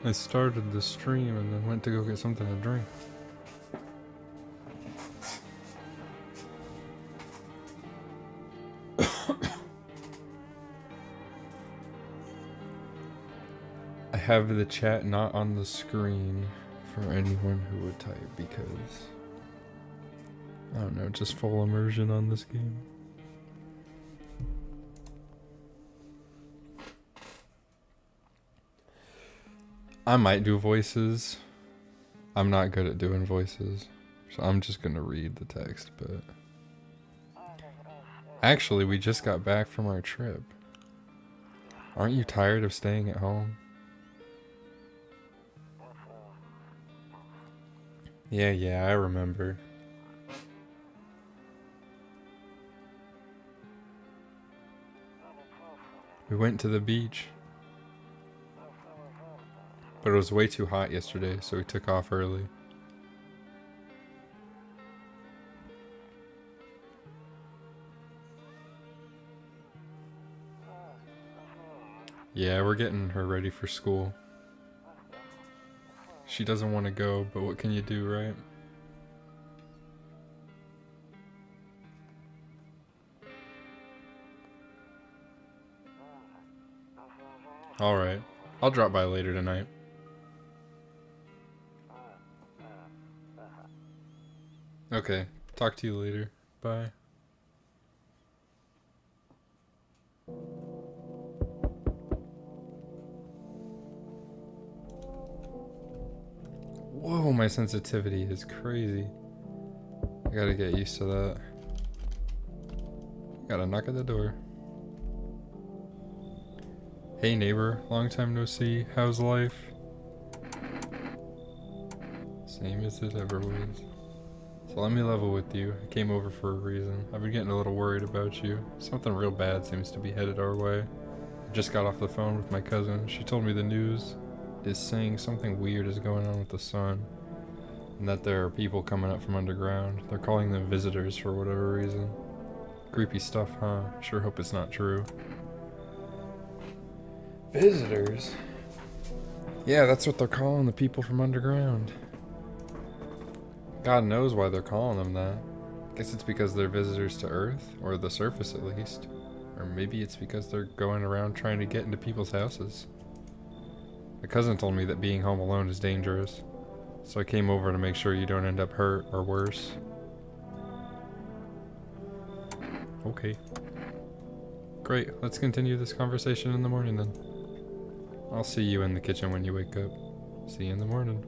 I started the stream and then went to go get something to drink. I have the chat not on the screen for anyone who would type because, I don't know, just full immersion on this game. I might do voices. I'm not good at doing voices, so I'm just gonna read the text, but... Actually, we just got back from our trip. Aren't you tired of staying at home? Yeah, I remember. We went to the beach. But it was way too hot yesterday, so we took off early. Yeah, we're getting her ready for school. She doesn't want to go, but what can you do, right? Alright. I'll drop by later tonight. Okay. Talk to you later. Bye. Whoa, my sensitivity is crazy. I gotta get used to that. Gotta knock at the door. Hey neighbor, long time no see. How's life? Same as it ever was. So let me level with you. I came over for a reason. I've been getting a little worried about you. Something real bad seems to be headed our way. I just got off the phone with my cousin. She told me the news is saying something weird is going on with the sun. And that there are people coming up from underground. They're calling them visitors for whatever reason. Creepy stuff, huh? Sure hope it's not true. Visitors? Yeah, that's what they're calling the people from underground. God knows why they're calling them that. Guess it's because they're visitors to Earth, or the surface at least. Or maybe it's because they're going around trying to get into people's houses. My cousin told me that being home alone is dangerous, so I came over to make sure you don't end up hurt or worse. Okay. Great, let's continue this conversation in the morning then. I'll see you in the kitchen when you wake up. See you in the morning.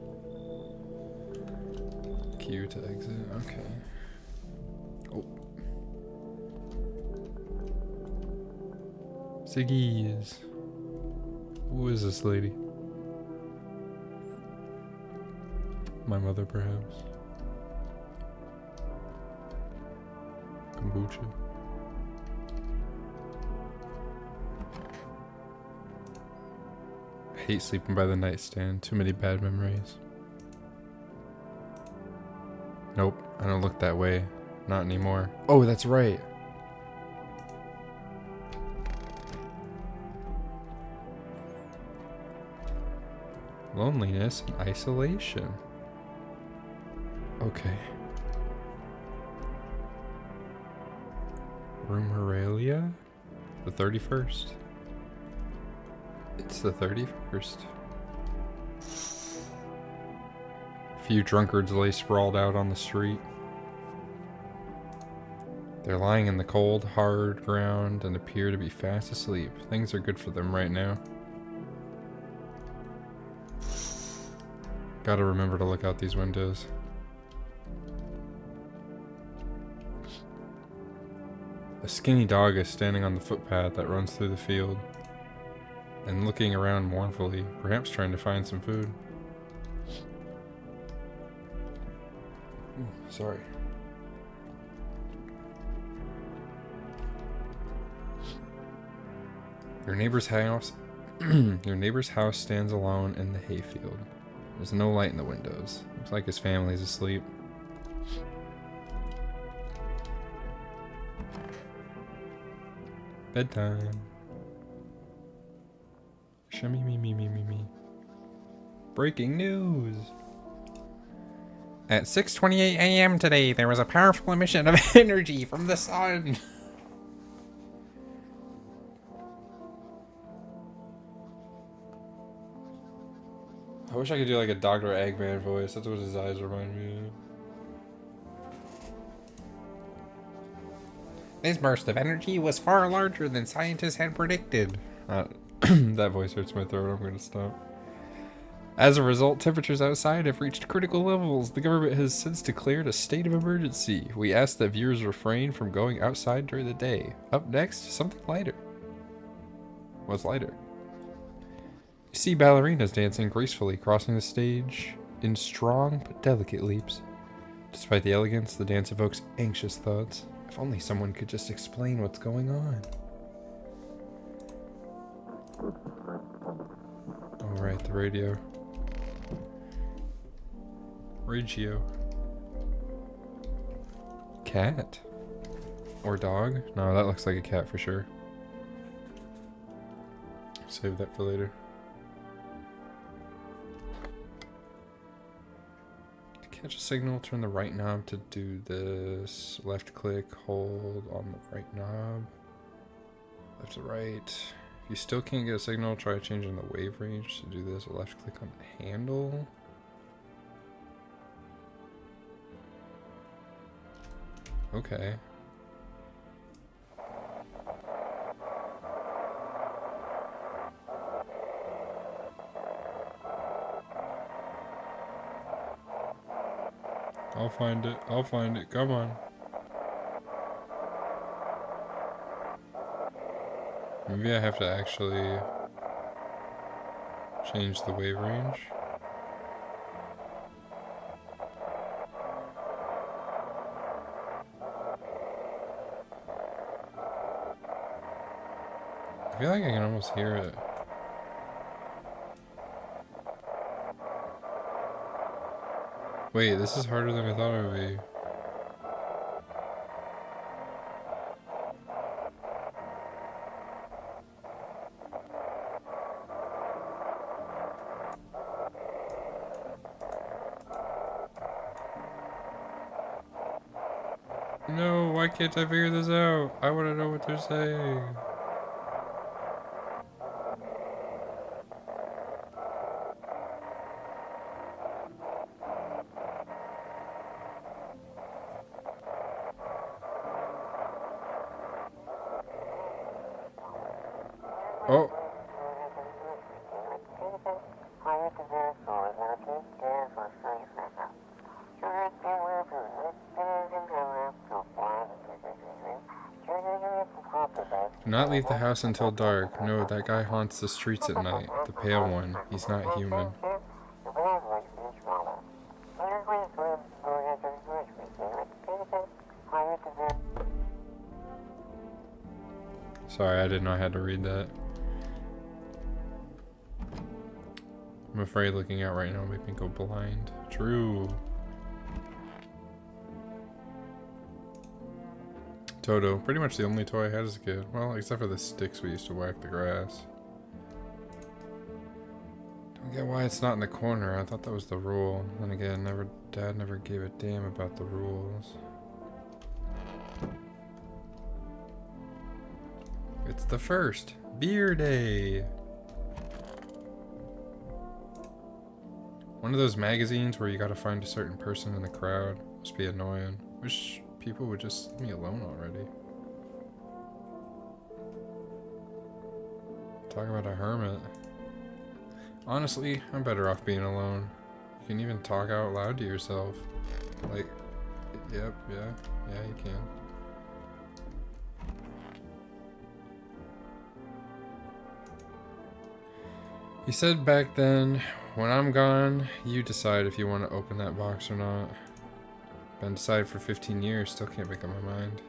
Q to exit, okay. Oh. Siggies. Who is this lady? My mother, perhaps. Kombucha. I hate sleeping by the nightstand. Too many bad memories. Nope, I don't look that way. Not anymore. Oh, that's right. Loneliness and isolation. Okay. Room Aurelia? The 31st. It's the 31st. A few drunkards lay sprawled out on the street. They're lying in the cold, hard ground and appear to be fast asleep. Things are good for them right now. Gotta remember to look out these windows. A skinny dog is standing on the footpath that runs through the field and looking around mournfully, perhaps trying to find some food. Ooh, sorry. Your neighbor's house your neighbor's house stands alone in the hayfield. There's no light in the windows. Looks like his family's asleep. Bedtime. Shimmy me. Breaking news. At 6:28 a.m. today, there was a powerful emission of energy from the sun. I wish I could do like a Dr. Eggman voice. That's what his eyes remind me of. This burst of energy was far larger than scientists had predicted. That voice hurts my throat. I'm going to stop. As a result, temperatures outside have reached critical levels. The government has since declared a state of emergency. We ask that viewers refrain from going outside during the day. Up next, something lighter. What's lighter? You see ballerinas dancing gracefully, crossing the stage in strong but delicate leaps. Despite the elegance, the dance evokes anxious thoughts. If only someone could just explain what's going on. Alright, the radio. Regio. Cat? Or dog? No, that looks like a cat for sure. Save that for later. To catch a signal, turn the right knob to do this. Left click, hold on the right knob. Left to right. If you still can't get a signal, try changing the wave range to do this. Left click on the handle. Okay. I'll find it. I'll find it. Come on. Maybe I have to actually change the wave range. I feel like I can almost hear it. Wait, this is harder than I thought it would be. No, why can't I figure this out? I want to know what they're saying. Oh. Do not leave the house until dark. No, that guy haunts the streets at night. The pale one. He's not human. Sorry, I didn't know I had to read that. I'm afraid looking out right now will make me go blind. True. Toto, pretty much the only toy I had as a kid. Well, except for the sticks we used to whack the grass. Don't get why it's not in the corner. I thought that was the rule. Then again, Dad never gave a damn about the rules. It's the first. Beer day. One of those magazines where you gotta find a certain person in the crowd. Must be annoying. Wish people would just leave me alone already. Talk about a hermit. Honestly, I'm better off being alone. You can even talk out loud to yourself. Like, yep, yeah, you can. He said back then, when I'm gone, you decide if you want to open that box or not. Been decided for 15 years, still can't make up my mind.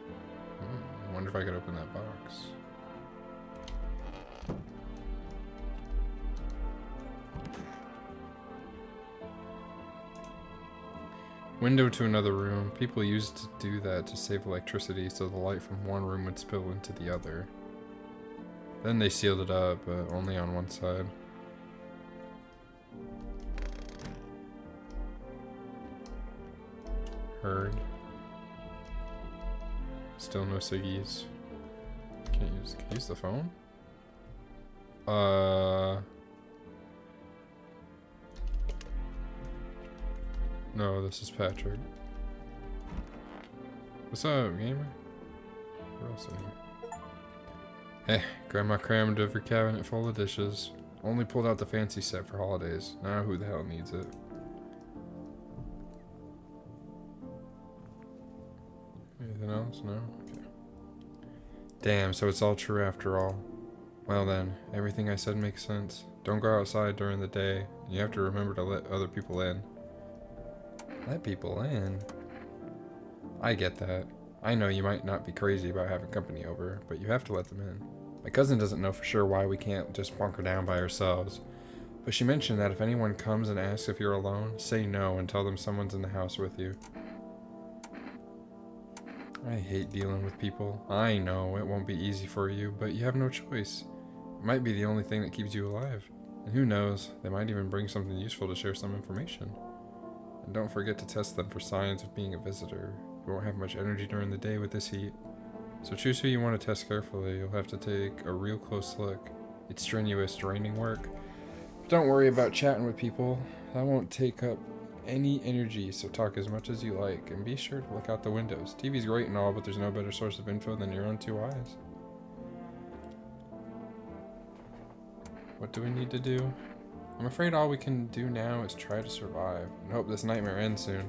I wonder if I could open that box. Window to another room. People used to do that to save electricity so the light from one room would spill into the other. Then they sealed it up, but only on one side. Heard. Still no ciggies. Can't use the phone? No, this is Patrick. What's up, gamer? What else in here? Hey, Grandma crammed every cabinet full of dishes. Only pulled out the fancy set for holidays. Now who the hell needs it? Anything else? No? Okay. Damn, so it's all true after all. Well then, everything I said makes sense. Don't go outside during the day. You have to remember to let other people in. Let people in? I get that. I know you might not be crazy about having company over, but you have to let them in. My cousin doesn't know for sure why we can't just bunker down by ourselves, but she mentioned that if anyone comes and asks if you're alone, say no and tell them someone's in the house with you. I hate dealing with people. I know it won't be easy for you, but you have no choice. It might be the only thing that keeps you alive. And who knows, they might even bring something useful to share some information. And don't forget to test them for signs of being a visitor. You won't have much energy during the day with this heat. So choose who you want to test carefully. You'll have to take a real close look. It's strenuous, draining work. But don't worry about chatting with people. That won't take up any energy, so talk as much as you like. And be sure to look out the windows. TV's great and all, but there's no better source of info than your own two eyes. What do we need to do? I'm afraid all we can do now is try to survive and hope this nightmare ends soon.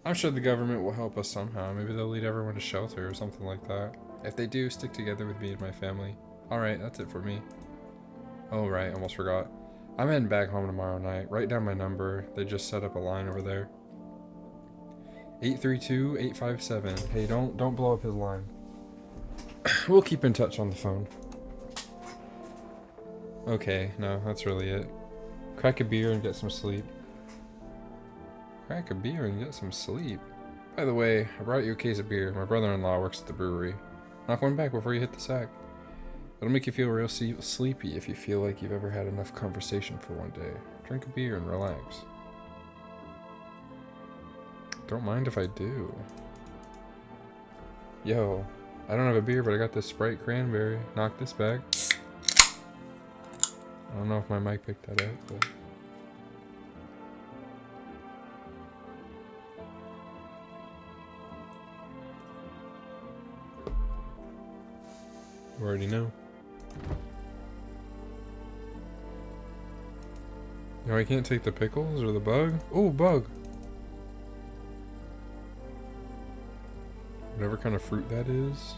I'm sure the government will help us somehow. Maybe they'll lead everyone to shelter or something like that. If they do, stick together with me and my family. Alright, that's it for me. Oh right, almost forgot. I'm heading back home tomorrow night. Write down my number. They just set up a line over there. 832-857. Hey, don't blow up his line. We'll keep in touch on the phone. Okay, no, that's really it. Crack a beer and get some sleep. Crack a beer and get some sleep? By the way, I brought you a case of beer. My brother-in-law works at the brewery. Knock one back before you hit the sack. It'll make you feel real sleepy if you feel like you've ever had enough conversation for one day. Drink a beer and relax. Don't mind if I do. Yo, I don't have a beer, but I got this Sprite cranberry. Knock this back. I don't know if my mic picked that up, but... You already know. No, I can't take the pickles or the bug? Oh, bug! Whatever kind of fruit that is.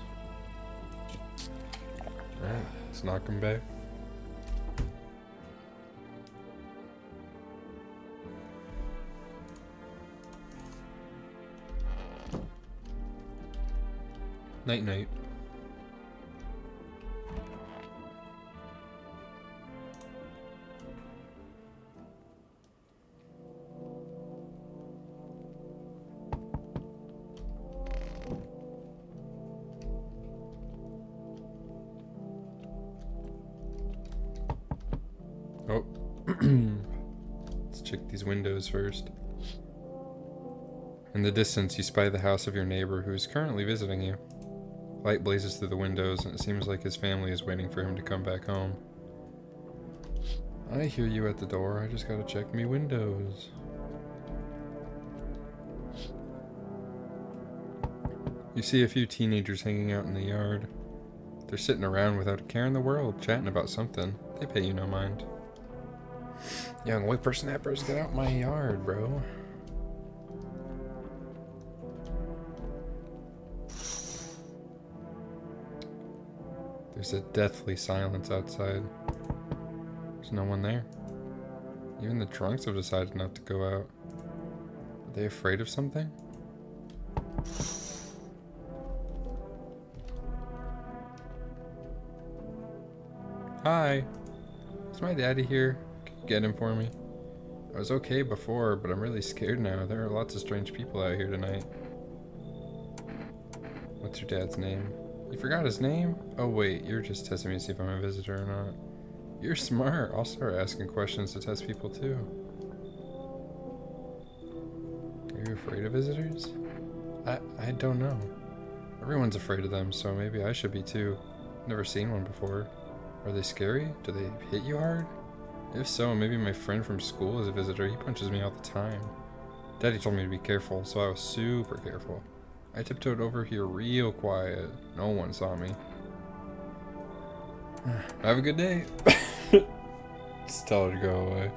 Alright, let's knock him back. Night night. Oh. Let's check these windows first. In the distance, you spy the house of your neighbor who is currently visiting you. Light blazes through the windows, and it seems like his family is waiting for him to come back home. I hear you at the door. I just gotta check me windows. You see a few teenagers hanging out in the yard. They're sitting around without a care in the world, chatting about something. They pay you no mind. Young whippersnappers, get out my yard, bro. There's a deathly silence outside. There's no one there. Even the drunks have decided not to go out. Are they afraid of something? Hi. Is my daddy here? Can you get him for me? I was okay before, but I'm really scared now. There are lots of strange people out here tonight. What's your dad's name? You forgot his name? Oh wait, you're just testing me to see if I'm a visitor or not. You're smart. I'll start asking questions to test people too. you afraid of visitors? I don't know. Everyone's afraid of them, so maybe I should be too. Never seen one before. Are they scary? Do they hit you hard? If so, maybe my friend from school is a visitor. He punches me all the time. Daddy told me to be careful, so I was super careful. I tiptoed over here real quiet. No one saw me. Have a good day. Just tell her to go away.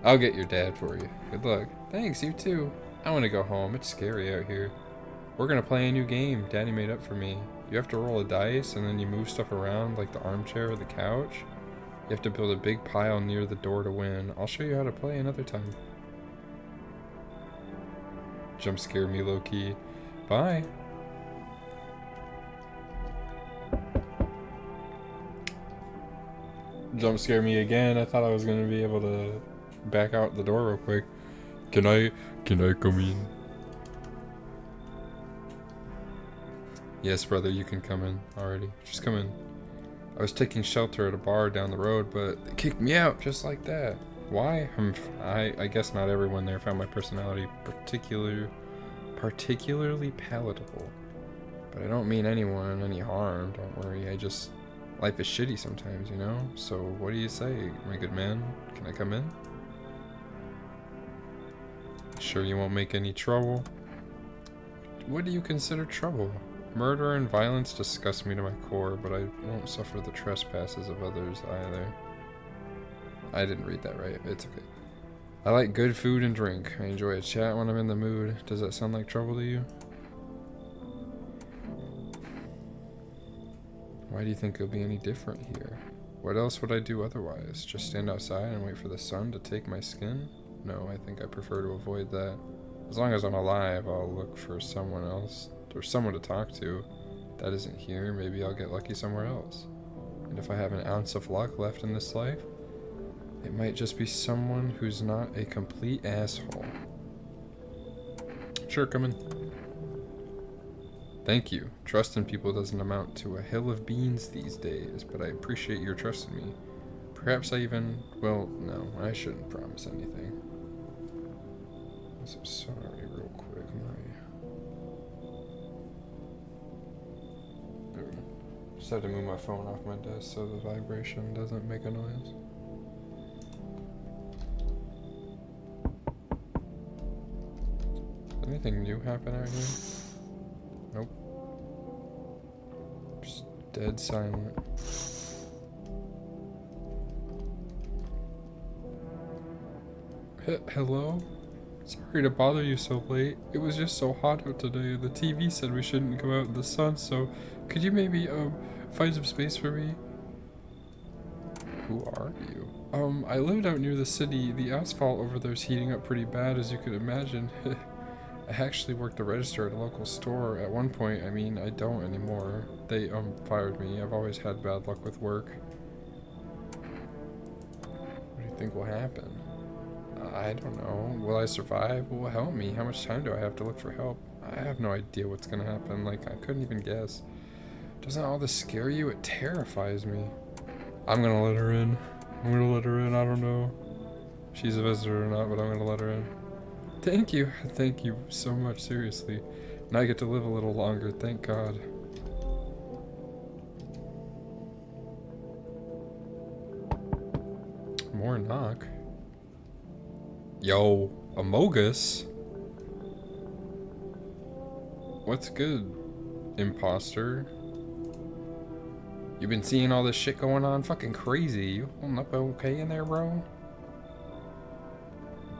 I'll get your dad for you. Good luck. Thanks, you too. I want to go home. It's scary out here. We're gonna play a new game Daddy made up for me. You have to roll a dice and then you move stuff around like the armchair or the couch. You have to build a big pile near the door to win. I'll show you how to play another time. Jump scare me low key. Bye. Jump scare me again. I thought I was gonna be able to back out the door real quick. Can I come in? Yes, brother, you can come in already. Just come in. I was taking shelter at a bar down the road, but they kicked me out just like that. Why? I guess not everyone there found my personality particularly palatable. But I don't mean anyone any harm, don't worry. Life is shitty sometimes, you know? So what do you say, my good man? Can I come in? Sure you won't make any trouble? What do you consider trouble? Murder and violence disgust me to my core, but I won't suffer the trespasses of others either. I didn't read that right. It's okay. I like good food and drink. I enjoy a chat when I'm in the mood. Does that sound like trouble to you? Why do you think it'll be any different here? What else would I do otherwise? Just stand outside and wait for the sun to take my skin? No, I think I prefer to avoid that. As long as I'm alive, I'll look for someone else, or someone to talk to. If that isn't here, maybe I'll get lucky somewhere else. And if I have an ounce of luck left in this life, it might just be someone who's not a complete asshole. Sure, come in. Thank you. Trust in people doesn't amount to a hill of beans these days, but I appreciate your trust in me. Perhaps I even... well, no, I shouldn't promise anything. I'm sorry, real quick, There we go. Just had to move my phone off my desk so the vibration doesn't make a noise. Did anything new happen out here? Nope. Just dead silent. Hello? Sorry to bother you so late. It was just so hot out today. The TV said we shouldn't go out in the sun, so could you maybe find some space for me? Who are you? I lived out near the city. The asphalt over there's heating up pretty bad, as you could imagine. I actually worked the register at a local store at one point. I mean, I don't anymore. They fired me. I've always had bad luck with work. What do you think will happen? I don't know. Will I survive? What will help me? How much time do I have to look for help? I have no idea what's gonna happen. Like, I couldn't even guess. Doesn't all this scare you? It terrifies me. I'm gonna let her in. I don't know if she's a visitor or not, but I'm gonna let her in. Thank you. Thank you so much, seriously. And I get to live a little longer, thank God. More knock. Yo, Amogus. What's good, imposter? You been seeing all this shit going on? Fucking crazy. You holding up okay in there, bro?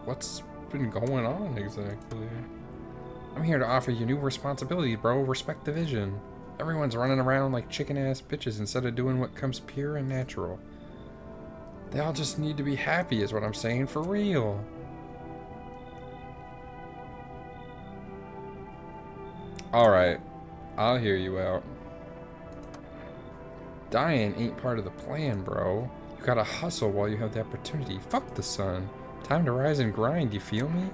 What's been going on exactly? I'm here to offer you new responsibilities, bro. Respect the vision. Everyone's running around like chicken-ass bitches instead of doing what comes pure and natural. They all just need to be happy is what I'm saying, for real. Alright, I'll hear you out. Dying ain't part of the plan, bro. You gotta hustle while you have the opportunity. Fuck the sun. Time to rise and grind, you feel me?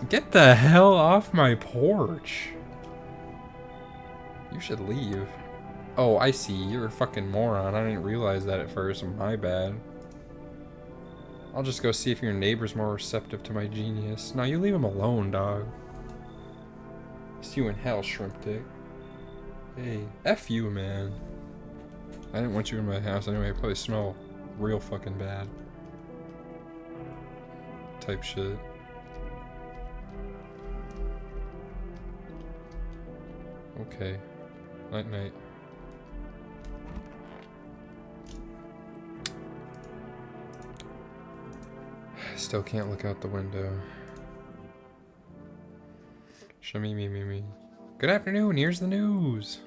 Get the hell off my porch. You should leave. Oh, I see. You're a fucking moron. I didn't realize that at first. My bad. I'll just go see if your neighbor's more receptive to my genius. No, you leave him alone, dog. See you in hell, shrimp dick. Hey, F you, man. I didn't want you in my house anyway. I probably smell real fucking bad. Type shit. Okay. Night night. Still can't look out the window. Shimmy me me me. Good afternoon, here's the news.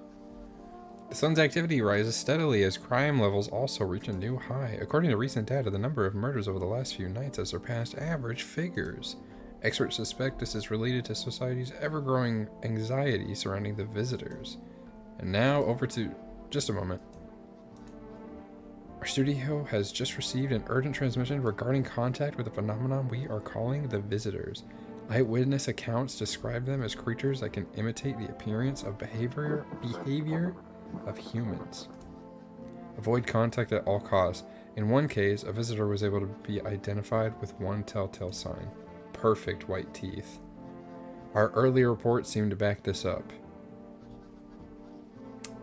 The sun's activity rises steadily as crime levels also reach a new high. According to recent data, the number of murders over the last few nights has surpassed average figures. Experts suspect this is related to society's ever-growing anxiety surrounding the visitors. And now, over to... just a moment. Our studio has just received an urgent transmission regarding contact with a phenomenon we are calling the visitors. Eyewitness accounts describe them as creatures that can imitate the appearance of behavior of humans. Avoid contact at all costs. In one case, a visitor was able to be identified with one telltale sign: perfect white teeth. Our earlier reports seem to back this up.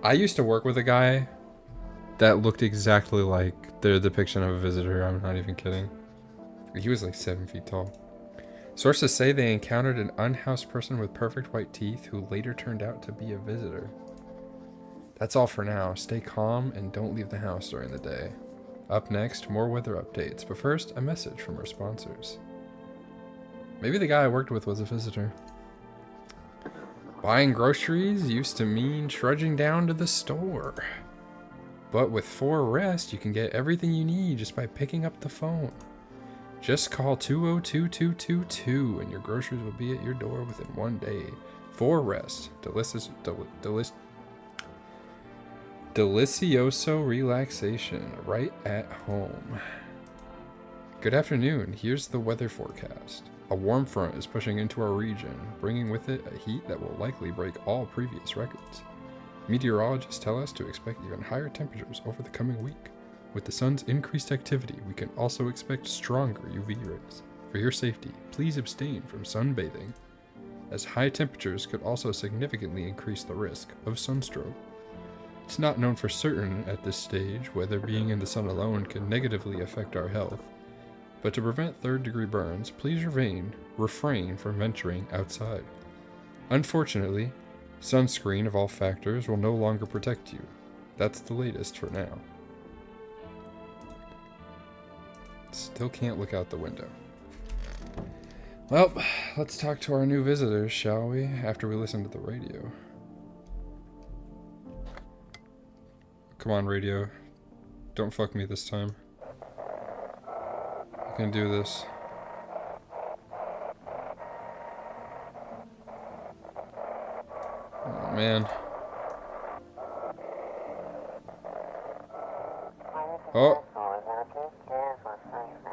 I used to work with a guy that looked exactly like the depiction of a visitor. I'm not even kidding. He was like 7 feet tall. Sources say they encountered an unhoused person with perfect white teeth who later turned out to be a visitor. That's all for now. Stay calm and don't leave the house during the day. Up next, more weather updates, but first, a message from our sponsors. Maybe the guy I worked with was a visitor. Buying groceries used to mean trudging down to the store. But with 4Rest, you can get everything you need just by picking up the phone. Just call 202-222 and your groceries will be at your door within 1 day. 4Rest. Delicioso relaxation right at home. Good afternoon. Here's the weather forecast. A warm front is pushing into our region, bringing with it a heat that will likely break all previous records. Meteorologists tell us to expect even higher temperatures over the coming week. With the sun's increased activity, we can also expect stronger UV rays. For your safety, please abstain from sunbathing, as high temperatures could also significantly increase the risk of sunstroke. It's not known for certain at this stage whether being in the sun alone can negatively affect our health, but to prevent third-degree burns, please refrain from venturing outside. Unfortunately, sunscreen of all factors will no longer protect you. That's the latest for now. Still can't look out the window. Well, let's talk to our new visitors, shall we? After we listen to the radio. Come on, radio. Don't fuck me this time. I can do this. Oh, man. Oh.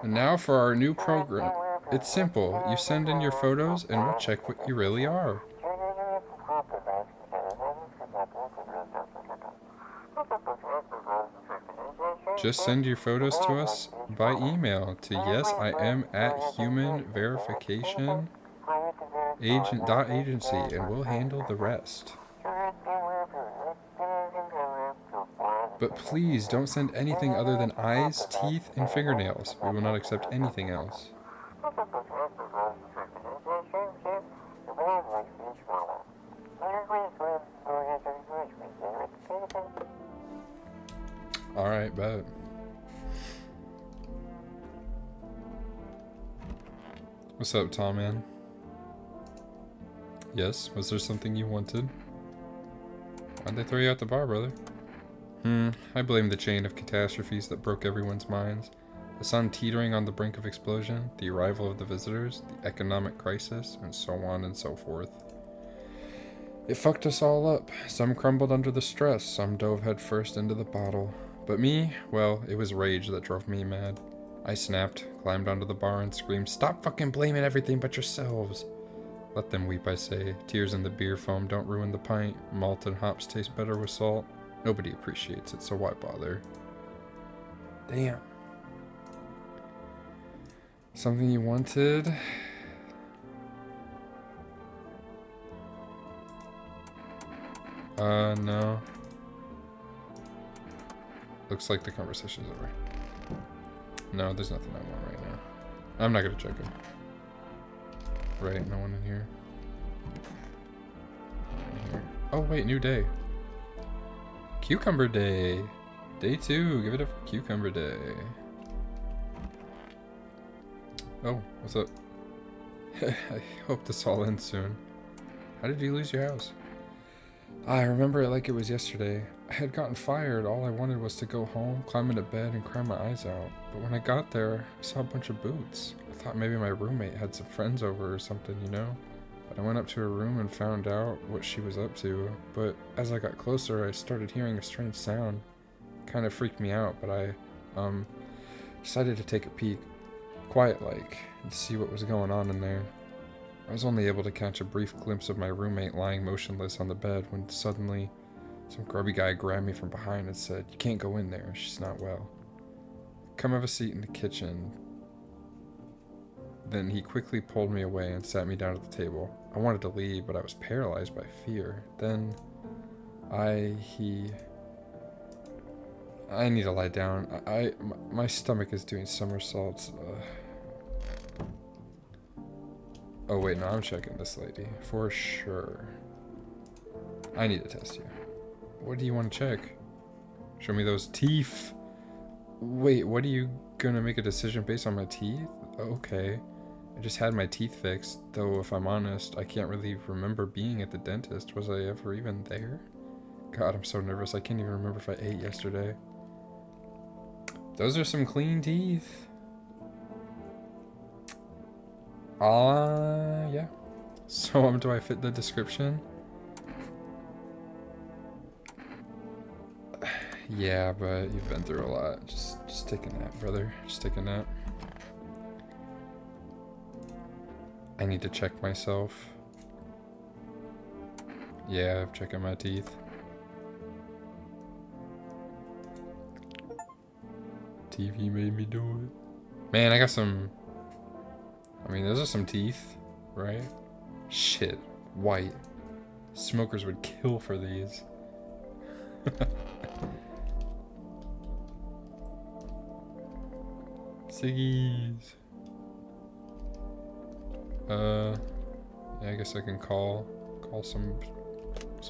And now for our new program. It's simple. You send in your photos and we'll check what you really are. Just send your photos to us by email to yesIam@humanverification.agency and we'll handle the rest. But please don't send anything other than eyes, teeth, and fingernails. We will not accept anything else. Alright, bet. What's up, Tom, man? Yes, was there something you wanted? Why'd they throw you out the bar, brother? I blame the chain of catastrophes that broke everyone's minds. The sun teetering on the brink of explosion, the arrival of the visitors, the economic crisis, and so on and so forth. It fucked us all up. Some crumbled under the stress, some dove headfirst into the bottle. But me, well, it was rage that drove me mad. I snapped, climbed onto the bar and screamed, "Stop fucking blaming everything but yourselves!" Let them weep, I say. Tears in the beer foam don't ruin the pint. Malt and hops taste better with salt. Nobody appreciates it, so why bother? Damn. Something you wanted? No. Looks like the conversation's over. No, there's nothing I want right now. I'm not gonna check it. Right, no one in here. Oh wait, new day. Cucumber day. Day 2, give it up for Cucumber day. Oh, what's up? I hope this all ends soon. How did you lose your house? I remember it like it was yesterday. I had gotten fired. All I wanted was to go home, climb into bed, and cry my eyes out. But when I got there, I saw a bunch of boots. I thought maybe my roommate had some friends over or something, you know? But I went up to her room and found out what she was up to. But as I got closer, I started hearing a strange sound. It kind of freaked me out, but I, decided to take a peek, quiet-like, and see what was going on in there. I was only able to catch a brief glimpse of my roommate lying motionless on the bed when suddenly some grubby guy grabbed me from behind and said, "You can't go in there, she's not well. Come have a seat in the kitchen." Then he quickly pulled me away and sat me down at the table. I wanted to leave, but I was paralyzed by fear. Then I need to lie down. My stomach is doing somersaults. Oh wait, no, I'm checking this lady. For sure. I need to test you. What do you want to check? Show me those teeth. Wait, what are you gonna make a decision based on my teeth? Okay. I just had my teeth fixed, though if I'm honest, I can't really remember being at the dentist. Was I ever even there? God, I'm so nervous. I can't even remember if I ate yesterday. Those are some clean teeth. Yeah. So, do I fit the description? Yeah, but you've been through a lot. Just take a nap, brother. Just take a nap. I need to check myself. Yeah, I'm checking my teeth. TV made me do it. Man, I got some... I mean, those are some teeth, right? Shit. White. Smokers would kill for these. Siggies. Yeah, I guess I can call some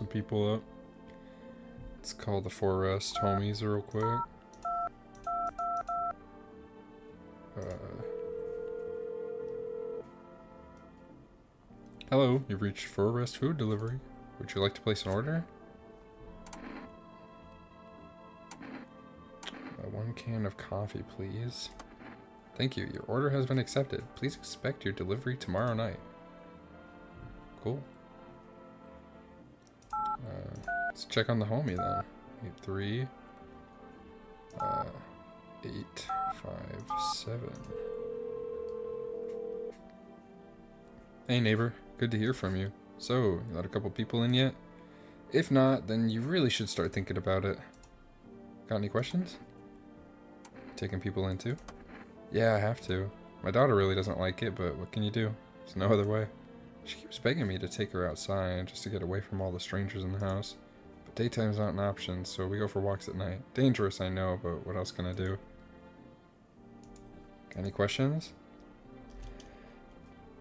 people up. Let's call the Forest homies real quick. Hello, you've reached Forest Food Delivery. Would you like to place an order? 1 can of coffee, please. Thank you. Your order has been accepted. Please expect your delivery tomorrow night. Cool. Let's check on the homie then. 83 857. Hey neighbor, good to hear from you. So, you let a couple people in yet? If not, then you really should start thinking about it. Got any questions? Taking people in too? Yeah, I have to. My daughter really doesn't like it, but what can you do? There's no other way. She keeps begging me to take her outside just to get away from all the strangers in the house. But daytime's not an option, so we go for walks at night. Dangerous, I know, but what else can I do? Got any questions?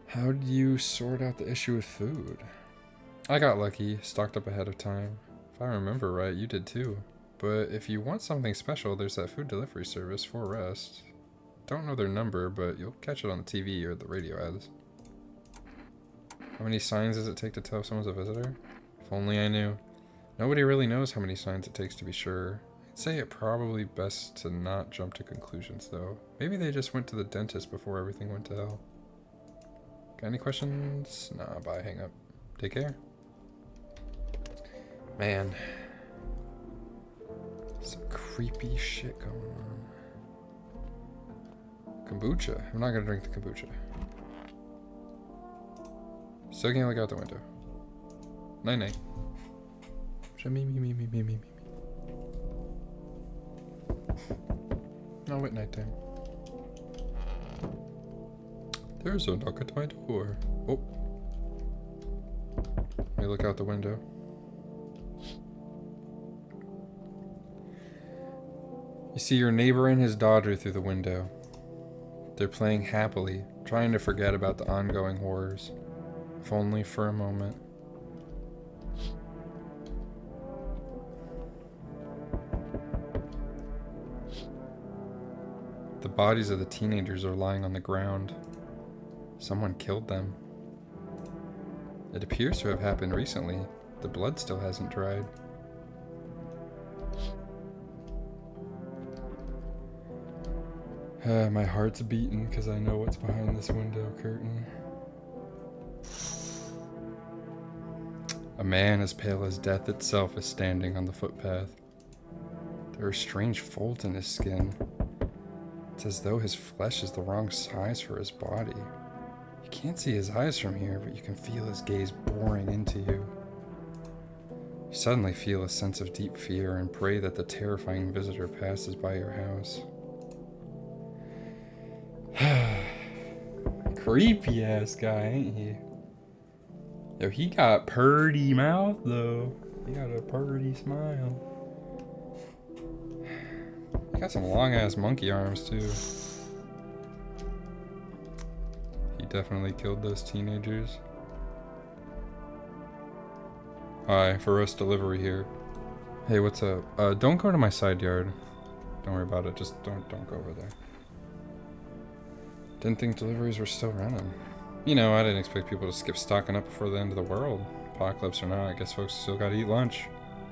How do you sort out the issue with food? I got lucky, stocked up ahead of time. If I remember right, you did too. But if you want something special, there's that food delivery service, Forest. Don't know their number, but you'll catch it on the TV or the radio ads. How many signs does it take to tell if someone's a visitor? If only I knew. Nobody really knows how many signs it takes to be sure. I'd say it probably best to not jump to conclusions, though. Maybe they just went to the dentist before everything went to hell. Got any questions? Nah, bye, hang up. Take care. Man. Some creepy shit going on. Kombucha. I'm not gonna drink the kombucha. Still can't look out the window. Night night. Me. Oh, at nighttime. There's a knock at my door. Oh. Let me look out the window. You see your neighbor and his daughter through the window. They're playing happily, trying to forget about the ongoing horrors. If only for a moment. The bodies of the teenagers are lying on the ground. Someone killed them. It appears to have happened recently. The blood still hasn't dried. My heart's beating because I know what's behind this window curtain. A man as pale as death itself is standing on the footpath. There are strange folds in his skin. It's as though his flesh is the wrong size for his body. You can't see his eyes from here, but you can feel his gaze boring into you. You suddenly feel a sense of deep fear and pray that the terrifying visitor passes by your house. Creepy ass guy, ain't he? Yo, he got purty mouth though. He got a purty smile. He got some long ass monkey arms too. He definitely killed those teenagers. Hi, for us delivery here. Hey, what's up? Don't go to my side yard. Don't worry about it. Just don't go over there. Didn't think deliveries were still running. You know, I didn't expect people to skip stocking up before the end of the world. Apocalypse or not, I guess folks still gotta eat lunch.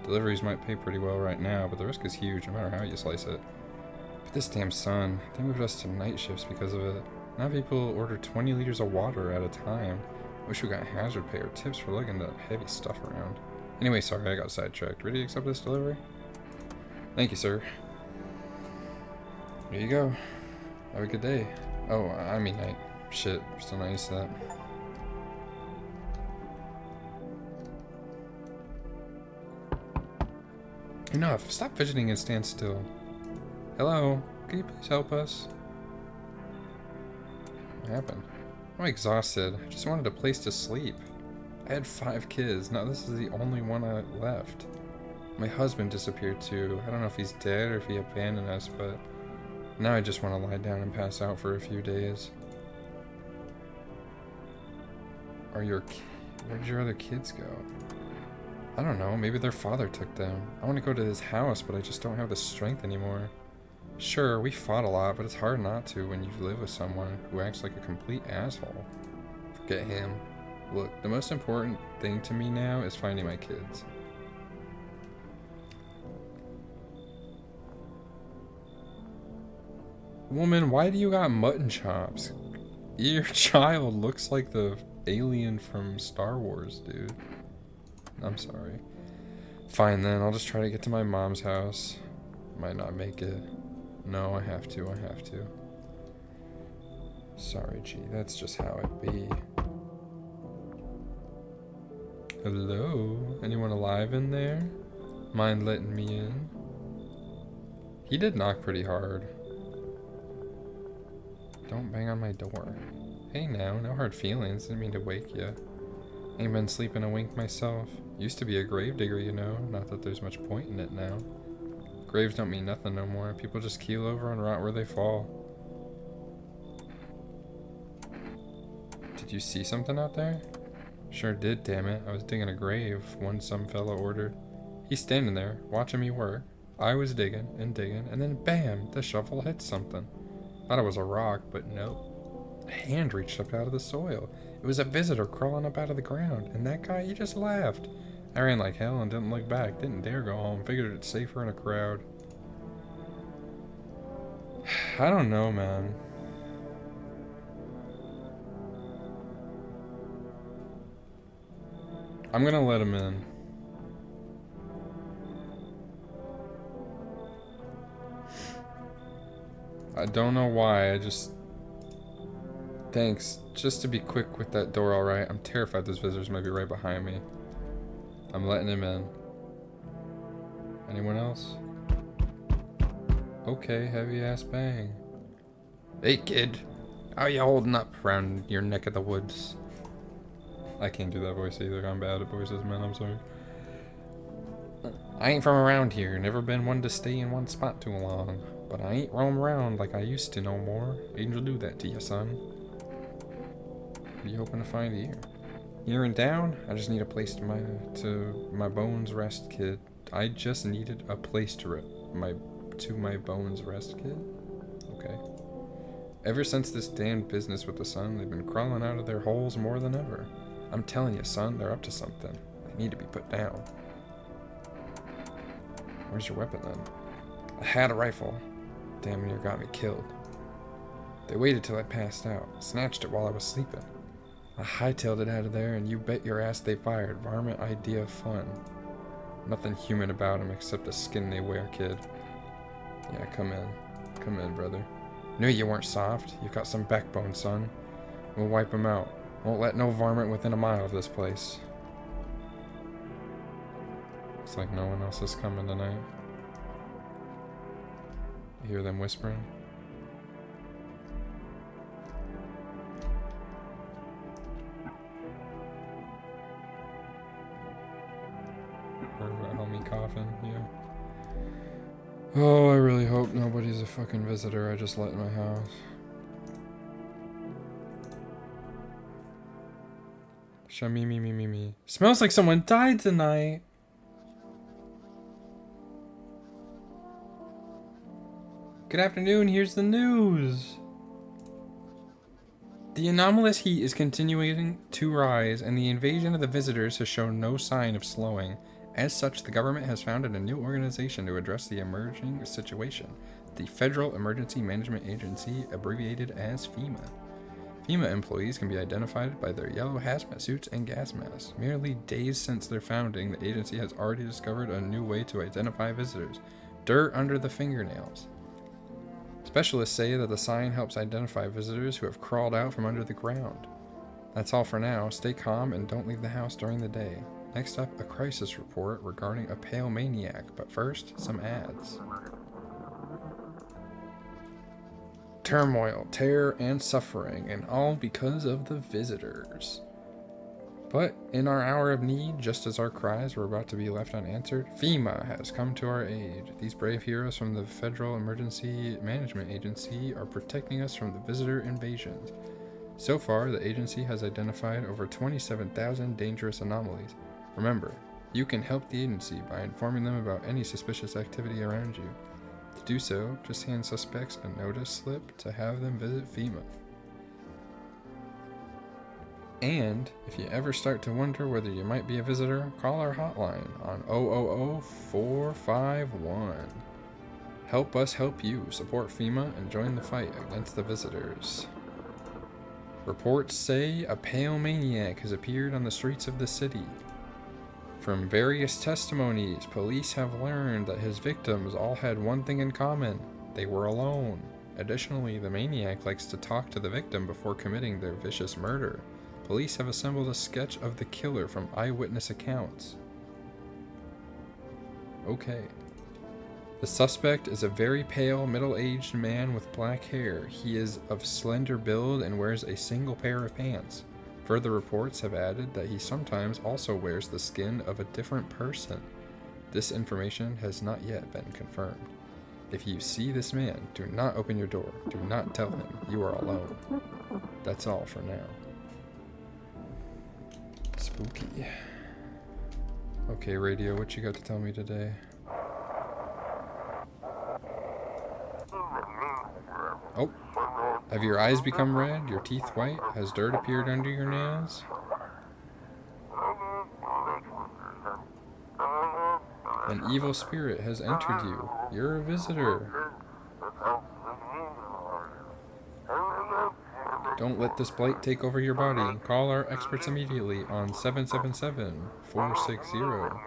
Deliveries might pay pretty well right now, but the risk is huge no matter how you slice it. But this damn sun, they moved us to night shifts because of it. Now people order 20 liters of water at a time. Wish we got hazard pay or tips for lugging that heavy stuff around. Anyway, sorry, I got sidetracked. Ready to accept this delivery? Thank you, sir. Here you go. Have a good day. Oh, I mean night. Shit, still not used to that. Enough. Stop fidgeting and stand still. Hello? Can you please help us? What happened? I'm exhausted. I just wanted a place to sleep. I had 5 kids. Now this is the only one I left. My husband disappeared too. I don't know if he's dead or if he abandoned us, but now I just want to lie down and pass out for a few days. Where did your other kids go? I don't know, maybe their father took them. I want to go to his house, but I just don't have the strength anymore. Sure, we fought a lot, but it's hard not to when you live with someone who acts like a complete asshole. Forget him. Look, the most important thing to me now is finding my kids. Woman, why do you got mutton chops? Your child looks like the alien from Star Wars, dude. I'm sorry. Fine then, I'll just try to get to my mom's house. Might not make it. No, I have to. Sorry, G, that's just how it be. Hello? Anyone alive in there? Mind letting me in? He did knock pretty hard. Don't bang on my door. Hey now, no hard feelings, didn't mean to wake ya. Ain't been sleeping a wink myself. Used to be a gravedigger, you know, not that there's much point in it now. Graves don't mean nothing no more, people just keel over and rot where they fall. Did you see something out there? Sure did, damn it. I was digging a grave, some fella ordered. He's standing there, watching me work. I was digging, and then bam, the shovel hit something. Thought it was a rock, but nope. A hand reached up out of the soil. It was a visitor crawling up out of the ground, and that guy, he just laughed. I ran like hell and didn't look back, didn't dare go home, figured it's safer in a crowd. I don't know, man. I'm gonna let him in. I don't know why, Thanks. Just to be quick with that door, alright? I'm terrified those visitors might be right behind me. I'm letting him in. Anyone else? Okay, heavy ass bang. Hey kid, How you holding up around your neck of the woods? I can't do that voice either. I'm bad at voices, man. I'm sorry. I ain't from around here. Never been one to stay in one spot too long. But I ain't roam around like I used to no more. Angel do that to you, son. What are you hoping to find here? Here and down? I just need a place to my bones rest, kid. I just needed a place to my bones rest, kid. Okay. Ever since this damned business with the sun, they've been crawling out of their holes more than ever. I'm telling you, son, they're up to something. They need to be put down. Where's your weapon, then? I had a rifle. Damn near got me killed. They waited till I passed out, snatched it while I was sleeping. I hightailed it out of there, and you bet your ass they fired. Varmint idea of fun. Nothing human about them except the skin they wear, kid. Yeah, come in. Come in, brother. Knew you weren't soft. You've got some backbone, son. We'll wipe them out. Won't let no varmint within a mile of this place. Looks like no one else is coming tonight. You hear them whispering? Heard about homie coughing, yeah. Oh, I really hope nobody's a fucking visitor I just let in my house. Me. Smells like someone died tonight. Good afternoon, here's the news. The anomalous heat is continuing to rise, and the invasion of the visitors has shown no sign of slowing. As such, the government has founded a new organization to address the emerging situation, the Federal Emergency Management Agency, abbreviated as FEMA. FEMA employees can be identified by their yellow hazmat suits and gas masks. Merely days since their founding, the agency has already discovered a new way to identify visitors: dirt under the fingernails. Specialists say that the sign helps identify visitors who have crawled out from under the ground. That's all for now. Stay calm and don't leave the house during the day. Next up, a crisis report regarding a pale maniac, but first, some ads. Turmoil, terror, and suffering, and all because of the visitors. But in our hour of need, just as our cries were about to be left unanswered, FEMA has come to our aid. These brave heroes from the Federal Emergency Management Agency are protecting us from the visitor invasions. So far, the agency has identified over 27,000 dangerous anomalies. Remember, you can help the agency by informing them about any suspicious activity around you. To do so, just hand suspects a notice slip to have them visit FEMA. And if you ever start to wonder whether you might be a visitor, call our hotline on 000-451. Help us help you. Support FEMA and join the fight against the visitors. Reports say a pale maniac has appeared on the streets of the city. From various testimonies, police have learned that his victims all had one thing in common: they were alone. Additionally, the maniac likes to talk to the victim before committing their vicious murder. Police have assembled a sketch of the killer from eyewitness accounts. Okay. The suspect is a very pale, middle-aged man with black hair. He is of slender build and wears a single pair of pants. Further reports have added that he sometimes also wears the skin of a different person. This information has not yet been confirmed. If you see this man, do not open your door. Do not tell him you are alone. That's all for now. Spooky. Okay, radio, what you got to tell me today? Oh, have your eyes become red? Your teeth white? Has dirt appeared under your nails? An evil spirit has entered you. You're a visitor. Don't let this blight take over your body. Call our experts immediately on 777-460.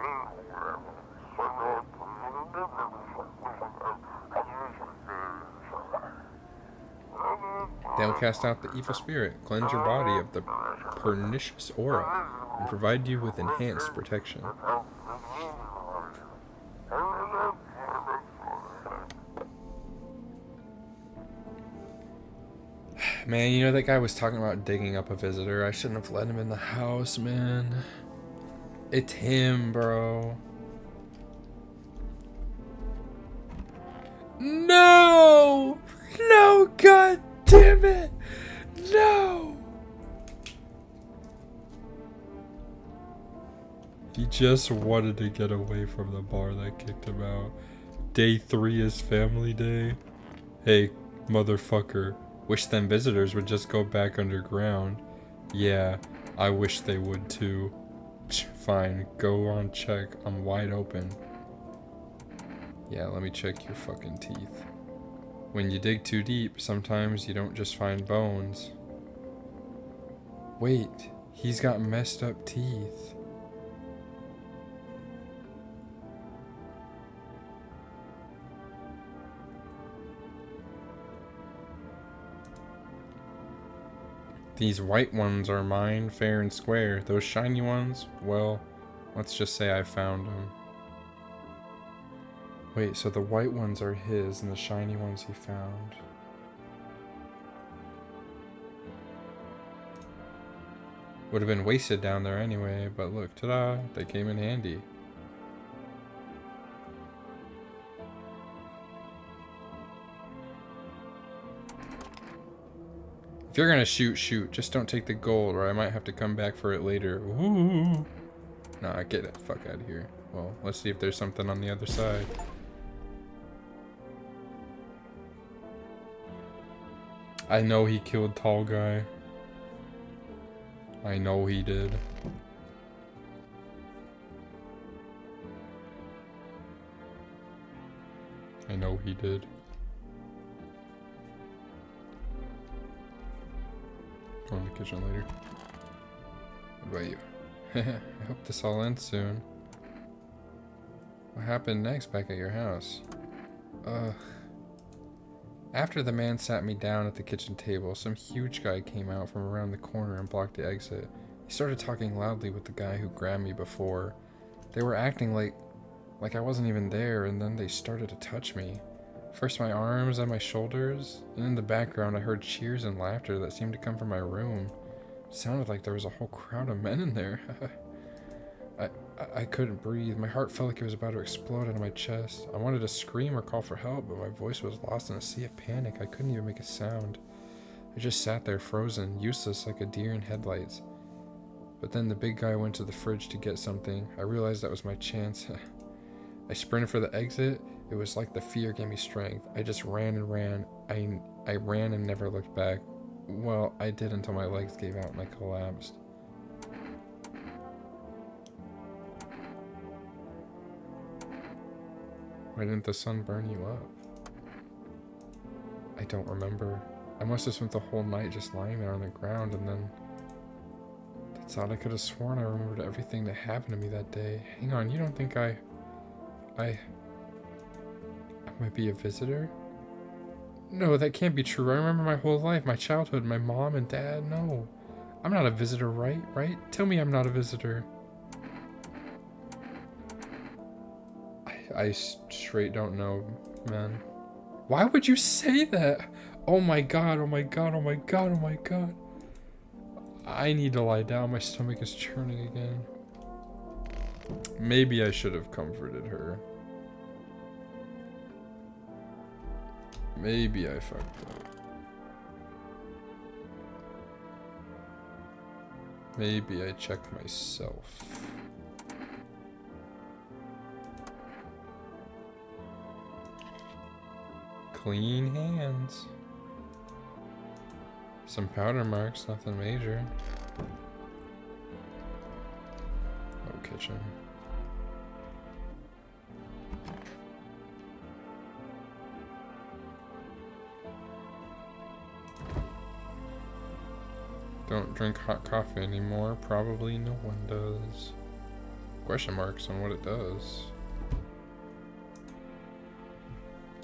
They'll cast out the evil spirit, cleanse your body of the pernicious aura, and provide you with enhanced protection. Man, you know that guy was talking about digging up a visitor. I shouldn't have let him in the house, man. It's him, bro. No! No, god damn it! No! He just wanted to get away from the bar that kicked him out. Day 3 is family day. Hey, motherfucker. Wish them visitors would just go back underground. Yeah, I wish they would too. Fine, go on check. I'm wide open. Yeah, let me check your fucking teeth. When you dig too deep, sometimes you don't just find bones. Wait, he's got messed up teeth. These white ones are mine, fair and square. Those shiny ones, well, let's just say I found them. Wait, so the white ones are his and the shiny ones he found. Would have been wasted down there anyway, but look, ta-da, they came in handy. If you're gonna shoot, shoot. Just don't take the gold, or I might have to come back for it later. Ooh. Nah, get the fuck out of here. Well, let's see if there's something on the other side. I know he killed Tall Guy. I know he did. I know he did. Go in the kitchen later. What about you? I hope this all ends soon. What happened next back at your house? After the man sat me down at the kitchen table, some huge guy came out from around the corner and blocked the exit. He started talking loudly with the guy who grabbed me before. They were acting like I wasn't even there, and then they started to touch me. First my arms and my shoulders, and in the background I heard cheers and laughter that seemed to come from my room. It sounded like there was a whole crowd of men in there. I couldn't breathe. My heart felt like it was about to explode out of my chest. I wanted to scream or call for help, but my voice was lost in a sea of panic. I couldn't even make a sound. I just sat there frozen, useless like a deer in headlights. But then the big guy went to the fridge to get something. I realized that was my chance. I sprinted for the exit. It was like the fear gave me strength. I just ran and ran. I ran and never looked back. Well, I did until my legs gave out and I collapsed. Why didn't the sun burn you up? I don't remember. I must have spent the whole night just lying there on the ground, and then... That's odd. I could have sworn I remembered everything that happened to me that day. Hang on, you don't think I might be a visitor? No, that can't be true. I remember my whole life, my childhood, my mom and dad. No. I'm not a visitor, right? Right? Tell me I'm not a visitor. I straight don't know, man. Why would you say that? Oh my god, oh my god, oh my god, oh my god. I need to lie down. My stomach is churning again. Maybe I should have comforted her. Maybe I fucked up. Maybe I checked myself. Clean hands. Some powder marks, nothing major. No kitchen. Don't drink hot coffee anymore. Probably no one does. Question marks on what it does.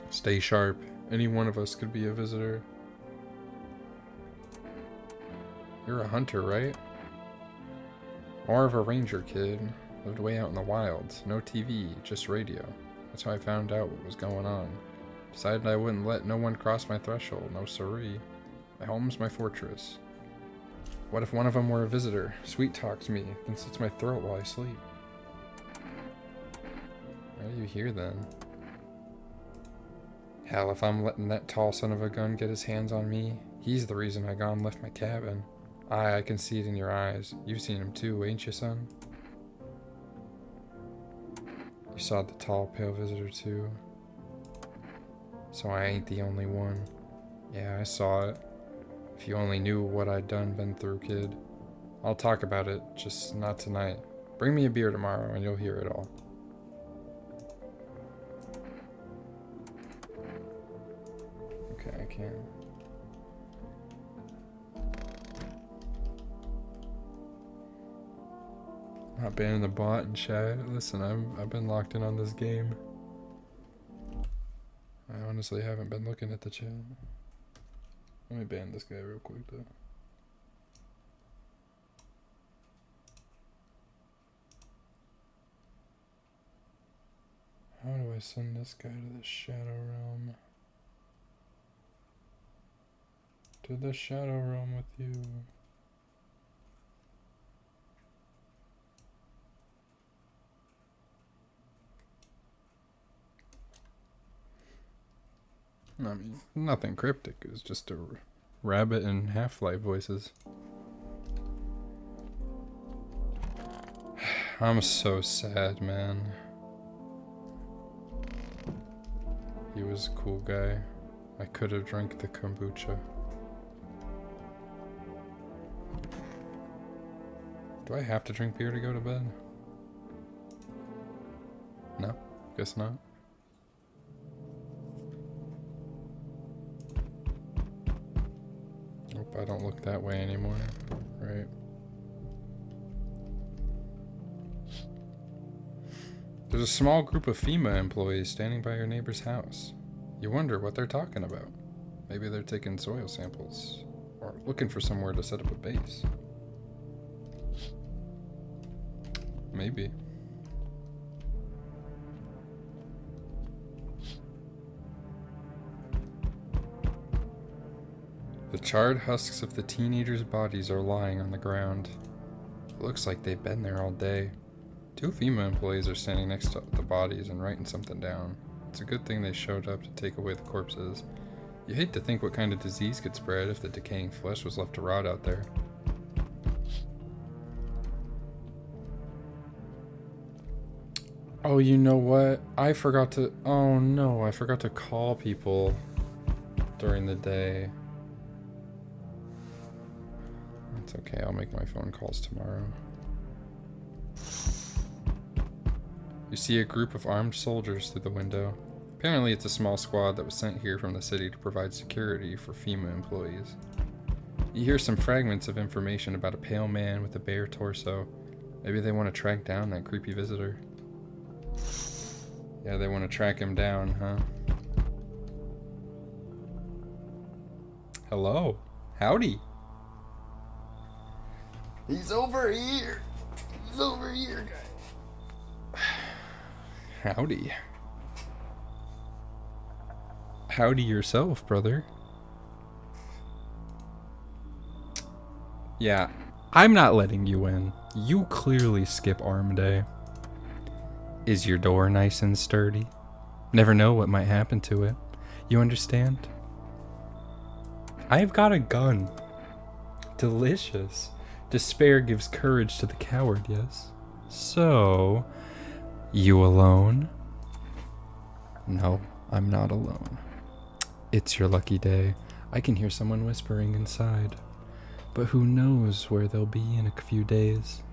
Stay sharp. Any one of us could be a visitor. You're a hunter, right? More of a ranger kid. Lived way out in the wilds. No TV, just radio. That's how I found out what was going on. Decided I wouldn't let no one cross my threshold. No siree. My home's my fortress. What if one of them were a visitor? Sweet talks me, then slits my throat while I sleep. Why are you here then? Hell, if I'm letting that tall son of a gun get his hands on me, he's the reason I gone and left my cabin. I can see it in your eyes. You've seen him too, ain't you, son? You saw the tall, pale visitor too. So I ain't the only one. Yeah, I saw it. If you only knew what I'd been through, kid. I'll talk about it, just not tonight. Bring me a beer tomorrow and you'll hear it all. Okay, I can. Not banning the bot and chat. Listen, I've been locked in on this game. I honestly haven't been looking at the chat. Let me ban this guy real quick though. How do I send this guy to the Shadow Realm? To the Shadow Realm with you. I mean, nothing cryptic. It was just a rabbit and Half-Life voices. I'm so sad, man. He was a cool guy. I could have drank the kombucha. Do I have to drink beer to go to bed? No, guess not. Hope I don't look that way anymore, right? There's a small group of FEMA employees standing by your neighbor's house. You wonder what they're talking about. Maybe they're taking soil samples, or looking for somewhere to set up a base. Maybe. The charred husks of the teenagers' bodies are lying on the ground. It looks like they've been there all day. 2 FEMA employees are standing next to the bodies and writing something down. It's a good thing they showed up to take away the corpses. You hate to think what kind of disease could spread if the decaying flesh was left to rot out there. Oh, you know what? Oh no, I forgot to call people during the day. It's okay, I'll make my phone calls tomorrow. You see a group of armed soldiers through the window. Apparently it's a small squad that was sent here from the city to provide security for FEMA employees. You hear some fragments of information about a pale man with a bare torso. Maybe they want to track down that creepy visitor. Yeah, they want to track him down, huh? Hello. Howdy. He's over here. He's over here, guy. Howdy. Howdy yourself, brother. Yeah, I'm not letting you in. You clearly skip arm day. Is your door nice and sturdy? Never know what might happen to it. You understand? I've got a gun. Delicious. Despair gives courage to the coward, yes? So, you alone? No, I'm not alone. It's your lucky day. I can hear someone whispering inside. But who knows where they'll be in a few days.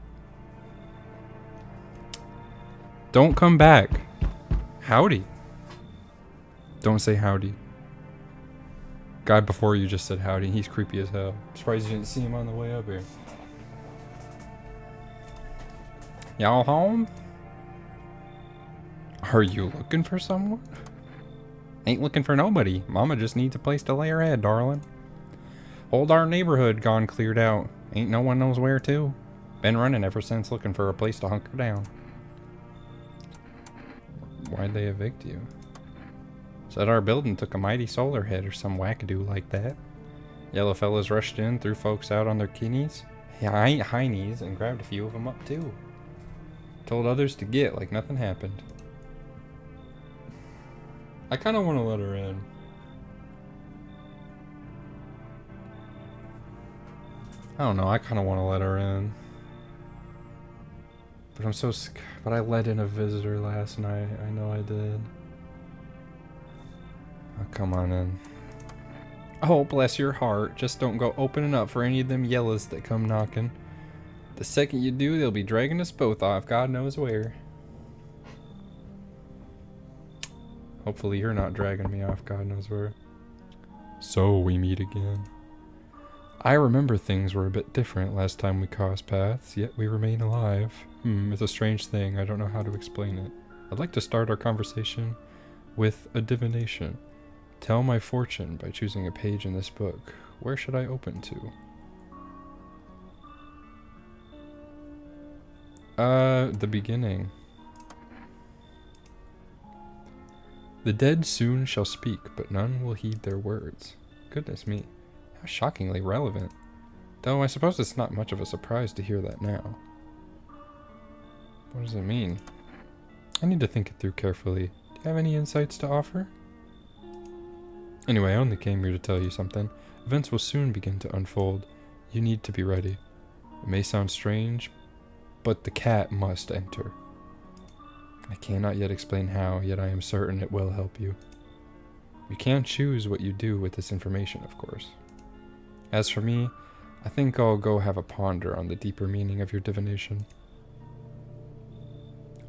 Don't come back. Howdy. Don't say howdy. Guy before you just said howdy. He's creepy as hell. I'm surprised you didn't see him on the way up here. Y'all home? Are you looking for someone? Ain't looking for nobody. Mama just needs a place to lay her head, darling. Whole darn neighborhood gone cleared out. Ain't no one knows where to. Been running ever since looking for a place to hunker down. Why'd they evict you? Said our building took a mighty solar hit or some wackadoo like that. Yellow fellas rushed in, threw folks out on their knees, high knees, and grabbed a few of them up too. Told others to get like nothing happened. I kind of want to let her in. I don't know, I kind of want to let her in. But I'm so scared. But I let in a visitor last night. I know I did. Oh, come on in. Oh, bless your heart. Just don't go opening up for any of them yellows that come knocking. The second you do, they'll be dragging us both off, God knows where. Hopefully you're not dragging me off, God knows where. So we meet again. I remember things were a bit different last time we crossed paths, yet we remain alive. It's a strange thing. I don't know how to explain it. I'd like to start our conversation with a divination. Tell my fortune by choosing a page in this book. Where should I open to? The beginning. The dead soon shall speak, but none will heed their words. Goodness me, how shockingly relevant. Though I suppose it's not much of a surprise to hear that now. What does it mean? I need to think it through carefully. Do you have any insights to offer? Anyway, I only came here to tell you something. Events will soon begin to unfold. You need to be ready. It may sound strange, but the cat must enter. I cannot yet explain how, yet I am certain it will help you. You can choose what you do with this information, of course. As for me, I think I'll go have a ponder on the deeper meaning of your divination.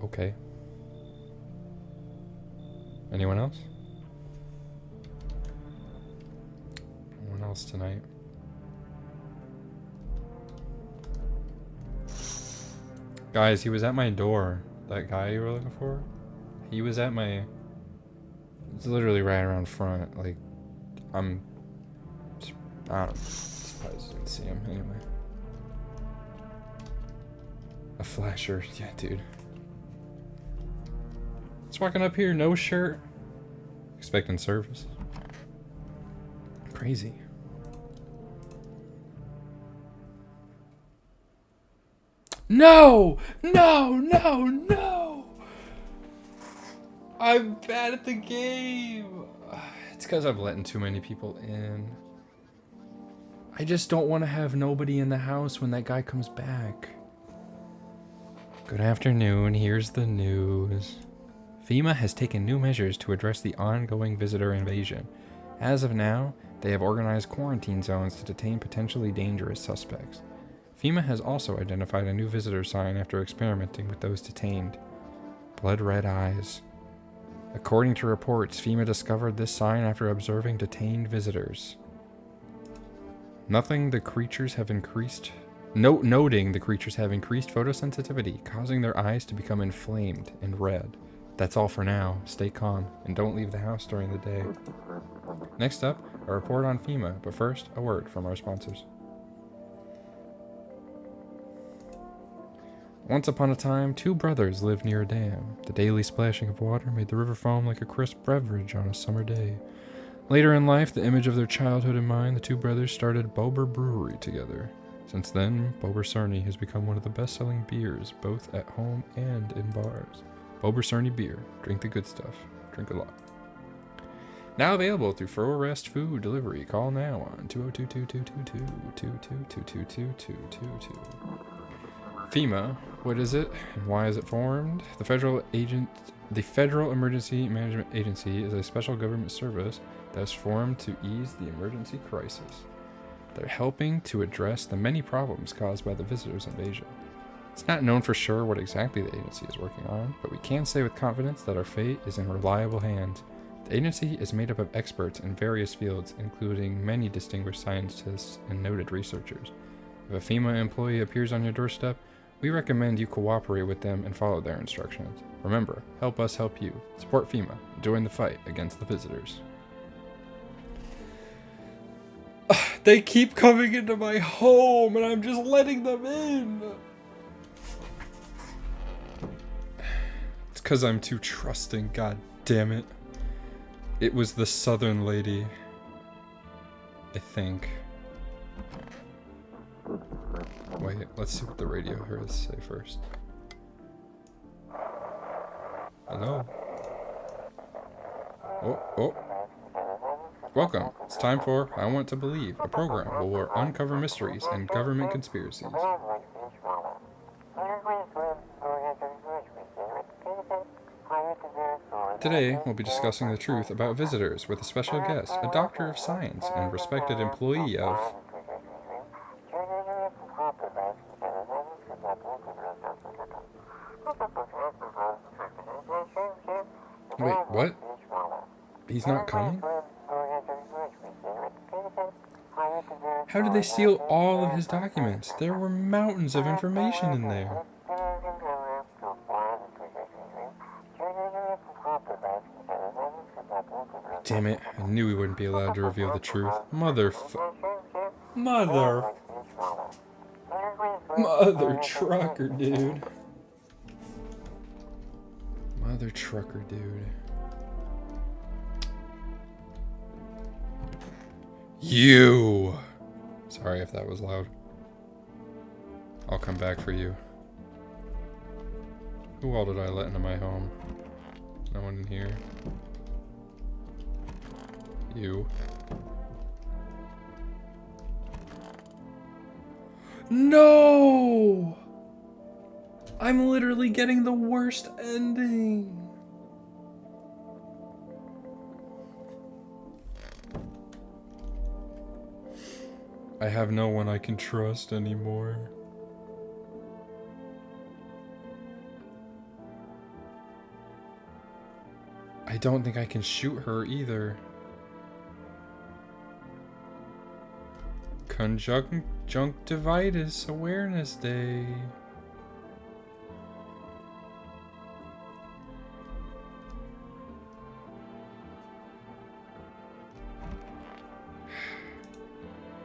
Okay. Anyone else? No one else tonight. Guys, he was at my door. That guy you were looking for? He was at my... It's literally right around front. Like, I don't know. Surprised you didn't see him anyway. A flasher. Yeah, dude. Just walking up here, no shirt. Expecting service. Crazy. No! No! No! No! I'm bad at the game. It's because I've letting too many people in. I just don't want to have nobody in the house when that guy comes back. Good afternoon. Here's the news. FEMA has taken new measures to address the ongoing visitor invasion. As of now, they have organized quarantine zones to detain potentially dangerous suspects. FEMA has also identified a new visitor sign after experimenting with those detained. Blood red eyes. According to reports, FEMA discovered this sign after observing detained visitors. Noting the creatures have increased photosensitivity, causing their eyes to become inflamed and red. That's all for now. Stay calm and don't leave the house during the day. Next up, a report on FEMA, but first, a word from our sponsors. Once upon a time, two brothers lived near a dam. The daily splashing of water made the river foam like a crisp beverage on a summer day. Later in life, the image of their childhood in mind, the two brothers started Bober Brewery together. Since then, Bober Cerny has become one of the best-selling beers, both at home and in bars. Bober Cerny beer. Drink the good stuff. Drink a lot. Now available through Fro Rest Food Delivery. Call now on 202-222-222-222-222. FEMA, what is it and why is it formed? The Federal Emergency Management Agency is a special government service that's formed to ease the emergency crisis. They're helping to address the many problems caused by the visitors' invasion. It's not known for sure what exactly the agency is working on, but we can say with confidence that our fate is in reliable hands. The agency is made up of experts in various fields, including many distinguished scientists and noted researchers. If a FEMA employee appears on your doorstep, we recommend you cooperate with them and follow their instructions. Remember, help us help you. Support FEMA. Join the fight against the visitors. They keep coming into my home and I'm just letting them in. It's because I'm too trusting, god damn it. It was the southern lady, I think. Wait, let's see what the radio has to say first. Hello? Oh. Welcome. It's time for I Want to Believe, a program where we'll uncover mysteries and government conspiracies. Today, we'll be discussing the truth about visitors with a special guest, a doctor of science and respected employee of... Wait, what? He's not coming? How did they steal all of his documents? There were mountains of information in there. Damn it, I knew we wouldn't be allowed to reveal the truth. Mother trucker, dude. Mother trucker, dude. You! Sorry if that was loud. I'll come back for you. Who all did I let into my home? No one in here. You. No! I'm literally getting the worst ending. I have no one I can trust anymore. I don't think I can shoot her either. Conjunctivitis Awareness Day.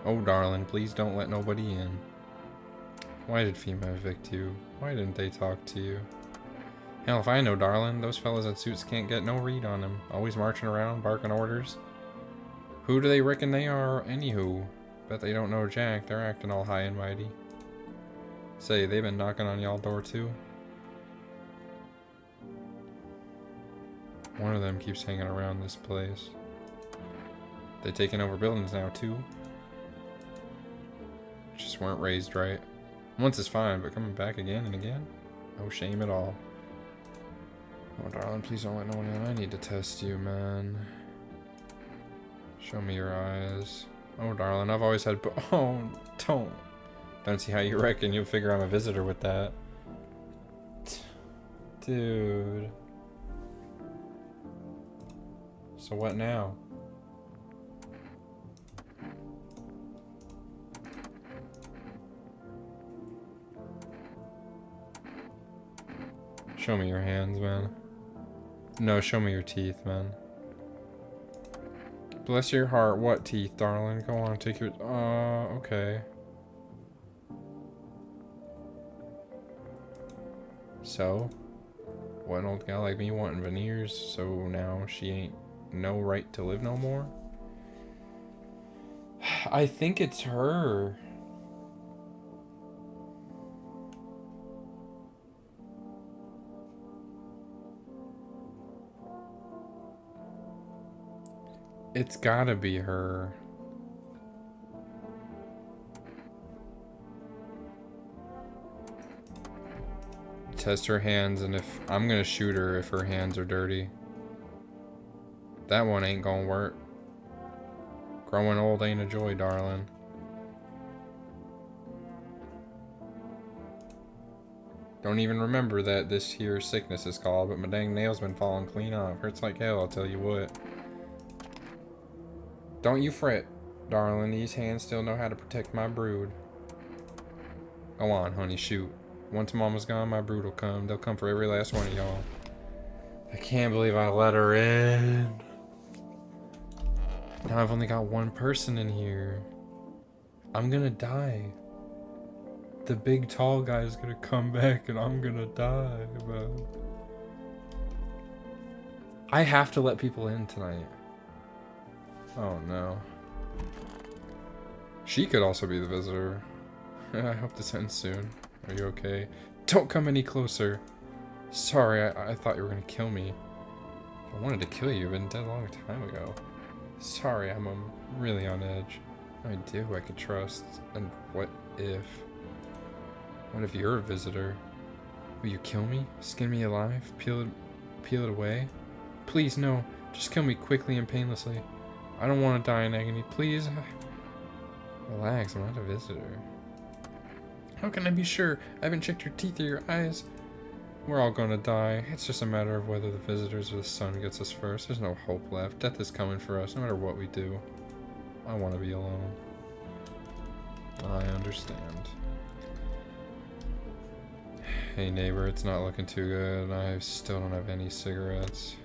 Oh, darling, please don't let nobody in. Why did FEMA evict you? Why didn't they talk to you? Hell, if I know, darling, those fellas in suits can't get no read on him. Always marching around, barking orders. Who do they reckon they are, anywho? Bet they don't know Jack. They're acting all high and mighty. Say, they've been knocking on y'all door too? One of them keeps hanging around this place. They taking over buildings now too? Just weren't raised right. Once is fine, but coming back again and again? No shame at all. Oh, darling, please don't let no one in. I need to test you, man. Show me your eyes. Oh, darling, I've always had... Oh, don't see how you reckon you'll figure I'm a visitor with that. Dude. So what now? Show me your hands, man. No, show me your teeth, man. Bless your heart. What teeth, darling? Go on, take your... okay. So? What, an old gal like me wanting veneers, so now she ain't no right to live no more? I think it's her. It's gotta be her. Test her hands, and if I'm gonna shoot her if her hands are dirty. That one ain't gonna work. Growing old ain't a joy, darling. Don't even remember that this here sickness is called, but my dang nails been falling clean off. Hurts like hell, I'll tell you what. Don't you fret, darling. These hands still know how to protect my brood. Go on, honey, shoot. Once Mama's gone, my brood will come. They'll come for every last one of y'all. I can't believe I let her in. Now I've only got one person in here. I'm gonna die. The big tall guy is gonna come back and I'm gonna die, bro. I have to let people in tonight. Oh no. She could also be the visitor. I hope this ends soon. Are you okay? Don't come any closer. Sorry, I thought you were gonna kill me. If I wanted to kill you, you've been dead a long time ago. Sorry, I'm really on edge. I do I could trust. And what if? What if you're a visitor? Will you kill me? Skin me alive? Peel it away? Please, no. Just kill me quickly and painlessly. I don't want to die in agony. Please. Relax, I'm not a visitor. How can I be sure? I haven't checked your teeth or your eyes. We're all gonna die. It's just a matter of whether the visitors or the sun gets us first. There's no hope left. Death is coming for us, no matter what we do. I want to be alone. I understand. Hey neighbor, it's not looking too good. I still don't have any cigarettes.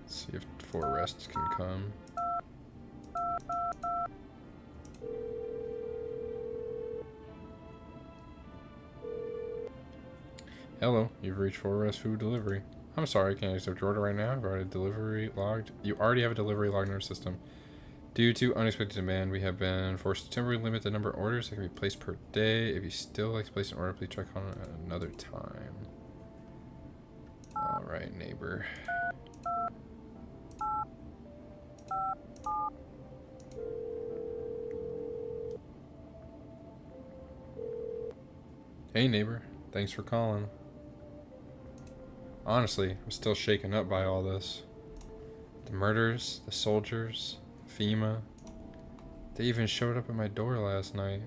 Let's see if Forrest can come. Hello, you've reached Forrest Food Delivery. I'm sorry, I can't accept your order right now. I've already delivery logged. You already have a delivery logged in our system. Due to unexpected demand, we have been forced to temporarily limit the number of orders that can be placed per day. If you still like to place an order, please check on it another time. Alright, neighbor. Hey neighbor, thanks for calling. Honestly, I'm still shaken up by all this. The murders, the soldiers, FEMA. They even showed up at my door last night.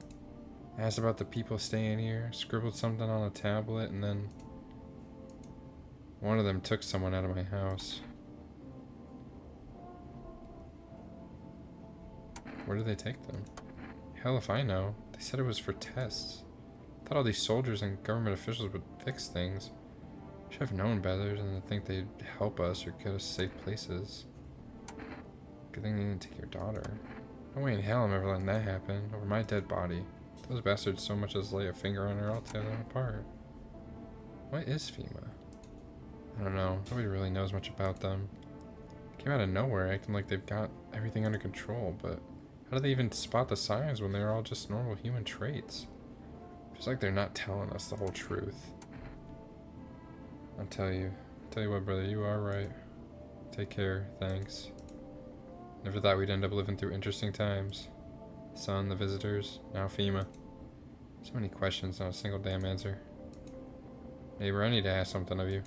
Asked about the people staying here, scribbled something on a tablet, and then one of them took someone out of my house. Where did they take them? Hell if I know. They said it was for tests. Thought all these soldiers and government officials would fix things. Should have known better than to think they'd help us or get us safe places. Good thing they didn't take your daughter. No way in hell I'm ever letting that happen over my dead body. Those bastards so much as lay a finger on her, I'll tear them apart. What is FEMA? I don't know. Nobody really knows much about them. Came out of nowhere acting like they've got everything under control, but how do they even spot the signs when they're all just normal human traits? Feels like they're not telling us the whole truth. I'll tell you what, brother, you are right. Take care, thanks. Never thought we'd end up living through interesting times. Sun, the visitors, now FEMA. So many questions, not a single damn answer. Neighbor, I need to ask something of you.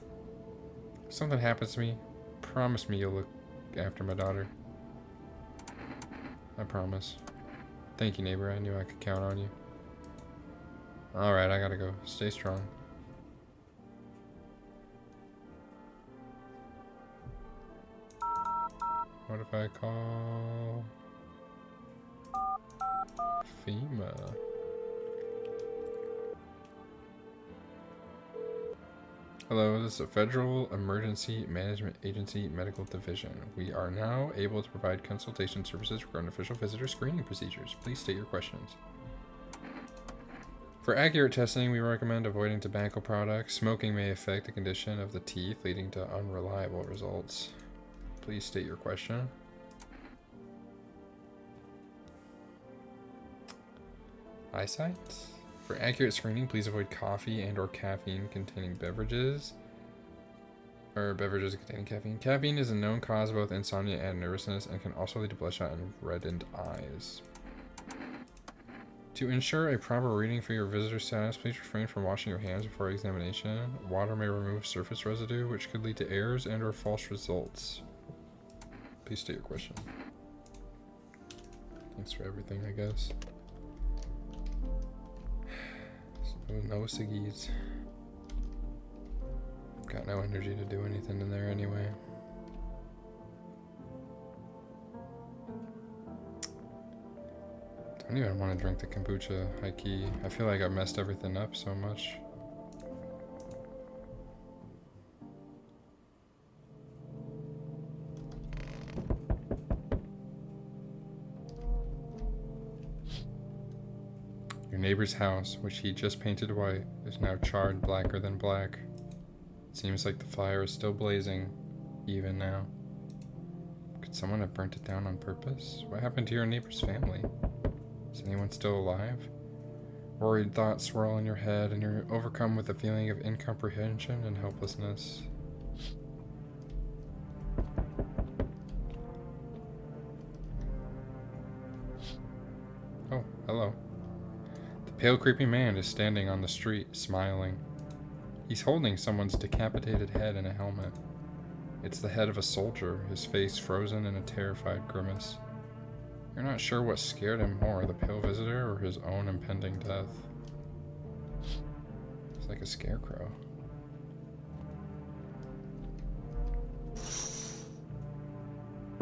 If something happens to me, promise me you'll look after my daughter. I promise. Thank you, neighbor, I knew I could count on you. Alright, I gotta go. Stay strong. What if I call FEMA? Hello, this is a Federal Emergency Management Agency Medical Division. We are now able to provide consultation services regarding official visitor screening procedures. Please state your questions. For accurate testing, we recommend avoiding tobacco products. Smoking may affect the condition of the teeth, leading to unreliable results. Please state your question. Eyesight? For accurate screening, please avoid coffee and or caffeine containing beverages. Or beverages containing caffeine. Caffeine is a known cause of both insomnia and nervousness and can also lead to bloodshot and reddened eyes. To ensure a proper reading for your visitor status, please refrain from washing your hands before examination. Water may remove surface residue, which could lead to errors and or false results. Please state your question. Thanks for everything, I guess. So, no ciggies. Got no energy to do anything in there anyway. I don't even want to drink the kombucha, high key. I feel like I've messed everything up so much. Your neighbor's house, which he just painted white, is now charred blacker than black. It seems like the fire is still blazing, even now. Could someone have burnt it down on purpose? What happened to your neighbor's family? Is anyone still alive? Worried thoughts swirl in your head, and you're overcome with a feeling of incomprehension and helplessness. Oh, hello. The pale, creepy man is standing on the street, smiling. He's holding someone's decapitated head in a helmet. It's the head of a soldier, his face frozen in a terrified grimace. You're not sure what scared him more, the pale visitor or his own impending death. It's like a scarecrow.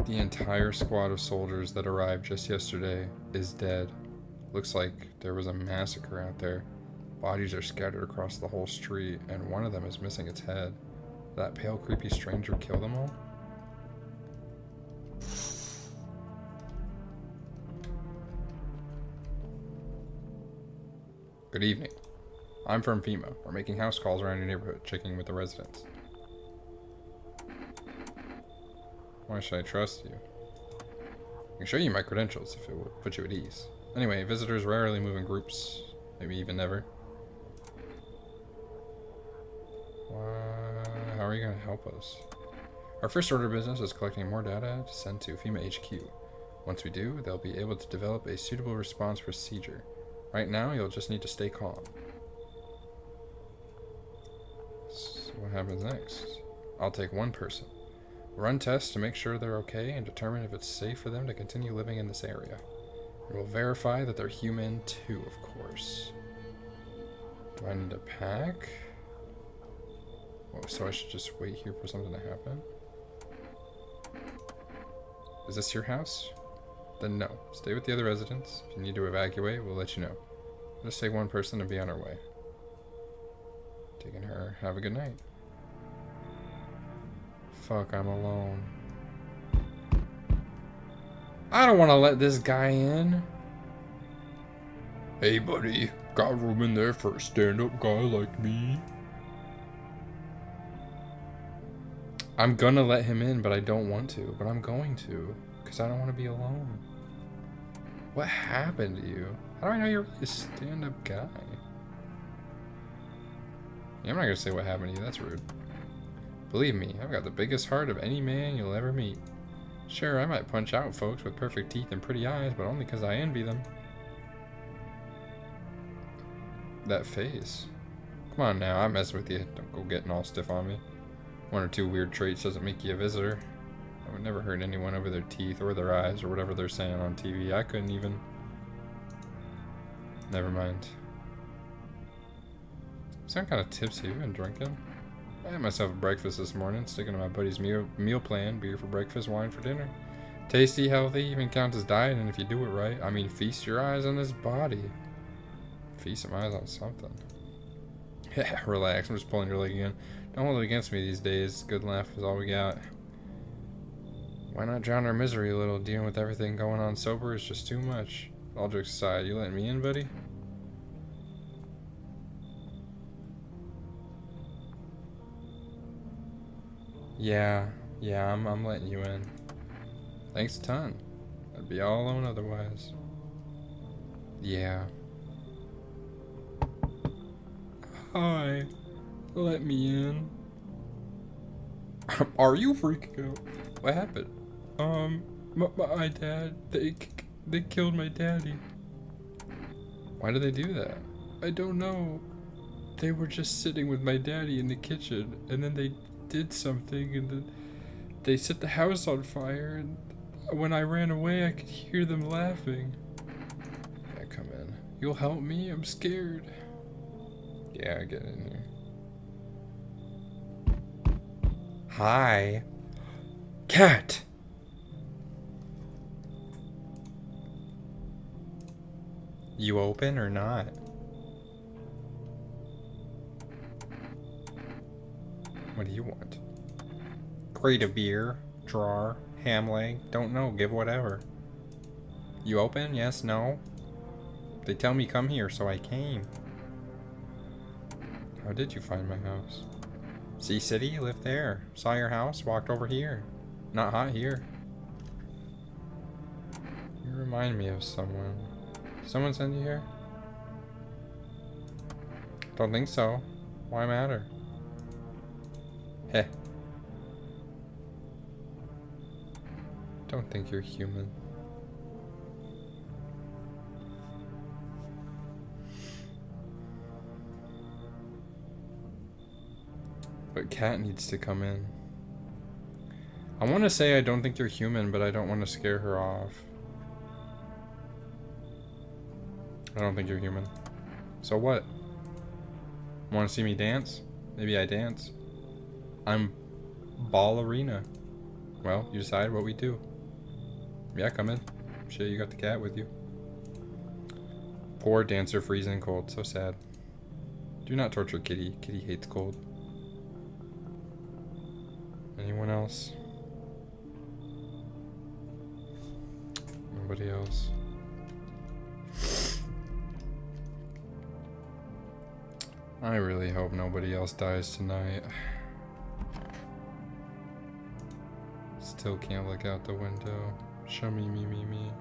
The entire squad of soldiers that arrived just yesterday is dead. Looks like there was a massacre out there. Bodies are scattered across the whole street, and one of them is missing its head. That pale, creepy stranger killed them all? Good evening. I'm from FEMA. We're making house calls around your neighborhood, checking with the residents. Why should I trust you? I can show you my credentials if it will put you at ease. Anyway, visitors rarely move in groups, maybe even never. How are you going to help us? Our first order of business is collecting more data to send to FEMA HQ. Once we do, they'll be able to develop a suitable response procedure. Right now, you'll just need to stay calm. So what happens next? I'll take one person. Run tests to make sure they're okay and determine if it's safe for them to continue living in this area. And we'll verify that they're human too, of course. Do I need to pack? Oh, so I should just wait here for something to happen? Is this your house? Then no. Stay with the other residents. If you need to evacuate, we'll let you know. Just take one person and be on our way. Taking her. Have a good night. Fuck, I'm alone. I don't want to let this guy in. Hey, buddy. Got room in there for a stand-up guy like me? I'm gonna let him in, but I don't want to. But I'm going to. Because I don't want to be alone. What happened to you? How do I know you're a stand-up guy? Yeah, I'm not gonna say what happened to you. That's rude. Believe me, I've got the biggest heart of any man you'll ever meet. Sure, I might punch out folks with perfect teeth and pretty eyes, but only because I envy them. That face. Come on now, I'm messing with you. Don't go getting all stiff on me. One or two weird traits doesn't make you a visitor. I would never hurt anyone over their teeth or their eyes or whatever they're saying on TV. I couldn't even. Never mind. Sound kind of tipsy. You've been drinking? I had myself a breakfast this morning, sticking to my buddy's meal plan. Beer for breakfast, wine for dinner. Tasty, healthy, even counts as diet, and if you do it right, I mean feast your eyes on this body. Feast some eyes on something. Yeah, relax, I'm just pulling your leg again. Don't hold it against me these days. Good laugh is all we got. Why not drown our misery a little? Dealing with everything going on sober is just too much. All jokes aside, you letting me in, buddy? Yeah, I'm letting you in. Thanks a ton. I'd be all alone otherwise. Yeah. Hi. Let me in. Are you freaking out? What happened? My dad, they killed my daddy. Why did they do that? I don't know. They were just sitting with my daddy in the kitchen, and then they did something, and then they set the house on fire, and when I ran away, I could hear them laughing. Yeah, come in. You'll help me? I'm scared. Yeah, get in here. Hi. Cat! You open or not? What do you want? Crate of beer, drawer, ham leg, don't know, give whatever. You open? Yes, no? They tell me come here, so I came. How did you find my house? Sea City, lived there. Saw your house, walked over here. Not hot here. You remind me of someone. Someone send you here? Don't think so. Why matter? Heh. Don't think you're human. But Cat needs to come in. I want to say I don't think you're human, but I don't want to scare her off. I don't think you're human. So what? Want to see me dance? Maybe I dance. I'm ballerina. Well, you decide what we do. Yeah, come in. Shit, you got the cat with you. Poor dancer freezing cold. So sad. Do not torture Kitty. Kitty hates cold. Anyone else? Nobody else. I really hope nobody else dies tonight. Still can't look out the window. Show me, me.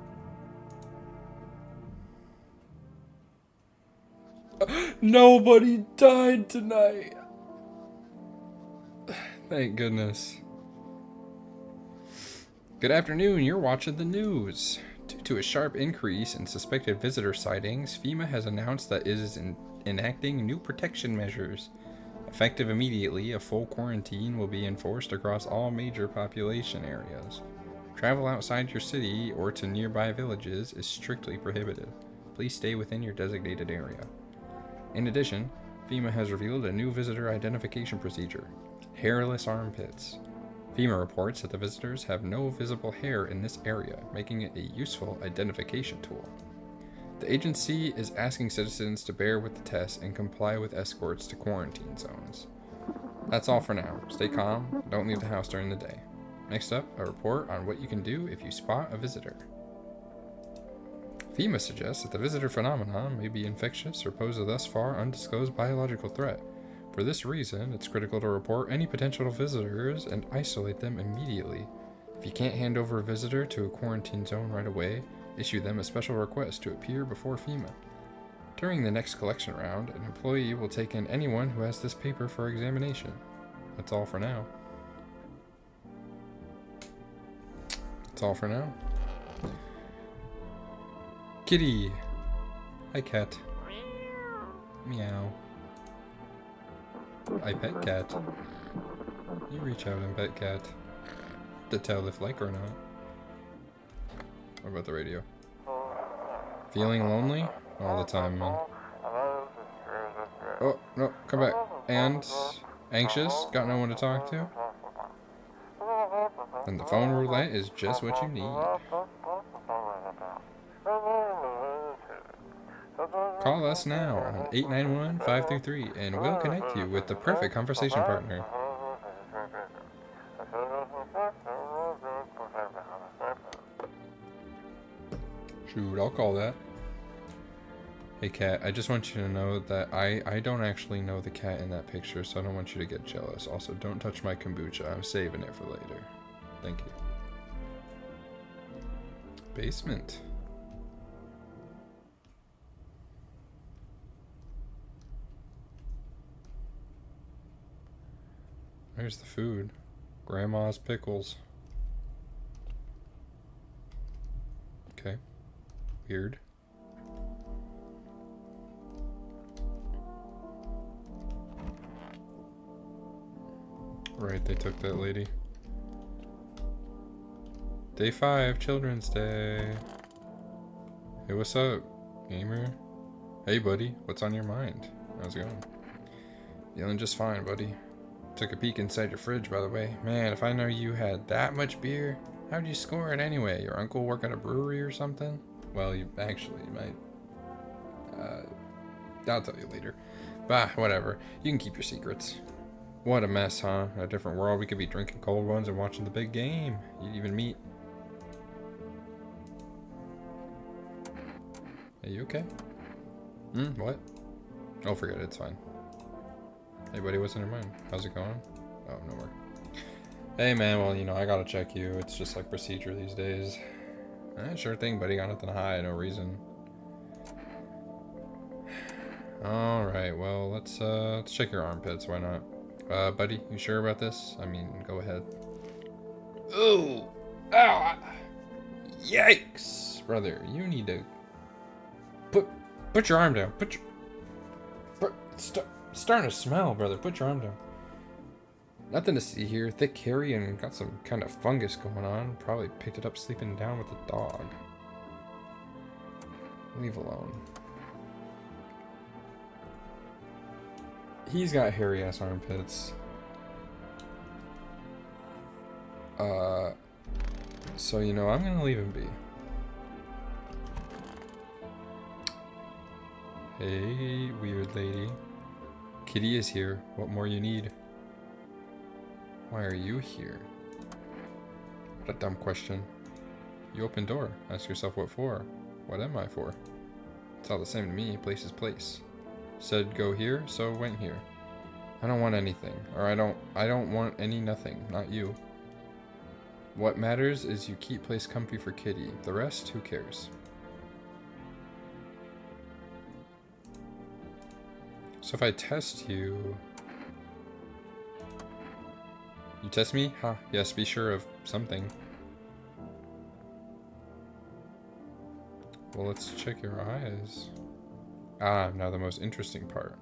Nobody died tonight! Thank goodness. Good afternoon, you're watching the news. Due to a sharp increase in suspected visitor sightings, FEMA has announced that it is enacting new protection measures. Effective immediately, a full quarantine will be enforced across all major population areas. Travel outside your city or to nearby villages is strictly prohibited. Please stay within your designated area. In addition, FEMA has revealed a new visitor identification procedure: hairless armpits. FEMA reports that the visitors have no visible hair in this area, making it a useful identification tool. The agency is asking citizens to bear with the test and comply with escorts to quarantine zones. That's all for now. Stay calm, don't leave the house during the day. Next up, a report on what you can do if you spot a visitor. FEMA suggests that the visitor phenomenon may be infectious or pose a thus far undisclosed biological threat. For this reason, it's critical to report any potential visitors and isolate them immediately. If you can't hand over a visitor to a quarantine zone right away, issue them a special request to appear before FEMA. During the next collection round, an employee will take in anyone who has this paper for examination. That's all for now. That's all for now. Kitty! Hi, cat. Meow. I pet cat. You reach out and pet cat. To tell if like or not. What about the radio? Feeling lonely? All the time, man. Oh, no, come back. And anxious? Got no one to talk to? Then the phone roulette is just what you need. Call us now on 891-533 and we'll connect you with the perfect conversation partner. Shoot, I'll call that. Hey cat, I just want you to know that I don't actually know the cat in that picture, so I don't want you to get jealous. Also, don't touch my kombucha. I'm saving it for later. Thank you. Basement. Where's the food? Grandma's pickles. Okay. Weird. Right, they took that lady. Day 5, Children's Day. Hey, what's up, gamer? Hey, buddy, what's on your mind? How's it going? Feeling just fine, buddy. Took a peek inside your fridge, by the way. Man, if I know you had that much beer, how'd you score it anyway? Your uncle work at a brewery or something? Well, you might. I'll tell you later. Bah, whatever. You can keep your secrets. What a mess, huh? In a different world, we could be drinking cold ones and watching the big game. You'd even meet. Are you okay? What? Oh, forget it. It's fine. Hey, buddy, what's in your mind? How's it going? Oh, nowhere. Hey, man, well, you know, I gotta check you. It's just like procedure these days. Sure thing, buddy. Got nothing to hide. No reason. Alright, well, let's check your armpits, why not? Buddy, you sure about this? I mean, go ahead. Ooh! Ah! Yikes! Brother, you need to... Put your arm down. Starting to smell, brother. Put your arm down. Nothing to see here. Thick, hairy, and got some kind of fungus going on. Probably picked it up sleeping down with a dog. Leave alone. He's got hairy ass armpits. So you know, I'm gonna leave him be. Hey, weird lady. Kitty is here. What more you need? Why are you here? What a dumb question. You open door. Ask yourself what for. What am I for? It's all the same to me. Place is place. Said go here, so went here. I don't want anything. Or I don't want any nothing. Not you. What matters is you keep place comfy for Kitty. The rest, who cares? So if I test you... You test me? Huh, yes, be sure of something. Well, let's check your eyes. Ah, now the most interesting part.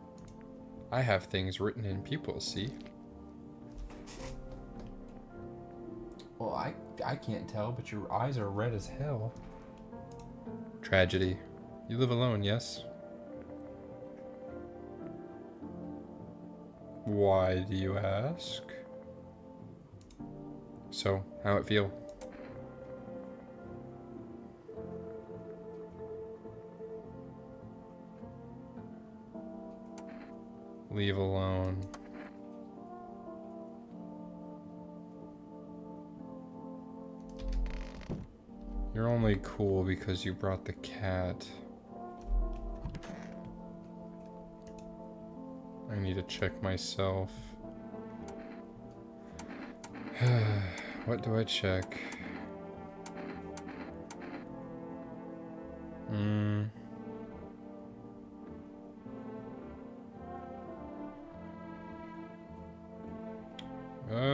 I have things written in pupils, see? Well, I can't tell, but your eyes are red as hell. Tragedy. You live alone, yes? Why do you ask? So, how it feel? Leave alone. You're only cool because you brought the cat. I need to check myself. What do I check?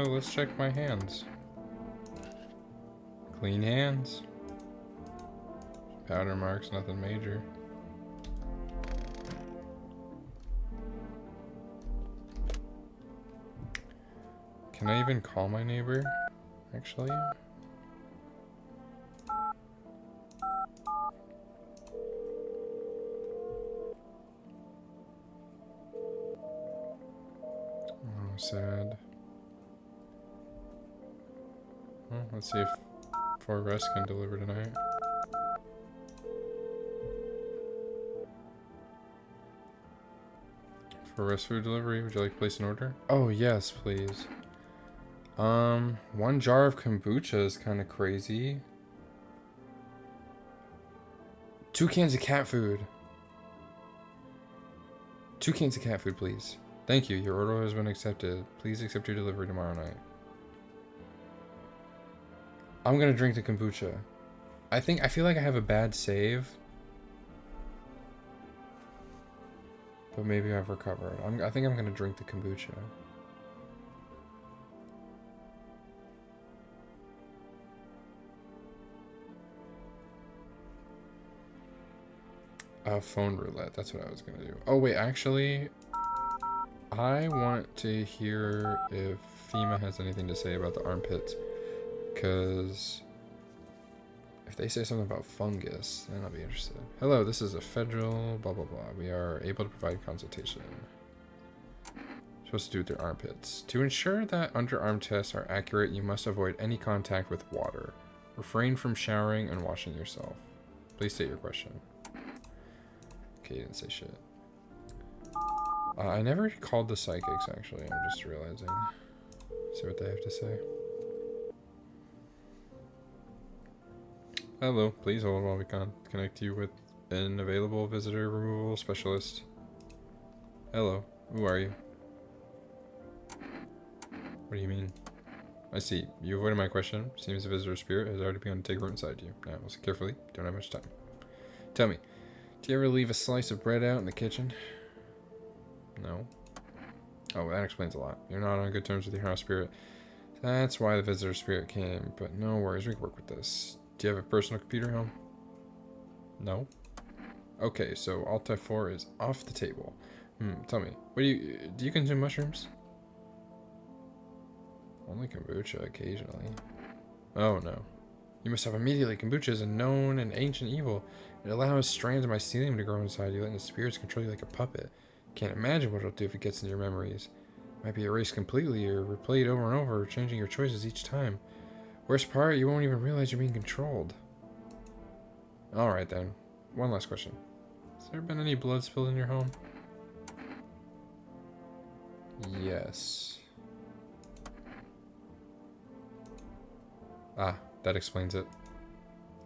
Let's check my hands. Clean hands. Powder marks, nothing major. Can I even call my neighbor? Actually? Oh, sad. Well, let's see if Forrest can deliver tonight. Forrest food delivery, would you like to place an order? Oh, yes, please. 1 jar of kombucha is kind of crazy. 2 cans of cat food. 2 cans of cat food, please. Thank you. Your order has been accepted. Please accept your delivery tomorrow night. I'm gonna drink the kombucha. I feel like I have a bad save. But maybe I've recovered. I think I'm gonna drink the kombucha. Phone roulette. That's what I was gonna do. Oh wait, actually, I want to hear if FEMA has anything to say about the armpits, because if they say something about fungus, then I'll be interested. Hello, this is a federal blah blah blah. We are able to provide consultation. Supposed to do with their armpits. To ensure that underarm tests are accurate, you must avoid any contact with water. Refrain from showering and washing yourself. Please state your question. Okay, you didn't say shit. I never called the psychics, actually. I'm just realizing. See what they have to say. Hello, please hold while we connect you with an available visitor removal specialist. Hello, who are you? What do you mean? I see. You avoided my question. Seems the visitor spirit has already begun to take root inside you. Now, listen carefully. Don't have much time. Tell me, do you ever leave a slice of bread out in the kitchen? No. Oh, that explains a lot. You're not on good terms with your house spirit. That's why the visitor spirit came, but no worries, we can work with this. Do you have a personal computer home? No? Okay, so Alt F4 is off the table. Tell me, do you consume mushrooms? Only kombucha occasionally. Oh no. You must have immediately. Kombucha is a known and ancient evil. It allows strands of mycelium to grow inside you, letting the spirits control you like a puppet. Can't imagine what it'll do if it gets into your memories. Might be erased completely or replayed over and over, changing your choices each time. Worst part, you won't even realize you're being controlled. Alright then. One last question. Has there been any blood spilled in your home? Yes. Ah, that explains it.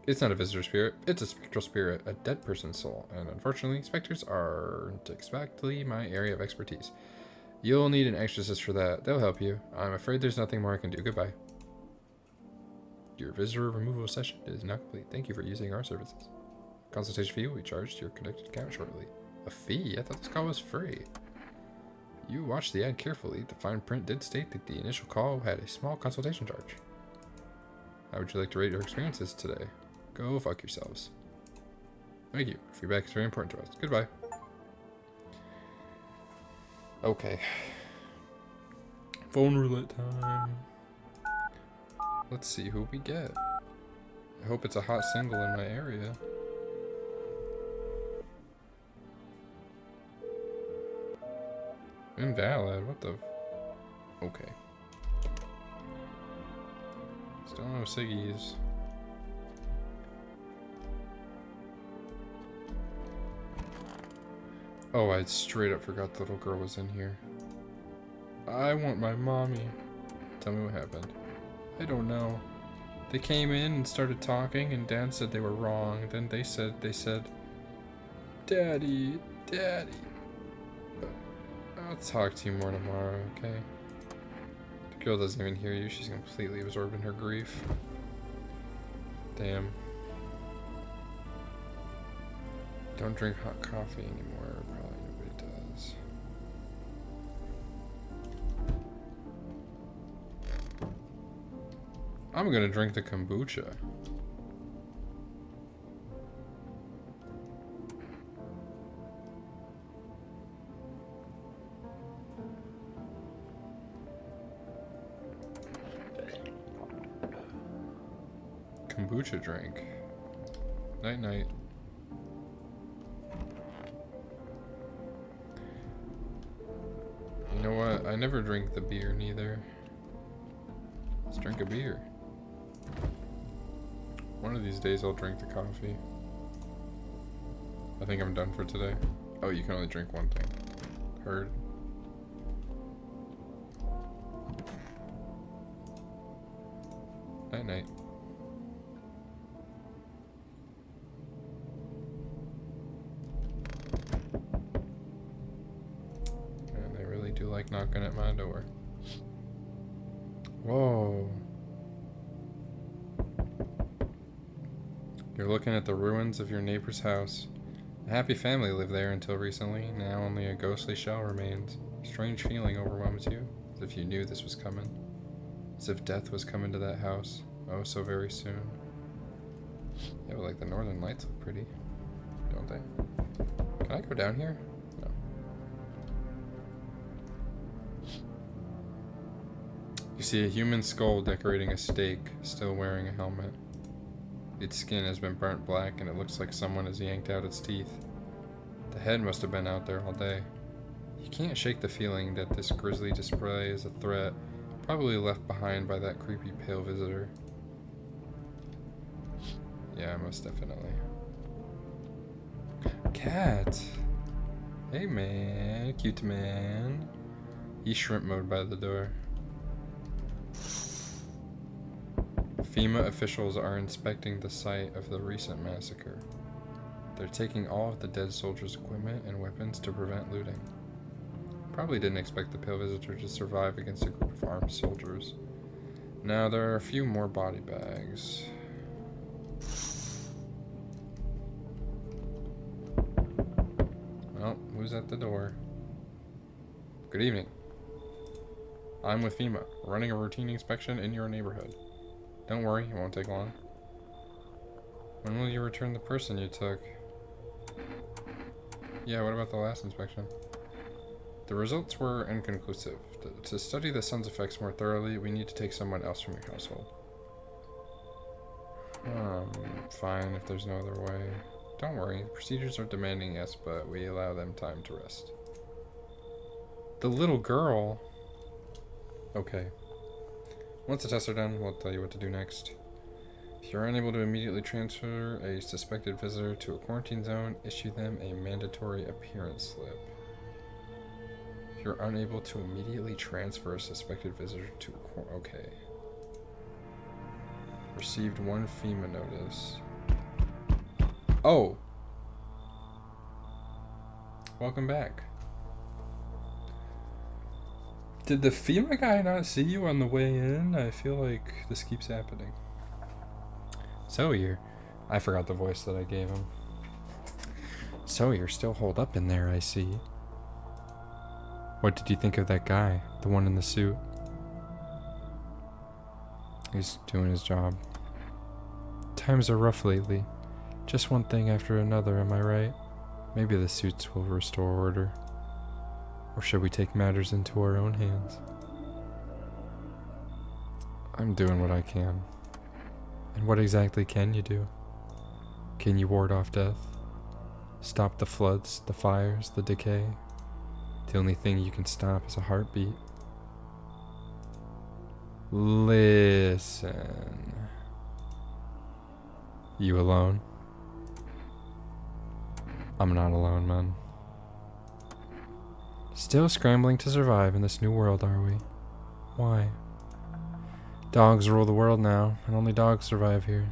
It's not a visitor spirit, it's a spectral spirit, a dead person's soul, and unfortunately, specters aren't exactly my area of expertise. You'll need an exorcist for that. They'll help you. I'm afraid there's nothing more I can do. Goodbye. Your visitor removal session is now complete. Thank you for using our services. Consultation fee will be charged to your connected account shortly. A fee? I thought this call was free. You watched the ad carefully. The fine print did state that the initial call had a small consultation charge. How would you like to rate your experiences today? Go fuck yourselves. Thank you. Feedback is very important to us. Goodbye. Okay. Phone roulette time. Let's see who we get. I hope it's a hot single in my area. Invalid. What the? Okay. Still no ciggies. Oh, I straight up forgot the little girl was in here. I want my mommy. Tell me what happened. I don't know. They came in and started talking, and Dad said they were wrong. Then they said, Daddy, Daddy. I'll talk to you more tomorrow, okay? The girl doesn't even hear you. She's completely absorbed in her grief. Damn. Don't drink hot coffee anymore. Probably nobody does. I'm gonna drink the kombucha. Kombucha drink. Night night. You know what? I never drink the beer neither. Let's drink a beer. One of these days I'll drink the coffee. I think I'm done for today. Oh, you can only drink one thing. Heard. Night night. And they really do like knocking at my door. Whoa. You're looking at the ruins of your neighbor's house. A happy family lived there until recently. Now only a ghostly shell remains. A strange feeling overwhelms you, as if you knew this was coming. As if death was coming to that house. Oh, so very soon. Yeah, but like the northern lights look pretty, don't they? Can I go down here? No. You see a human skull decorating a stake, still wearing a helmet. Its skin has been burnt black and it looks like someone has yanked out its teeth. The head must have been out there all day. You can't shake the feeling that this grisly display is a threat, probably left behind by that creepy pale visitor. Yeah, most definitely. Cat! Hey man, cute man. He's shrimp mode by the door. FEMA officials are inspecting the site of the recent massacre. They're taking all of the dead soldiers' equipment and weapons to prevent looting. Probably didn't expect the pale visitor to survive against a group of armed soldiers. Now there are a few more body bags. Well, who's at the door? Good evening. I'm with FEMA, running a routine inspection in your neighborhood. Don't worry, it won't take long. When will you return the person you took? Yeah, what about the last inspection? The results were inconclusive. To study the sun's effects more thoroughly, we need to take someone else from your household. Fine, if there's no other way. Don't worry, procedures are demanding, yes, but we allow them time to rest. The little girl... Okay. Once the tests are done, we'll tell you what to do next. If you're unable to immediately transfer a suspected visitor to a quarantine zone, issue them a mandatory appearance slip. If you're unable to immediately transfer a suspected visitor to a okay. Received 1 FEMA notice. Oh! Welcome back. Did the FEMA guy not see you on the way in? I feel like this keeps happening. So I forgot the voice that I gave him. So you're still holed up in there, I see. What did you think of that guy? The one in the suit? He's doing his job. Times are rough lately. Just one thing after another, am I right? Maybe the suits will restore order. Or should we take matters into our own hands? I'm doing what I can. And what exactly can you do? Can you ward off death? Stop the floods, the fires, the decay? The only thing you can stop is a heartbeat. Listen. You alone? I'm not alone, man. Still scrambling to survive in this new world, are we? Why? Dogs rule the world now, and only dogs survive here.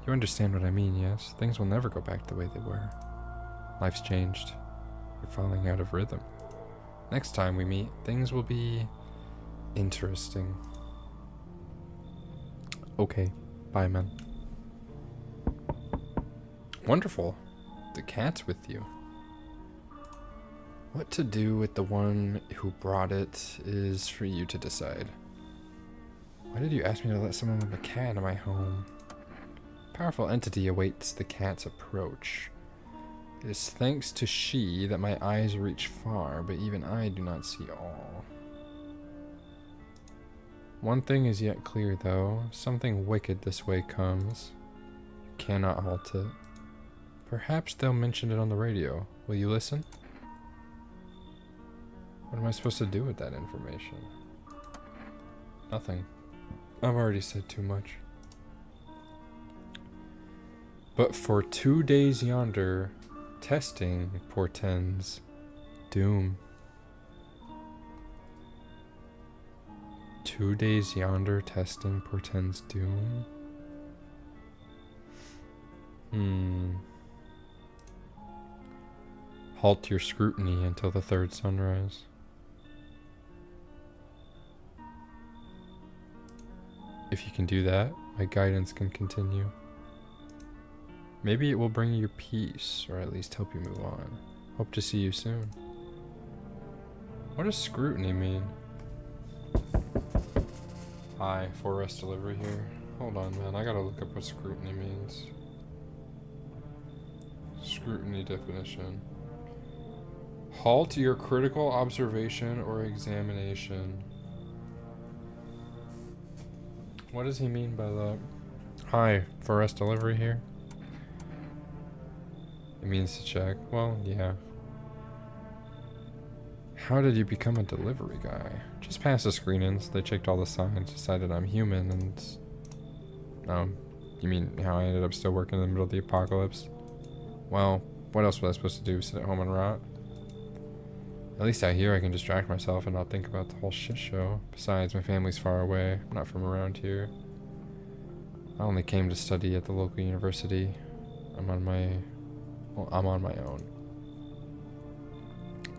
You understand what I mean, yes? Things will never go back the way they were. Life's changed. You're falling out of rhythm. Next time we meet, things will be interesting. Okay, bye, man. Wonderful. The cat's with you. What to do with the one who brought it is for you to decide. Why did you ask me to let someone with a cat in my home? A powerful entity awaits the cat's approach. It is thanks to she that my eyes reach far, but even I do not see all. One thing is yet clear, though. Something wicked this way comes. You cannot halt it. Perhaps they'll mention it on the radio. Will you listen? What am I supposed to do with that information? Nothing. I've already said too much. But for 2 days yonder, testing portends doom. 2 days yonder, testing portends doom? Halt your scrutiny until the third sunrise. If you can do that, my guidance can continue. Maybe it will bring you peace, or at least help you move on. Hope to see you soon. What does scrutiny mean? Hi, Forest Delivery here. Hold on, man, I gotta look up what scrutiny means. Scrutiny definition. Halt your critical observation or examination. What does he mean by that? Hi, Forest Delivery here. It means to check. Well, yeah. How did you become a delivery guy? Just passed the screenings. They checked all the signs, decided I'm human, and... you mean how I ended up still working in the middle of the apocalypse? Well, what else was I supposed to do? Sit at home and rot? At least out here I can distract myself and not think about the whole shit show. Besides, my family's far away. I'm not from around here. I only came to study at the local university. I'm on my own.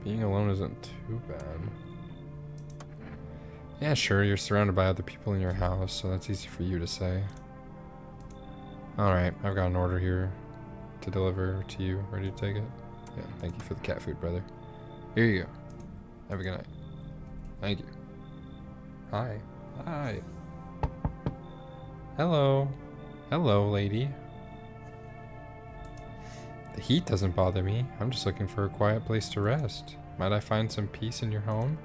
Being alone isn't too bad. Yeah, sure, you're surrounded by other people in your house, so that's easy for you to say. Alright, I've got an order here to deliver to you. Ready to take it? Yeah, thank you for the cat food, brother. Here you go. Have a good night. Thank you. Hi. Hi. Hello. Hello, lady. The heat doesn't bother me. I'm just looking for a quiet place to rest. Might I find some peace in your home?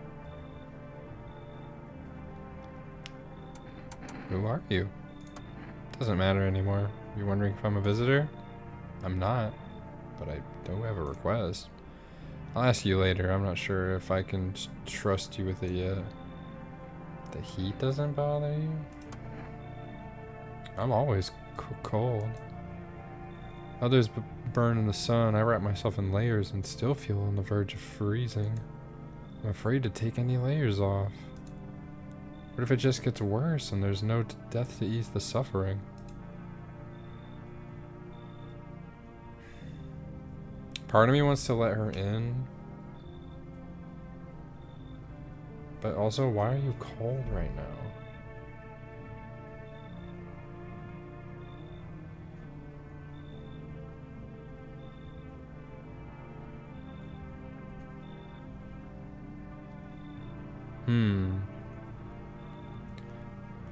Who are you? Doesn't matter anymore. You're wondering if I'm a visitor? I'm not, but I do have a request. I'll ask you later. I'm not sure if I can trust you with it yet. The heat doesn't bother you? I'm always cold. Others burn in the sun. I wrap myself in layers and still feel on the verge of freezing. I'm afraid to take any layers off. What if it just gets worse and there's no death to ease the suffering? Part of me wants to let her in. But also, why are you cold right now?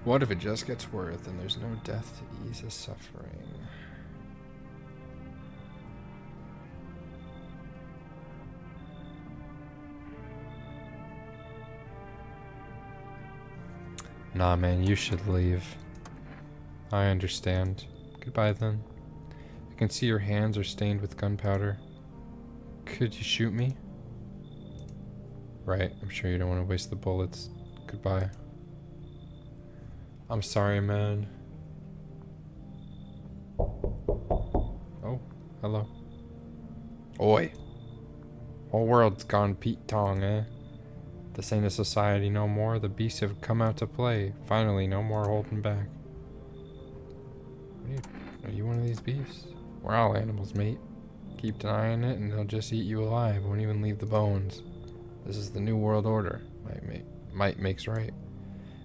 What if it just gets worse and there's no death to ease the suffering? Nah, man, you should leave. I understand. Goodbye, then. I can see your hands are stained with gunpowder. Could you shoot me? Right, I'm sure you don't want to waste the bullets. Goodbye. I'm sorry, man. Oh, hello. Oi. Whole world's gone Pete Tong, eh? This ain't a society no more. The beasts have come out to play. Finally, no more holding back. Are you one of these beasts? We're all animals, mate. Keep denying it and they'll just eat you alive. Won't even leave the bones. This is the new world order. Might makes right.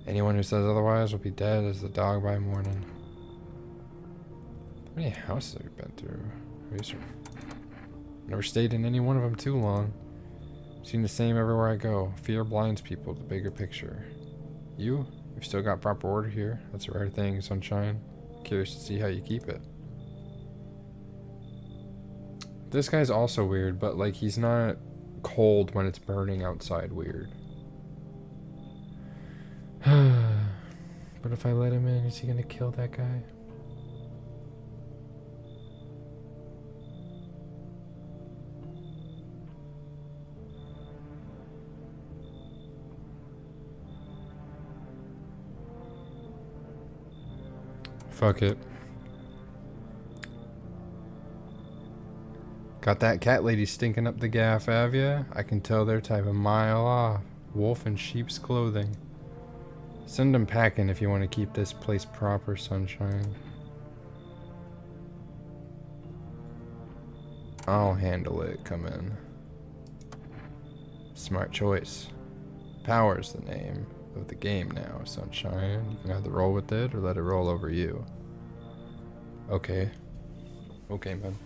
Anyone who says otherwise will be dead as the dog by morning. How many houses have you been through? Never stayed in any one of them too long. Seen the same everywhere I go. Fear blinds people to the bigger picture. You've still got proper order here. That's a rare thing, Sunshine. Curious to see how you keep it. This guy's also weird, but like he's not cold when it's burning outside weird. But if I let him in, is he gonna kill that guy? Fuck it. Got that cat lady stinking up the gaff, have ya? I can tell they're type a mile off. Wolf in sheep's clothing. Send them packing if you want to keep this place proper, Sunshine. I'll handle it, come in. Smart choice. Power's the name of the game now, Sunshine. You can either roll with it or let it roll over you. Okay. Okay, man.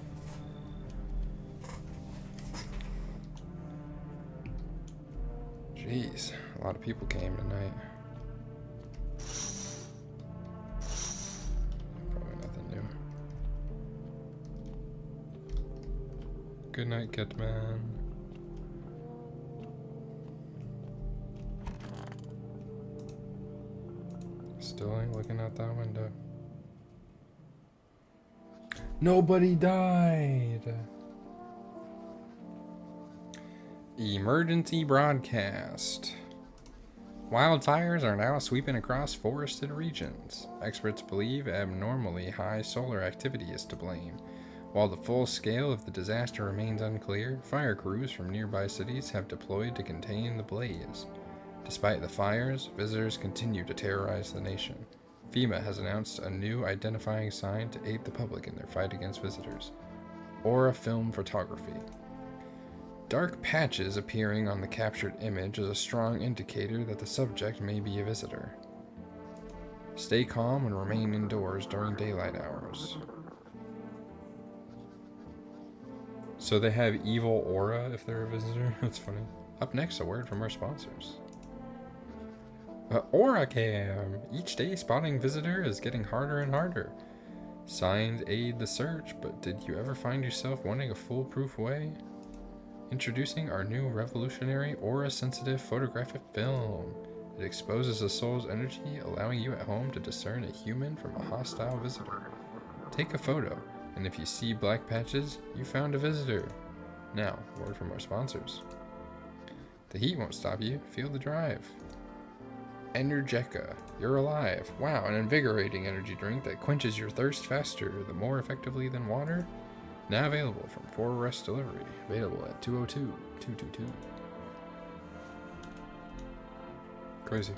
Jeez, a lot of people came tonight. Probably nothing new. Good night, Catman. Still ain't looking out that window. Nobody died! Emergency broadcast. Wildfires are now sweeping across forested regions. Experts believe abnormally high solar activity is to blame. While the full scale of the disaster remains unclear, fire crews from nearby cities have deployed to contain the blaze. Despite the fires, visitors continue to terrorize the nation. FEMA has announced a new identifying sign to aid the public in their fight against visitors. Aura Film Photography. Dark patches appearing on the captured image is a strong indicator that the subject may be a visitor. Stay calm and remain indoors during daylight hours. So they have evil aura if they're a visitor? That's funny. Up next, a word from our sponsors. AuraCam! Each day spotting visitor is getting harder and harder. Signs aid the search, but did you ever find yourself wanting a foolproof way? Introducing our new revolutionary aura-sensitive photographic film. It exposes a soul's energy, allowing you at home to discern a human from a hostile visitor. Take a photo, and if you see black patches, you found a visitor. Now, word from our sponsors. The heat won't stop you. Feel the drive. Energeca. You're alive. Wow, an invigorating energy drink that quenches your thirst faster, the more effectively than water. Now available from 4 Rest Delivery. Available at 202-222. Crazy.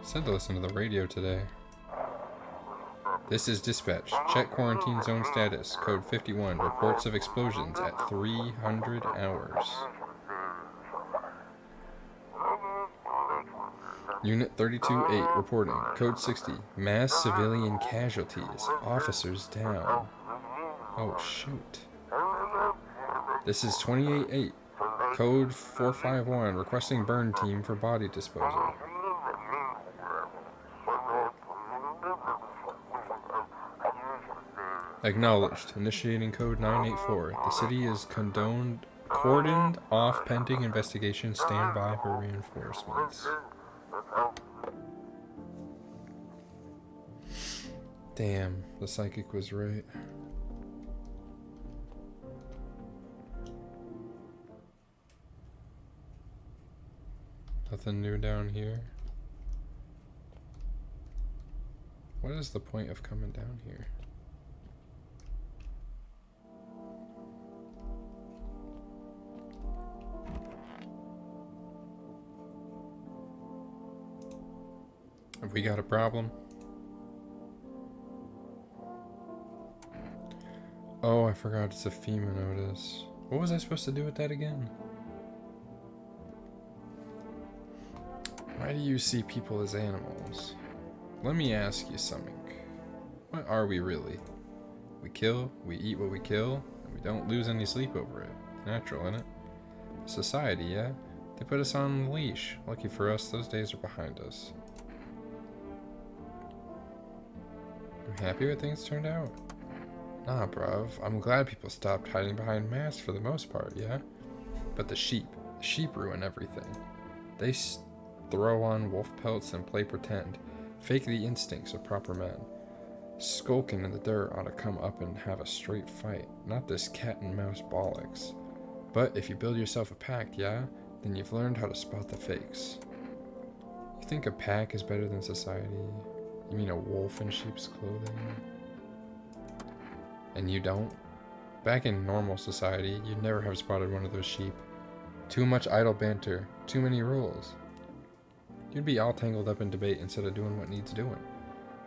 Said to listen to the radio today. This is dispatch. Check quarantine zone status. Code 51. Reports of explosions at 300 hours. Unit 32-8 reporting. Code 60. Mass civilian casualties. Officers down. Oh shoot. This is 28-8. Code 451. Requesting burn team for body disposal. Acknowledged. Initiating code 984. The city is cordoned off pending investigation. Stand by for reinforcements. Damn, the psychic was right. Nothing new down here. What is the point of coming down here? Have we got a problem? Oh, I forgot it's a FEMA notice. What was I supposed to do with that again? Why do you see people as animals? Let me ask you something. What are we really? We kill, we eat what we kill, and we don't lose any sleep over it. Natural, innit? Society, yeah? They put us on the leash. Lucky for us, those days are behind us. You happy with things turned out? Nah, bruv. I'm glad people stopped hiding behind masks for the most part, yeah? But the sheep ruin everything. They throw on wolf pelts and play pretend. Fake the instincts of proper men. Skulking in the dirt ought to come up and have a straight fight, not this cat and mouse bollocks. But if you build yourself a pack, yeah? Then you've learned how to spot the fakes. You think a pack is better than society? You mean a wolf in sheep's clothing? And you don't? Back in normal society, you'd never have spotted one of those sheep. Too much idle banter, too many rules. You'd be all tangled up in debate instead of doing what needs doing.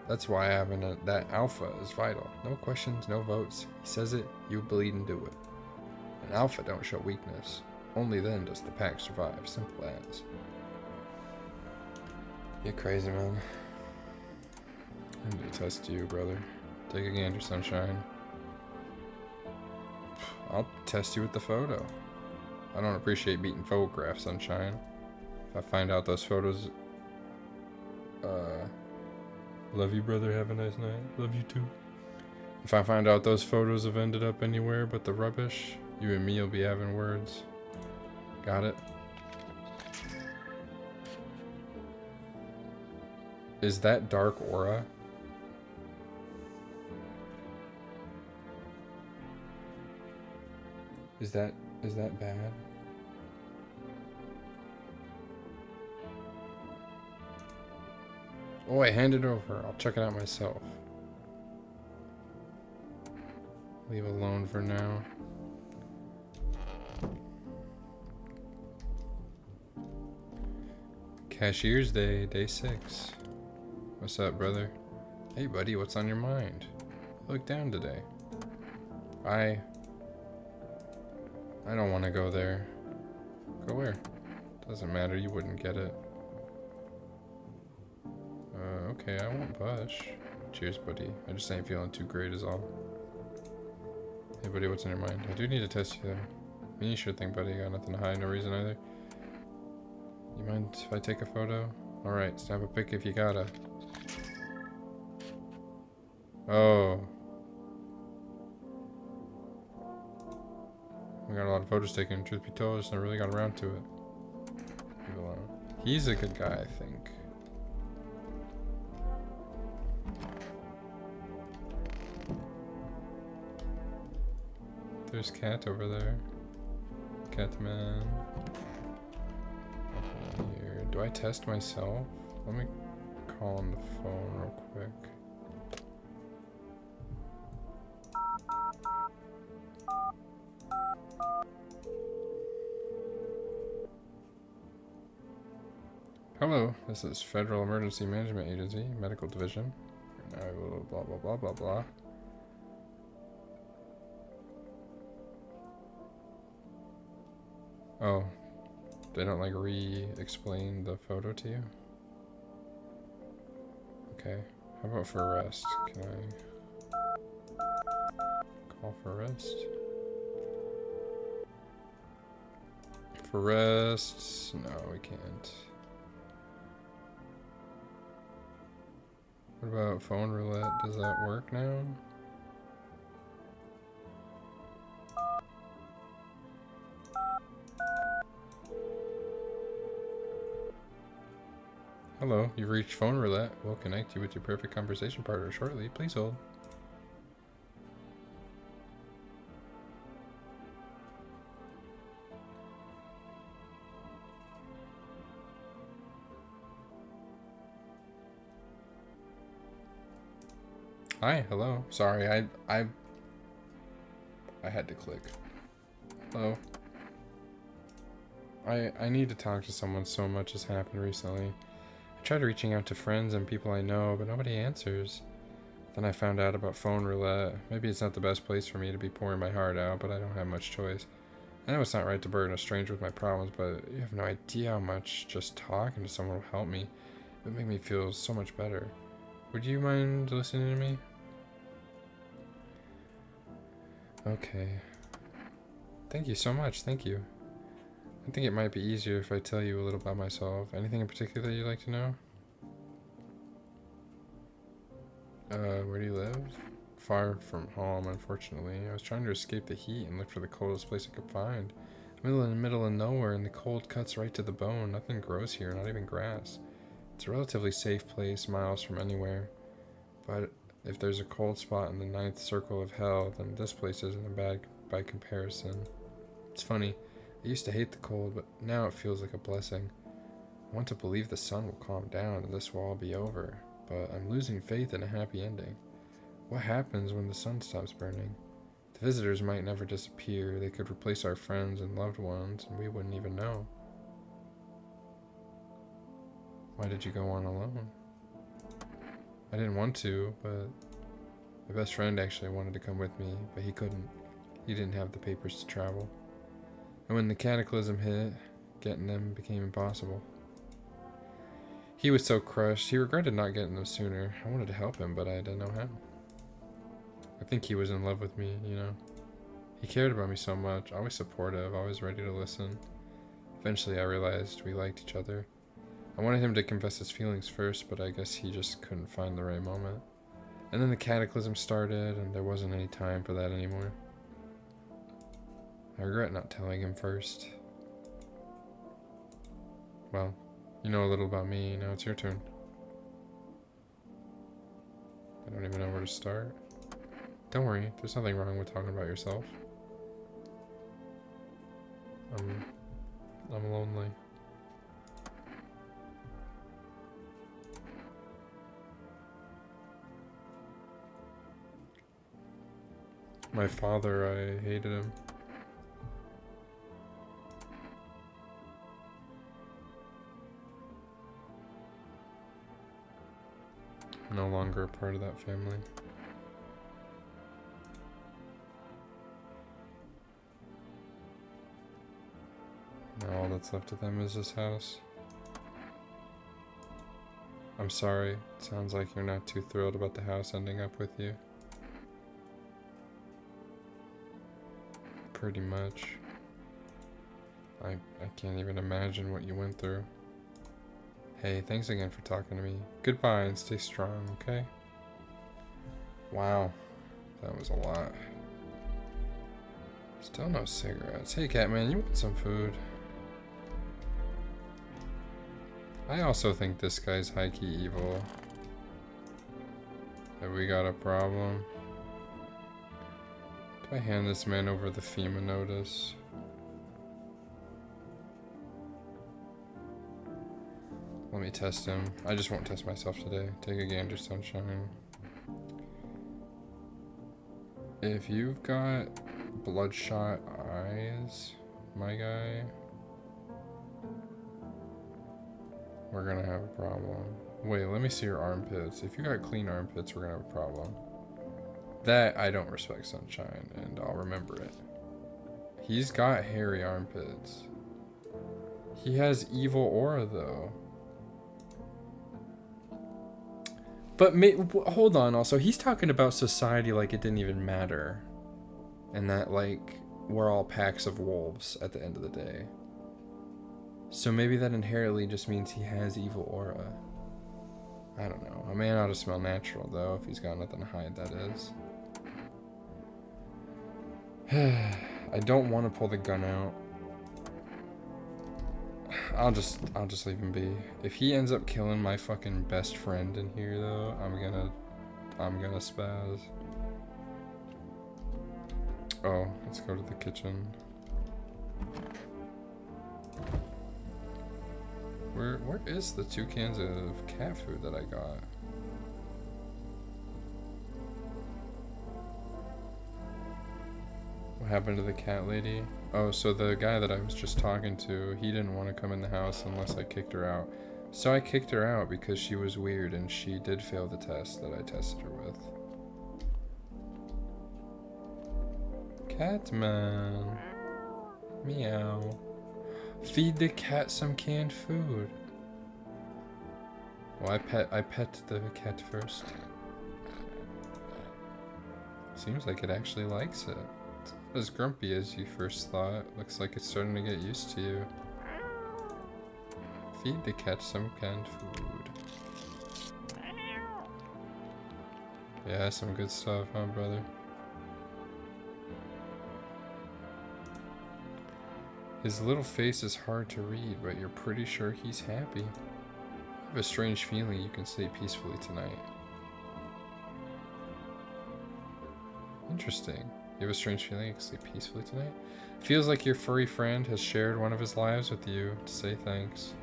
That's why having that alpha is vital. No questions, no votes. He says it, you bleed and do it. An alpha don't show weakness. Only then does the pack survive. Simple as. You're crazy, man. I need to test you, brother. Take a gander, sunshine. I'll test you with the photo. I don't appreciate beating photographs, sunshine. If I find out those photos... Love you, brother. Have a nice night. Love you too. If I find out those photos have ended up anywhere but the rubbish, you and me will be having words. Got it? Is that dark aura? Is that bad? Oh, I hand it over. I'll check it out myself. Leave alone for now. Cashier's Day, day 6. What's up, brother? Hey, buddy, what's on your mind? You look down today. I don't want to go there. Go where? Doesn't matter, you wouldn't get it. Okay, I won't push. Cheers, buddy. I just ain't feeling too great is all. Hey, buddy, what's in your mind? I do need to test you, though. Me, sure thing, buddy. Got nothing to hide, no reason either. You mind if I take a photo? Alright, snap a pic if you gotta. Oh. We got a lot of photos taken. Truth be told, just never really got around to it. Leave it alone. He's a good guy, I think. There's Cat over there. Catman. Here. Do I test myself? Let me call on the phone real quick. Hello, this is Federal Emergency Management Agency, Medical Division. And I will blah blah blah blah blah. Oh, they don't like re-explain the photo to you? Okay, how about for arrest? Can I call for arrest? For arrest? No, we can't. What about phone roulette? Does that work now? Hello, you've reached phone roulette. We'll connect you with your perfect conversation partner shortly. Please hold. Hi, hello. Sorry, I had to click. Hello. I need to talk to someone. So much has happened recently. I tried reaching out to friends and people I know, but nobody answers. Then I found out about phone roulette. Maybe it's not the best place for me to be pouring my heart out, but I don't have much choice. I know it's not right to burden a stranger with my problems, but you have no idea how much just talking to someone will help me. It would make me feel so much better. Would you mind listening to me? Okay. Thank you so much, thank you. I think it might be easier if I tell you a little about myself. Anything in particular you'd like to know? Where do you live? Far from home, unfortunately. I was trying to escape the heat and look for the coldest place I could find. I'm in the middle of nowhere and the cold cuts right to the bone. Nothing grows here, not even grass. It's a relatively safe place, miles from anywhere. But if there's a cold spot in the ninth circle of hell, then this place isn't bad by comparison. It's funny. I used to hate the cold, but now it feels like a blessing. I want to believe the sun will calm down and this will all be over, but I'm losing faith in a happy ending. What happens when the sun stops burning? The visitors might never disappear. They could replace our friends and loved ones, and we wouldn't even know. Why did you go on alone? I didn't want to, but my best friend actually wanted to come with me, but he couldn't. He didn't have the papers to travel. And when the cataclysm hit, getting them became impossible. He was so crushed. He regretted not getting them sooner. I wanted to help him, but I didn't know how. I think he was in love with me, you know. He cared about me so much, always supportive, always ready to listen. Eventually I realized we liked each other. I wanted him to confess his feelings first, but I guess he just couldn't find the right moment. And then the cataclysm started, and there wasn't any time for that anymore. I regret not telling him first. Well, you know a little about me, now it's your turn. I don't even know where to start. Don't worry, there's nothing wrong with talking about yourself. I'm lonely. My father, I hated him. No longer a part of that family. Now all that's left of them is this house. I'm I'm sorry. It sounds like you're not too thrilled about the house ending up with you. Pretty much. I can't even imagine what you went through. Hey, thanks again for talking to me. Goodbye and stay strong, okay? Wow. That was a lot. Still no cigarettes. Hey, Catman, you want some food? I also think this guy's high-key evil. Have we got a problem? Do I hand this man over the FEMA notice? Let me test him. I just won't test myself today. Take a gander, sunshine. If you've got bloodshot eyes, my guy, we're gonna have a problem. Wait, let me see your armpits. If you got clean armpits, we're gonna have a problem. That I don't respect, sunshine, and I'll remember it. He's got hairy armpits. He has evil aura, though. But hold on, also, he's talking about society like it didn't even matter. And that, like, we're all packs of wolves at the end of the day. So maybe that inherently just means he has evil aura. I don't know. A man ought to smell natural, though, if he's got nothing to hide, that is. I don't want to pull the gun out. I'll just leave him be. If he ends up killing my fucking best friend in here, though, I'm gonna spaz. Oh, let's go to the kitchen. Where is the 2 cans of cat food that I got? What happened to the cat lady? Oh, so the guy that I was just talking to, he didn't want to come in the house unless I kicked her out. So I kicked her out because she was weird and she did fail the test that I tested her with. Catman. Meow. Feed the cat some canned food. Well, I pet the cat first. Seems like it actually likes it. It's not as grumpy as you first thought. Looks like it's starting to get used to you. Feed the cat some canned food. Yeah, some good stuff, huh, brother? His little face is hard to read, but you're pretty sure he's happy. I have a strange feeling you can sleep peacefully tonight. Interesting. You have a strange feeling you can sleep peacefully tonight? Feels like your furry friend has shared one of his lives with you to say thanks.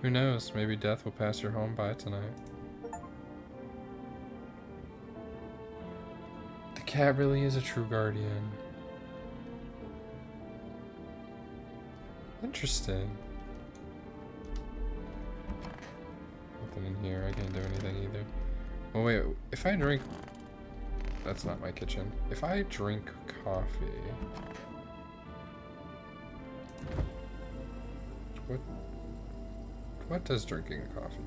Who knows, maybe death will pass your home by tonight. The cat really is a true guardian. Interesting. Nothing in here. I can't do anything either. Oh wait, if I drink... That's not my kitchen. If I drink coffee... What does drinking coffee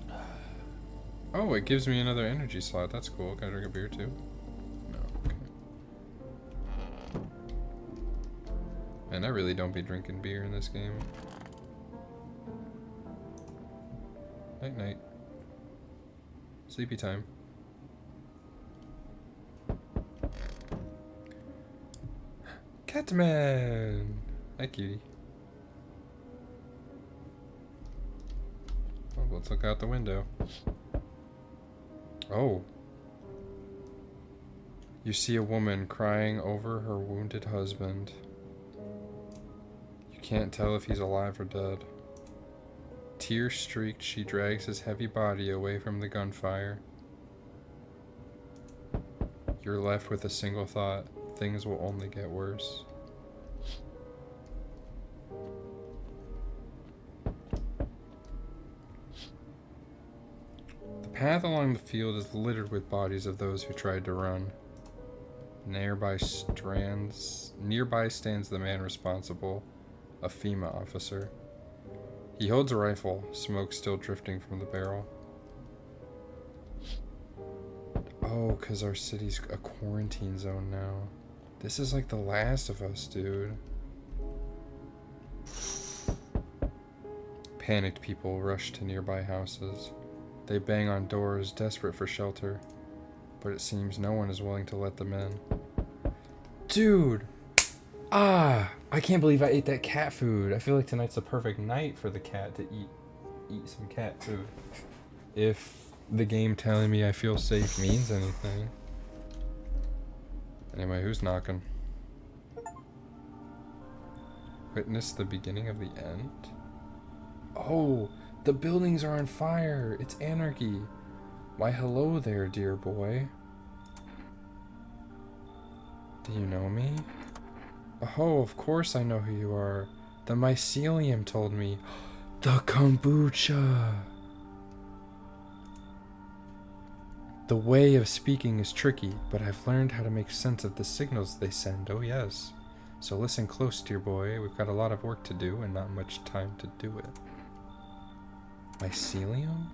do? Oh, it gives me another energy slot. That's cool. Can I drink a beer too? No. Okay. And I really don't be drinking beer in this game. Night night. Sleepy time. Catman! Hi, cutie. Oh, let's look out the window. Oh. You see a woman crying over her wounded husband. You can't tell if he's alive or dead. Tear-streaked, she drags his heavy body away from the gunfire. You're left with a single thought. Things will only get worse. The path along the field is littered with bodies of those who tried to run. Nearby stands the man responsible, a FEMA officer. He holds a rifle, smoke still drifting from the barrel. Oh, because our city's a quarantine zone now. This is like The Last of Us, dude. Panicked people rush to nearby houses. They bang on doors, desperate for shelter. But it seems no one is willing to let them in. Dude! I can't believe I ate that cat food. I feel like tonight's the perfect night for the cat to eat some cat food. If the game telling me I feel safe means anything. Anyway, who's knocking? Witness the beginning of the end? Oh, the buildings are on fire. It's anarchy. Why, hello there, dear boy. Do you know me? Oh, of course I know who you are. The mycelium told me. The kombucha. The way of speaking is tricky, but I've learned how to make sense of the signals they send. Oh yes. So listen close, dear boy. We've got a lot of work to do and not much time to do it. Mycelium?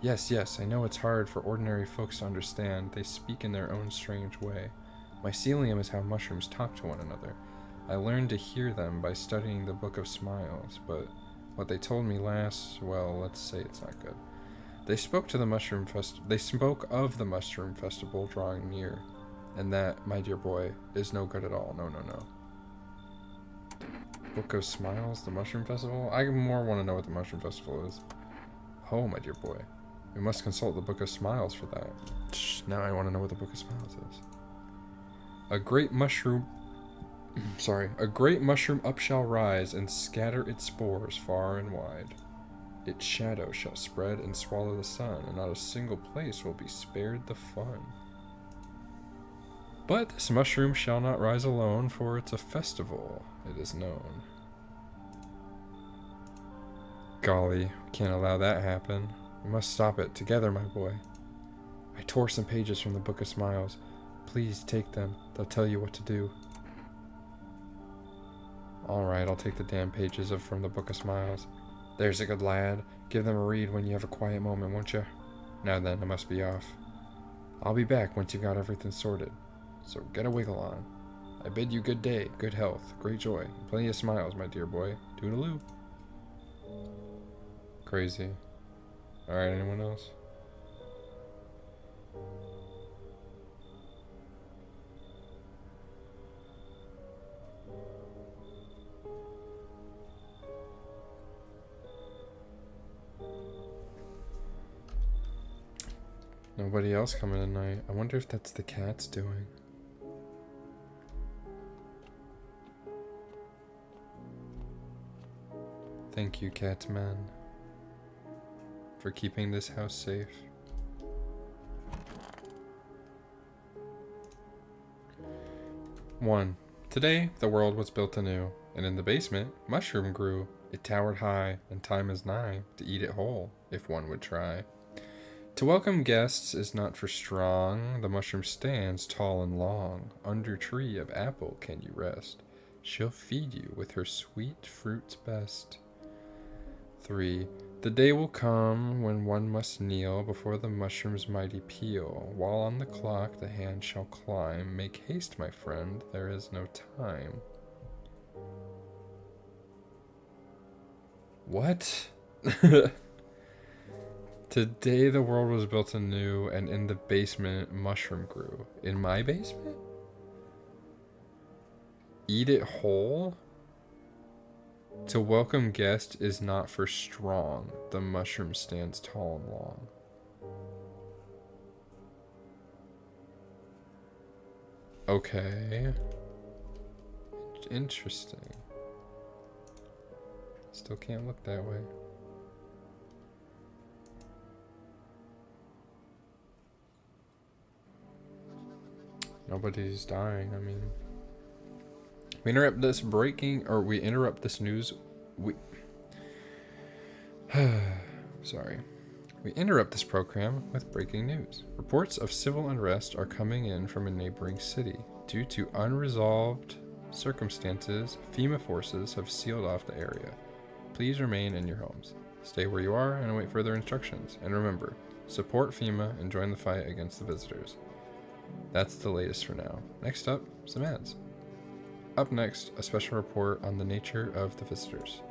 Yes, I know it's hard for ordinary folks to understand. They speak in their own strange way. Mycelium is how mushrooms talk to one another. I learned to hear them by studying the Book of Smiles, but what they told me last, well, let's say it's not good. They spoke of the mushroom festival drawing near, and that, my dear boy, is no good at all. No. Book of Smiles, the mushroom festival? I more want to know what the mushroom festival is. Oh, my dear boy, we must consult the Book of Smiles for that. Now I want to know what the Book of Smiles is. A great mushroom up shall rise and scatter its spores far and wide. Its shadow shall spread and swallow the sun, and not a single place will be spared the fun. But this mushroom shall not rise alone, for it's a festival, it is known. Golly, we can't allow that happen. We must stop it, together, my boy. I tore some pages from the Book of Smiles. Please take them, they'll tell you what to do. Alright, I'll take the damn pages from the Book of Smiles. There's a good lad. Give them a read when you have a quiet moment, won't you? Now then, I must be off. I'll be back once you've got everything sorted. So get a wiggle on. I bid you good day, good health, great joy, and plenty of smiles, my dear boy. Toodaloo. Crazy. Alright, anyone else? Nobody else coming tonight. I wonder if that's the cat's doing. Thank you, Catman, for keeping this house safe. One. Today, the world was built anew, and in the basement, mushroom grew. It towered high, and time is nigh to eat it whole, if one would try. To welcome guests is not for strong. The mushroom stands tall and long. Under tree of apple can you rest. She'll feed you with her sweet fruits best. 3. The day will come when one must kneel before the mushroom's mighty peel. While on the clock the hand shall climb. Make haste, my friend, there is no time. What? Today the world was built anew, and in the basement mushroom grew. In my basement? Eat it whole? To welcome guest is not for strong. The mushroom stands tall and long. Okay. Interesting. Still can't look that way. Nobody's dying, I mean. We interrupt this news. We interrupt this program with breaking news. Reports of civil unrest are coming in from a neighboring city. Due to unresolved circumstances, FEMA forces have sealed off the area. please remain in your homes. Stay where you are and await further instructions. And remember, support FEMA and join the fight against the visitors. That's the latest for now. Next up, some ads. Up next, a special report on the nature of the visitors.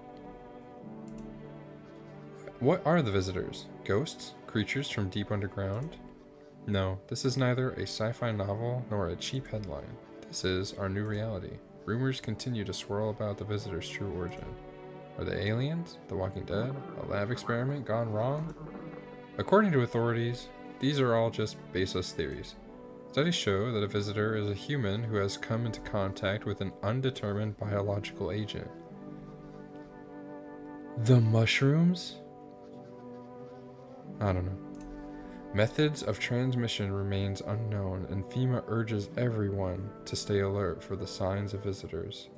What are the visitors? Ghosts? Creatures from deep underground? No, this is neither a sci-fi novel nor a cheap headline. This is our new reality. Rumors continue to swirl about the visitors' true origin. Are they aliens? The Walking Dead? A lab experiment gone wrong? According to authorities, these are all just baseless theories. Studies show that a visitor is a human who has come into contact with an undetermined biological agent. The mushrooms? I don't know. Methods of transmission remains unknown, and FEMA urges everyone to stay alert for the signs of visitors.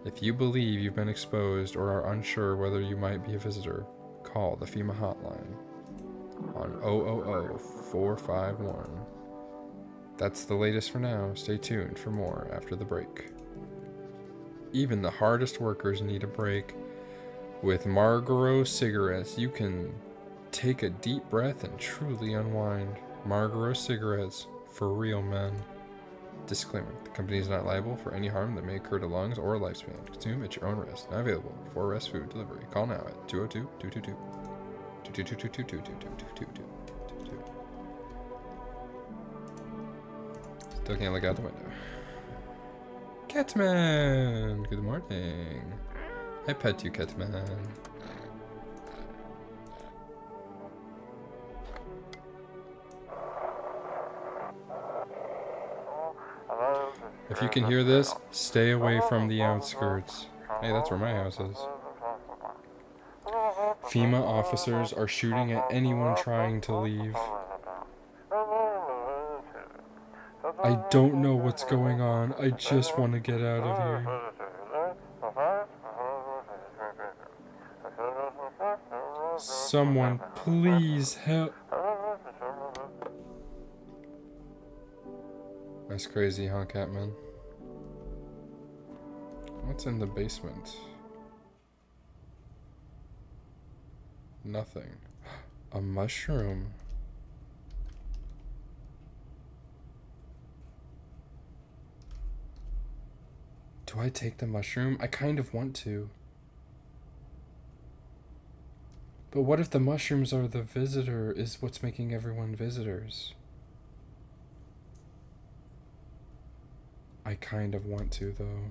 If you believe you've been exposed or are unsure whether you might be a visitor, call the FEMA hotline on 000-451. That's the latest for now. Stay tuned for more after the break. Even the hardest workers need a break. With Marlboro cigarettes, you can take a deep breath and truly unwind. Marlboro cigarettes for real men. Disclaimer: the company is not liable for any harm that may occur to lungs or lifespan. Consume at your own risk. Not available for rest food delivery. Call now at 202-222. 222-222-222. Still can't look out the window. Catman! Good morning. I pet you, Catman. If you can hear this, stay away from the outskirts. Hey, that's where my house is. FEMA officers are shooting at anyone trying to leave. I don't know what's going on. I just want to get out of here. Someone, please help. That's crazy, huh, Catman? What's in the basement? Nothing. A mushroom. Do I take the mushroom? I kind of want to. But what if the mushrooms are the visitor, is what's making everyone visitors? I kind of want to, though.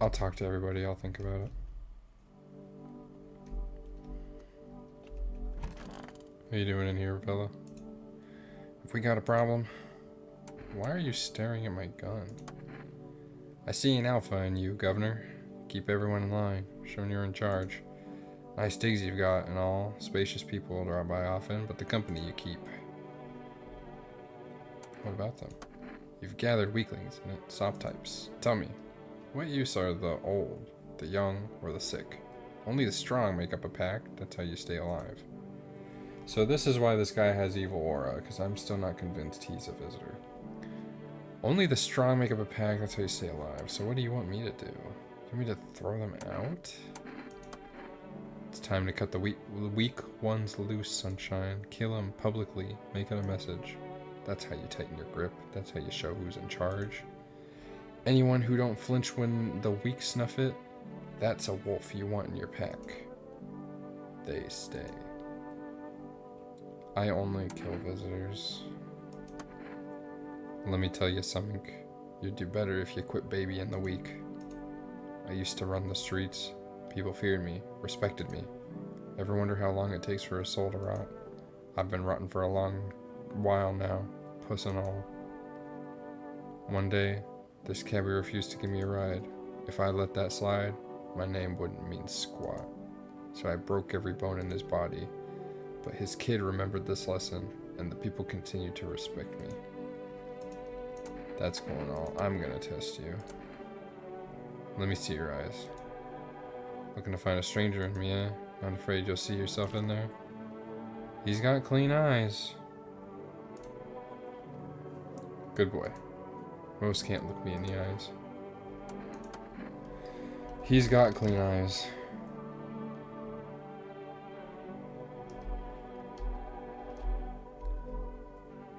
I'll talk to everybody, I'll think about it. What are you doing in here, fella? If we got a problem, why are you staring at my gun? I see an alpha in you, Governor. Keep everyone in line, showing you're in charge. Nice digs you've got and all. Spacious people drop by often, but the company you keep. What about them? You've gathered weaklings and soft types. Tell me, what use are the old, the young, or the sick? Only the strong make up a pack. That's how you stay alive. So this is why this guy has evil aura, because I'm still not convinced he's a visitor. Only the strong make up a pack. That's how you stay alive. So what do you want me to do? Do you want me to throw them out? It's time to cut the weak ones loose, Sunshine. Kill them publicly. Make it a message. That's how you tighten your grip. That's how you show who's in charge. Anyone who don't flinch when the weak snuff it, that's a wolf you want in your pack. They stay. I only kill visitors. Let me tell you something. You'd do better if you quit babying the weak. I used to run the streets. People feared me, respected me. Ever wonder how long it takes for a soul to rot? I've been rotting for a long while now, puss and all. One day, this cabbie refused to give me a ride. If I let that slide, my name wouldn't mean squat. So I broke every bone in his body. But his kid remembered this lesson, and the people continued to respect me. That's going on. I'm gonna test you. Let me see your eyes. Looking to find a stranger in me, eh? Not afraid you'll see yourself in there? He's got clean eyes. Good boy. Most can't look me in the eyes. He's got clean eyes.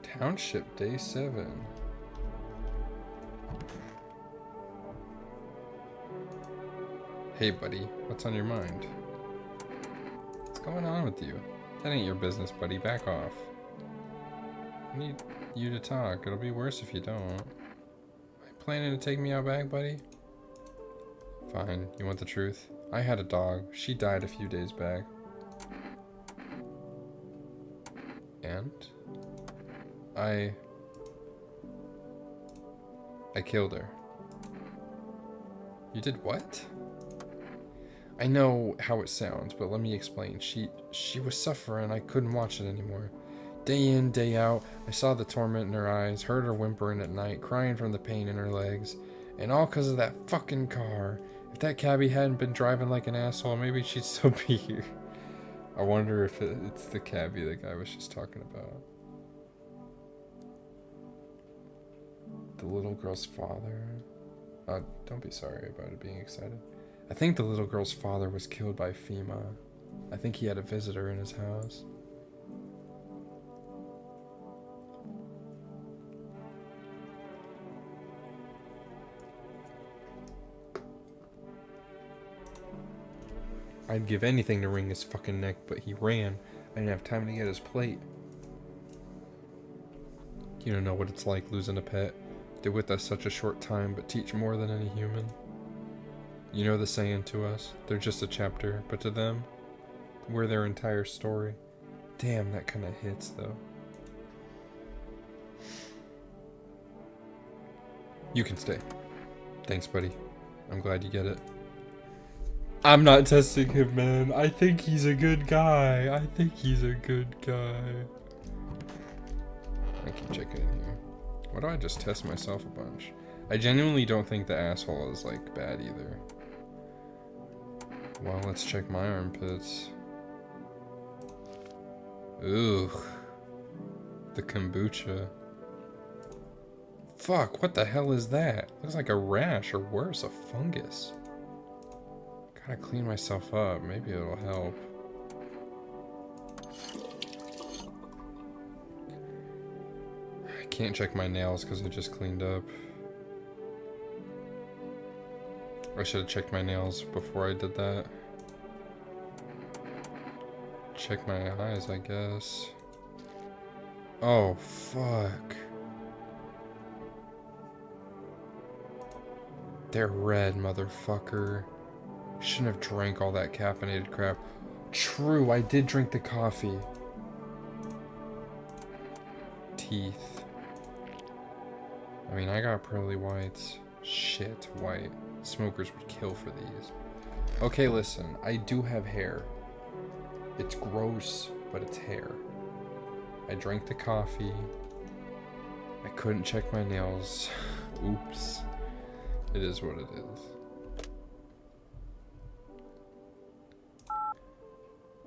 Township, day 7. Hey buddy, what's on your mind? What's going on with you? That ain't your business, buddy. Back off. I need you to talk. It'll be worse if you don't. Are you planning to take me out back, buddy? Fine. You want the truth? I had a dog. She died a few days back. And? I killed her. You did what? I know how it sounds, but let me explain. She was suffering. I couldn't watch it anymore. Day in, day out, I saw the torment in her eyes, heard her whimpering at night, crying from the pain in her legs, and all because of that fucking car. If that cabbie hadn't been driving like an asshole, maybe she'd still be here. I wonder if it's the cabbie the guy was just talking about. The little girl's father. Don't be sorry about it being excited. I think the little girl's father was killed by FEMA. I think he had a visitor in his house. I'd give anything to wring his fucking neck, but he ran. I didn't have time to get his plate. You don't know what it's like losing a pet. They're with us such a short time, but teach more than any human. You know the saying to us, they're just a chapter, but to them, we're their entire story. Damn, that kind of hits, though. You can stay. Thanks, buddy. I'm glad you get it. I'm not testing him, man. I think he's a good guy. I keep checking in here. Why do I just test myself a bunch? I genuinely don't think the asshole is, like, bad either. Well, let's check my armpits. Ooh. The kombucha. Fuck, what the hell is that? Looks like a rash, or worse, a fungus. Gotta clean myself up. Maybe it'll help. I can't check my nails because I just cleaned up. I should have checked my nails before I did that. Check my eyes, I guess. Oh, fuck. They're red, motherfucker. Shouldn't have drank all that caffeinated crap. True, I did drink the coffee. Teeth. I mean, I got pearly whites. Shit, white. Smokers would kill for these. Okay, listen, I do have hair. It's gross, but it's hair. I drank the coffee. I couldn't check my nails. Oops. It is what it is.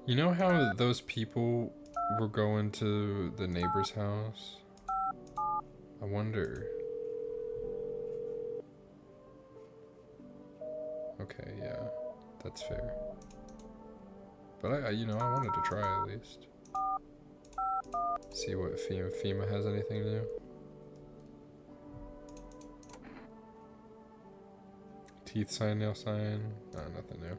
You know how those people were going to the neighbor's house? I wonder. Okay, yeah, that's fair. But I wanted to try at least. See what FEMA has anything new. Teeth sign, nail sign. No, nothing new.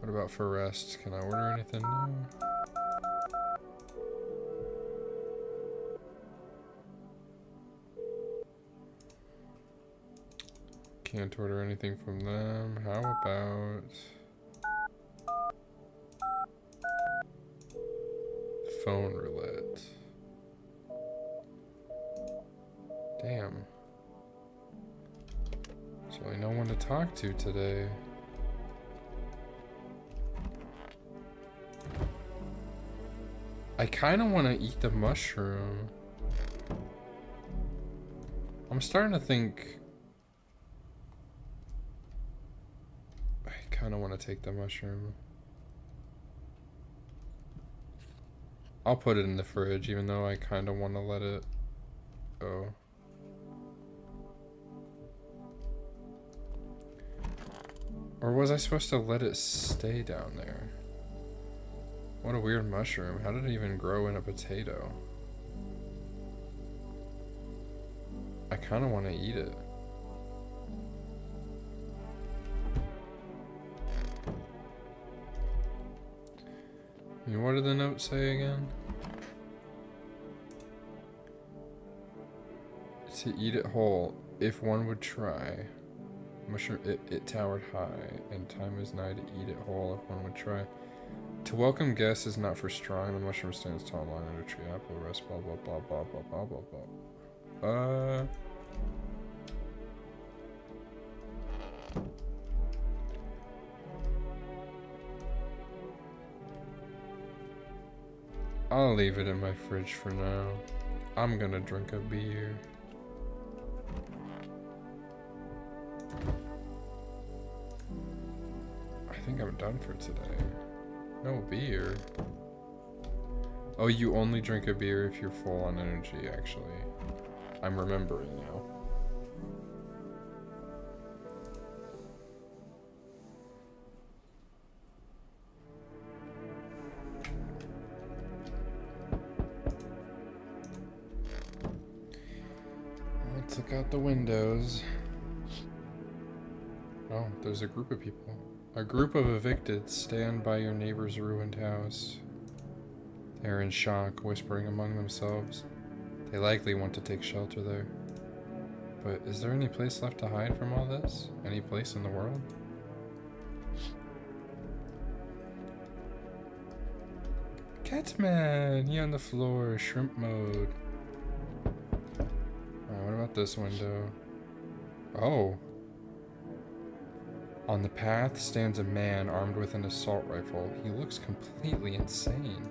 What about for rest? Can I order anything new? Can't order anything from them. How about phone roulette? Damn. There's really no one to talk to today. I kind of want to eat the mushroom. I'm starting to think I kind of want to take the mushroom. I'll put it in the fridge, even though I kind of want to let it go. Or was I supposed to let it stay down there? What a weird mushroom. How did it even grow in a potato? I kind of want to eat it. I mean, what did the note say again? To eat it whole, if one would try. Mushroom, it towered high, and time is nigh to eat it whole if one would try. To welcome guests is not for strong. The mushroom stands tall and long under a tree. Apple rest. Blah blah blah blah blah blah blah blah. I'll leave it in my fridge for now. I'm gonna drink a beer. I think I'm done for today. No beer. Oh, you only drink a beer if you're full on energy, actually. I'm remembering now. Let's look out the windows. Oh, there's a group of people. A group of evicted stand by your neighbor's ruined house. They are in shock, whispering among themselves. They likely want to take shelter there. But is there any place left to hide from all this? Any place in the world? Catman! He on the floor, shrimp mode. What about this window? Oh. On the path stands a man armed with an assault rifle. He looks completely insane.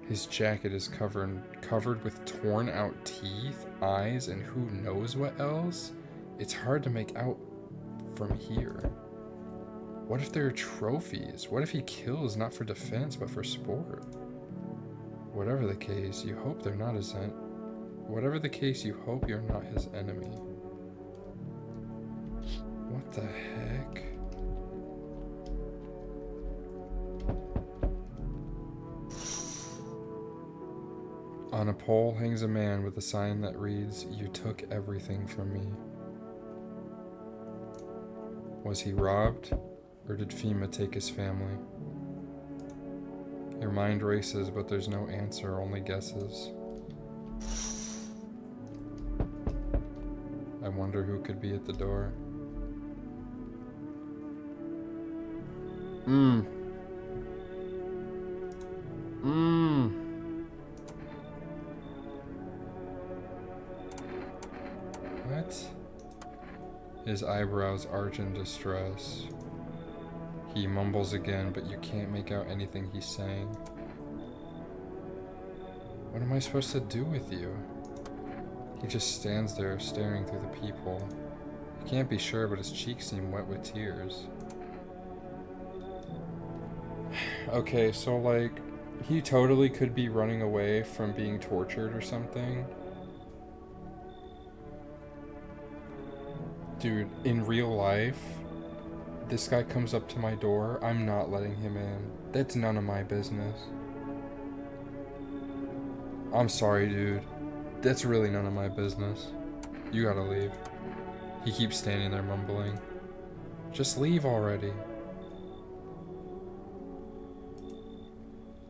His jacket is covered with torn out teeth, eyes, and who knows what else? It's hard to make out from here. What if they're trophies? What if he kills not for defense but for sport? Whatever the case, you hope they're not his Whatever the case, you hope you're not his enemy. What the heck? On a pole hangs a man with a sign that reads, "You took everything from me." Was he robbed, or did FEMA take his family? Your mind races, but there's no answer, only guesses. I wonder who could be at the door. What? His eyebrows arch in distress. He mumbles again, but you can't make out anything he's saying. What am I supposed to do with you? He just stands there, staring through the peephole. You can't be sure, but his cheeks seem wet with tears. Okay, so like, he totally could be running away from being tortured or something. Dude, in real life, this guy comes up to my door, I'm not letting him in. That's none of my business. I'm sorry, dude. That's really none of my business. You gotta leave. He keeps standing there mumbling. Just leave already.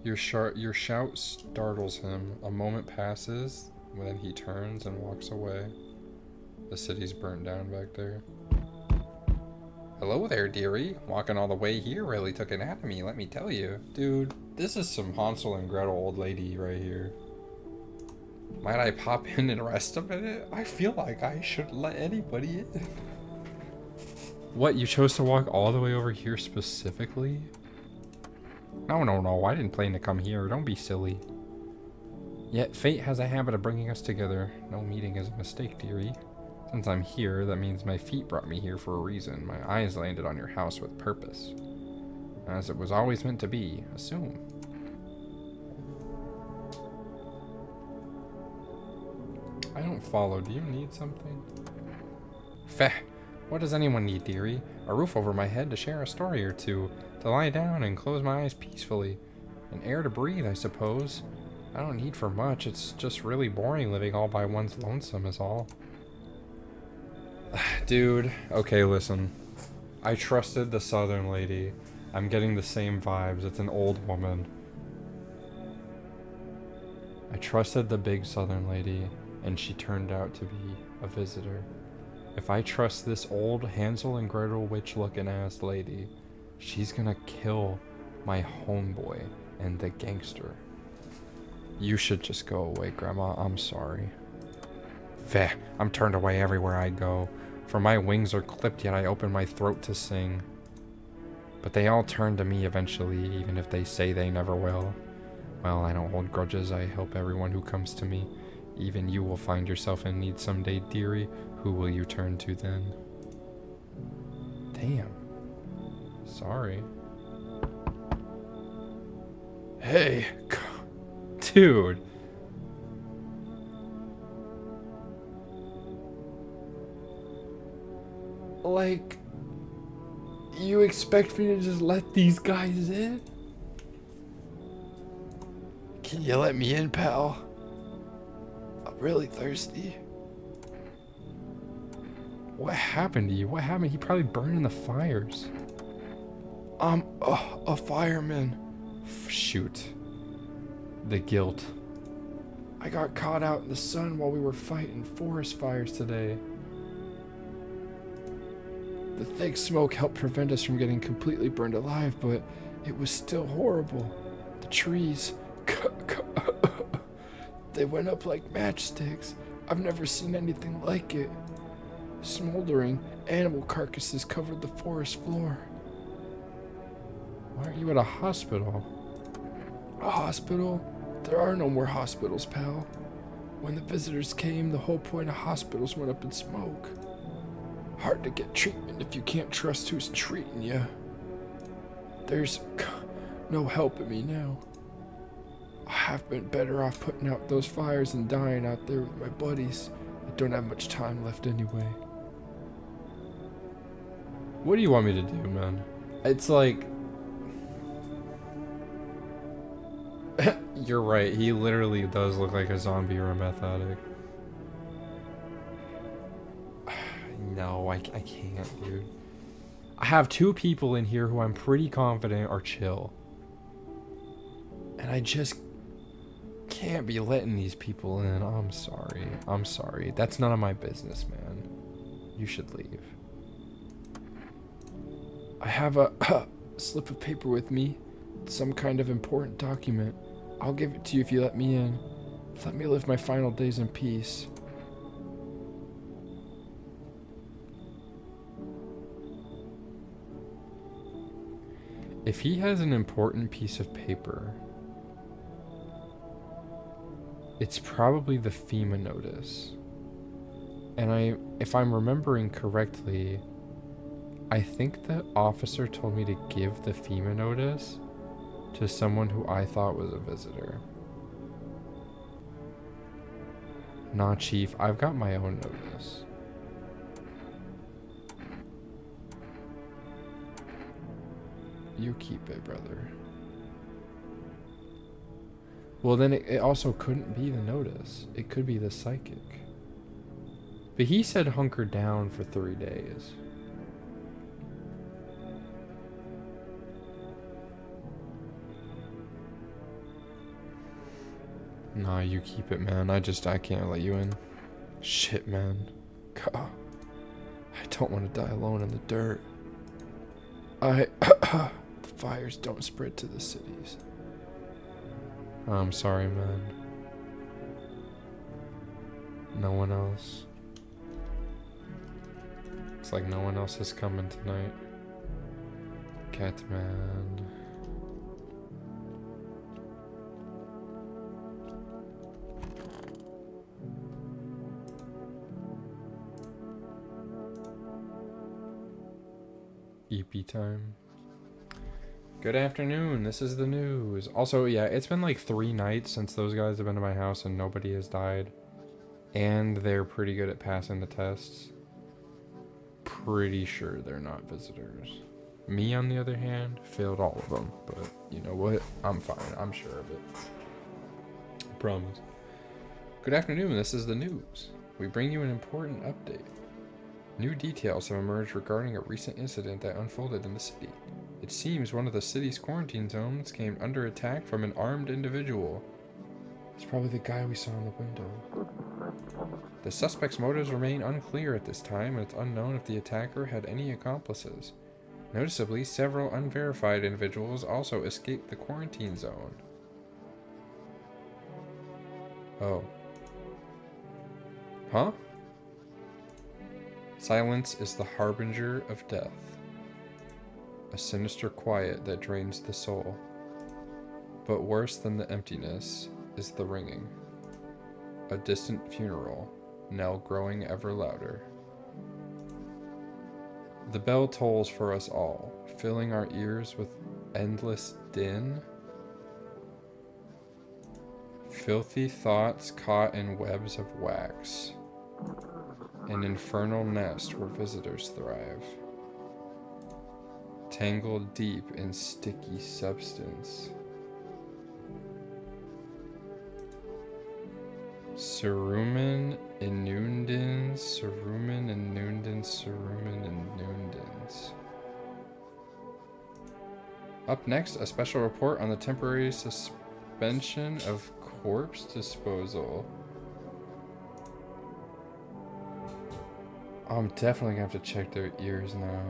Your shout startles him. A moment passes, then he turns and walks away. The city's burnt down back there. Hello there, dearie. Walking all the way here really took it out of me, let me tell you. Dude, this is some Hansel and Gretel old lady right here. Might I pop in and rest a minute? I feel like I shouldn't let anybody in. What, you chose to walk all the way over here specifically? No, I didn't plan to come here. Don't be silly. Yet fate has a habit of bringing us together. No meeting is a mistake, dearie. Since I'm here, that means my feet brought me here for a reason. My eyes landed on your house with purpose. As it was always meant to be. Assume. I don't follow. Do you need something? What does anyone need, dearie? A roof over my head to share a story or two, to lie down and close my eyes peacefully. And air to breathe, I suppose. I don't need for much, it's just really boring living all by one's lonesome is all. Dude, okay, listen. I trusted the southern lady. I'm getting the same vibes, it's an old woman. I trusted the big southern lady, and she turned out to be a visitor. If I trust this old Hansel and Gretel witch-looking ass lady, she's gonna kill my homeboy and the gangster. You should just go away, Grandma. I'm sorry. Veh, I'm turned away everywhere I go. For my wings are clipped, yet I open my throat to sing. But they all turn to me eventually, even if they say they never will. Well, I don't hold grudges. I help everyone who comes to me. Even you will find yourself in need someday, dearie. Who will you turn to then? Damn. Sorry. Hey, dude. Like, you expect me to just let these guys in? Can you let me in, pal? I'm really thirsty. What happened to you? What happened? He probably burned in the fires. I'm a fireman. Shoot. The guilt. I got caught out in the sun while we were fighting forest fires today. The thick smoke helped prevent us from getting completely burned alive, but it was still horrible. The trees, they went up like matchsticks. I've never seen anything like it. Smoldering animal carcasses covered the forest floor. Why aren't you at a hospital? A hospital? There are no more hospitals, pal. When the visitors came, the whole point of hospitals went up in smoke. Hard to get treatment if you can't trust who's treating you. There's no helping me now. I have been better off putting out those fires than dying out there with my buddies. I don't have much time left anyway. What do you want me to do, man? It's like... You're right, he literally does look like a zombie or a meth addict. No, I can't, dude. I have two people in here who I'm pretty confident are chill. And I just can't be letting these people in. I'm sorry. I'm sorry. That's none of my business, man. You should leave. I have a slip of paper with me. Some kind of important document. I'll give it to you if you let me in. Let me live my final days in peace. If he has an important piece of paper, it's probably the FEMA notice. And if I'm remembering correctly, I think the officer told me to give the FEMA notice to someone who I thought was a visitor. Nah, Chief, I've got my own notice. You keep it, brother. Well, then it also couldn't be the notice. It could be the psychic. But he said hunker down for 3 days. Nah, you keep it, man. I can't let you in. Shit, man. God. I don't want to die alone in the dirt. The fires don't spread to the cities. I'm sorry, man. No one else. Looks like no one else is coming tonight. Catman. EP time. Good afternoon, this is the news. Also, yeah, it's been like 3 nights since those guys have been to my house and nobody has died. And they're pretty good at passing the tests. pretty sure they're not visitors. Me, on the other hand, failed all of them, but you know what? I'm fine. I'm sure of it. I promise. Good afternoon, this is the news. We bring you an important update. New details have emerged regarding a recent incident that unfolded in the city. It seems one of the city's quarantine zones came under attack from an armed individual. It's probably the guy we saw in the window. The suspect's motives remain unclear at this time, and it's unknown if the attacker had any accomplices. Noticeably, several unverified individuals also escaped the quarantine zone. Oh. Huh? Silence is the harbinger of death. A sinister quiet that drains the soul. But worse than the emptiness is the ringing. A distant funeral, knell growing ever louder. The bell tolls for us all, filling our ears with endless din. Filthy thoughts caught in webs of wax. An infernal nest where visitors thrive. Tangled deep in sticky substance. Cerumen inundans, cerumen inundans, cerumen inundans. Up next, a special report on the temporary suspension of corpse disposal. I'm definitely gonna have to check their ears now.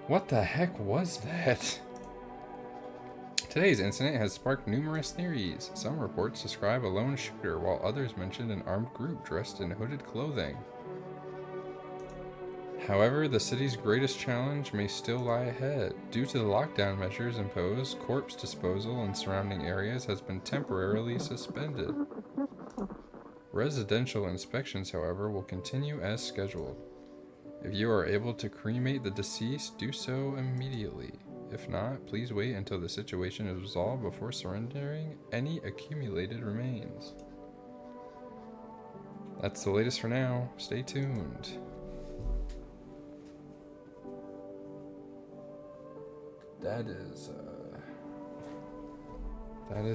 What the heck was that? Today's incident has sparked numerous theories. Some reports describe a lone shooter, while others mention an armed group dressed in hooded clothing. However, the city's greatest challenge may still lie ahead. Due to the lockdown measures imposed, corpse disposal in surrounding areas has been temporarily suspended. Residential inspections, however, will continue as scheduled. If you are able to cremate the deceased, do so immediately. If not, please wait until the situation is resolved before surrendering any accumulated remains. That's the latest for now. Stay tuned. That is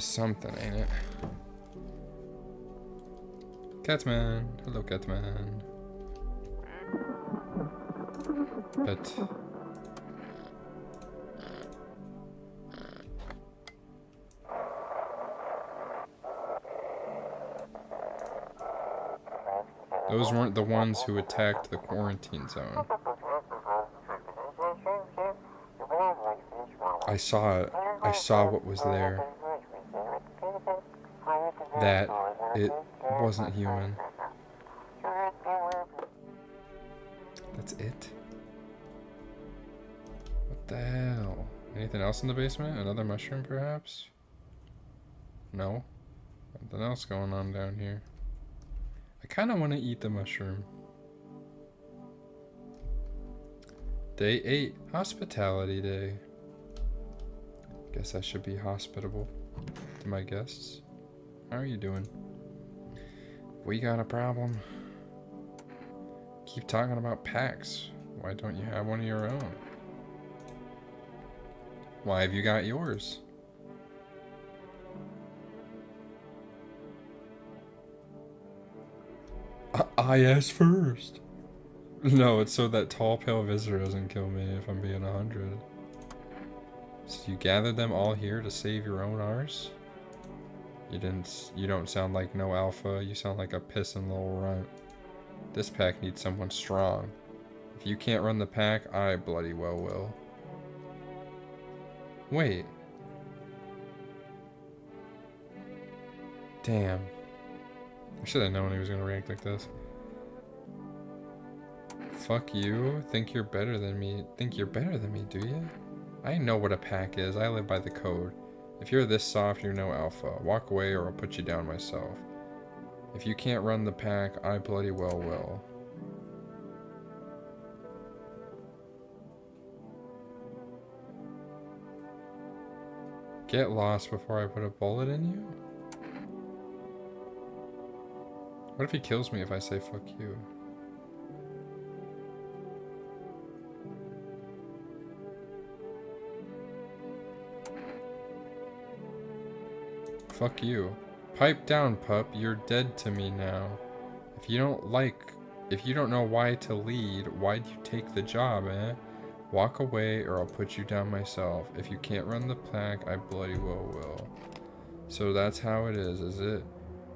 something, ain't it? Catman. Hello, Catman. But those weren't the ones who attacked the quarantine zone. I saw it. I saw what was there. That it wasn't human. That's it? What the hell? Anything else in the basement? Another mushroom, perhaps? No? Nothing else going on down here. I kind of want to eat the mushroom. Day 8. Hospitality Day. Guess I should be hospitable to my guests. How are you doing? We got a problem. Keep talking about packs. Why don't you have one of your own? Why have you got yours? I asked first. No, it's so that tall, pale visitor doesn't kill me if I'm being 100. So you gathered them all here to save your own arse? You don't sound like no alpha, you sound like a pissin' little runt. This pack needs someone strong. If you can't run the pack, I bloody well will. Wait. Damn. I should have known he was gonna react like this. Fuck you. Think you're better than me. Think you're better than me, do you? I know what a pack is. I live by the code. If you're this soft, you're no alpha. Walk away or I'll put you down myself. If you can't run the pack, I bloody well will. Get lost before I put a bullet in you? What if he kills me if I say fuck you? Fuck you. Pipe down, pup. You're dead to me now. If you don't know why to lead, why'd you take the job, eh? Walk away or I'll put you down myself. If you can't run the pack, I bloody well will. So that's how it is it?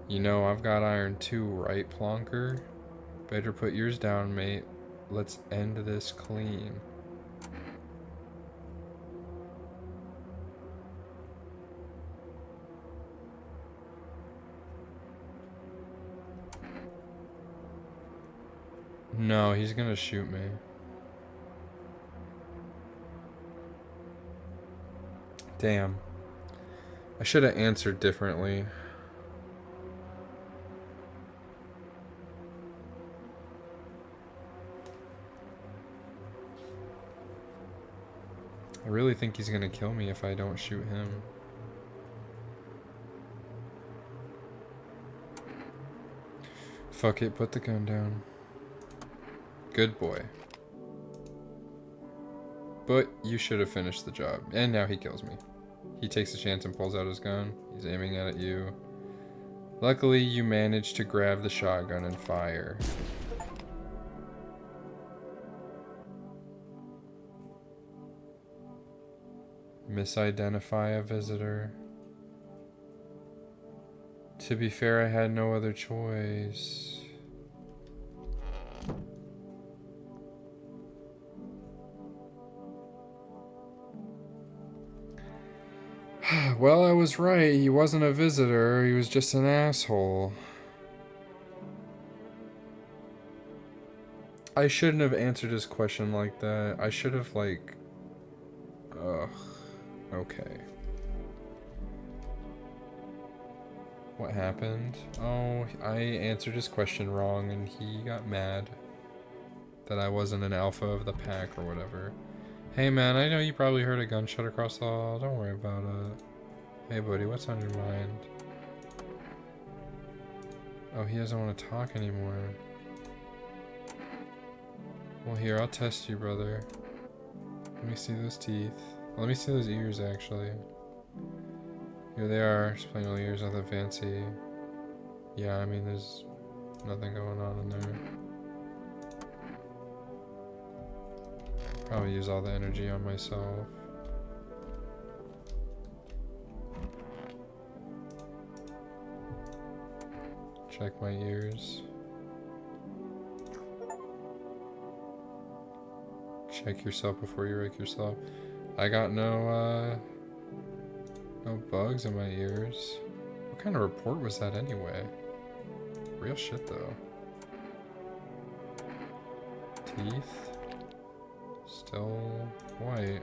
You know I've got iron too, right, Plonker? Better put yours down, mate. Let's end this clean. No, he's gonna shoot me. Damn. I should have answered differently. I really think he's gonna kill me if I don't shoot him. Fuck it, put the gun down. Good boy. But you should have finished the job. And now he kills me. He takes a chance and pulls out his gun. He's aiming at you. Luckily, you managed to grab the shotgun and fire. Misidentify a visitor. To be fair, I had no other choice. Well, I was right. He wasn't a visitor. He was just an asshole. I shouldn't have answered his question like that. I should have, like... Ugh. Okay. What happened? Oh, I answered his question wrong and he got mad that I wasn't an alpha of the pack or whatever. Hey man, I know you probably heard a gunshot across the hall. Don't worry about it. Hey buddy, what's on your mind? Oh, he doesn't want to talk anymore. Well, here, I'll test you, brother. Let me see those teeth. Let me see those ears, actually. Here they are, just plain old ears, nothing fancy. Yeah, I mean, there's nothing going on in there. Probably use all the energy on myself. Check my ears. Check yourself before you wreck yourself. I got no bugs in my ears. What kind of report was that anyway? Real shit though. Teeth. Still white.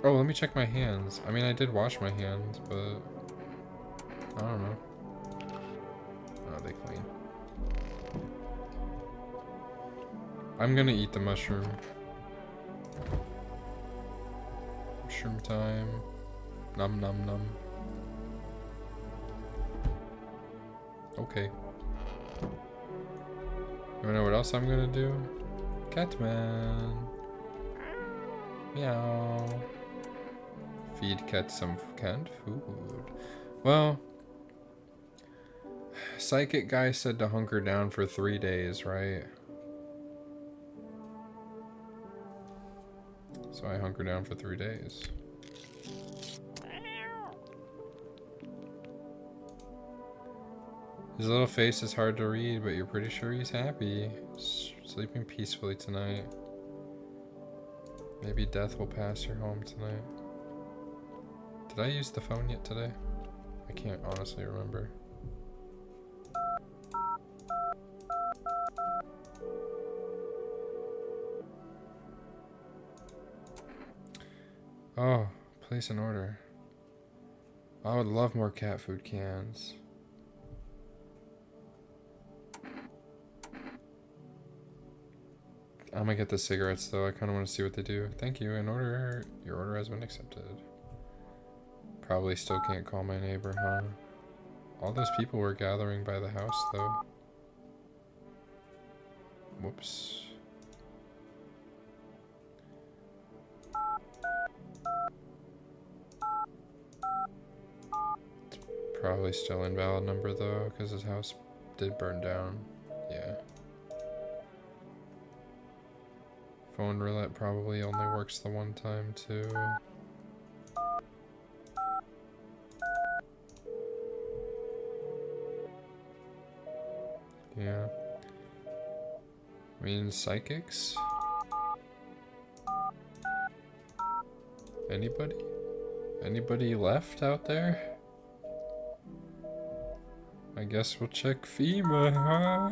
Oh, let me check my hands. I mean, I did wash my hands, but... I don't know. Oh, they clean. I'm gonna eat the mushroom. Mushroom time. Num num num. Okay. You wanna know what else I'm gonna do? Catman. Meow. Feed cat some canned food. Well, psychic guy said to hunker down for 3 days, right? So I hunker down for 3 days. His little face is hard to read, but you're pretty sure he's happy. Sleeping peacefully tonight. Maybe death will pass your home tonight. Did I use the phone yet today? I can't honestly remember. Oh, place an order. I would love more cat food cans. I'm gonna get the cigarettes though. I kind of want to see what they do. Thank you. Your order has been accepted. Probably still can't call my neighbor, huh? All those people were gathering by the house though. Whoops. Probably still invalid number though, because his house did burn down. Yeah. Phone roulette probably only works the one time too. Yeah. I mean, psychics? Anybody? Anybody left out there? I guess we'll check FEMA, huh?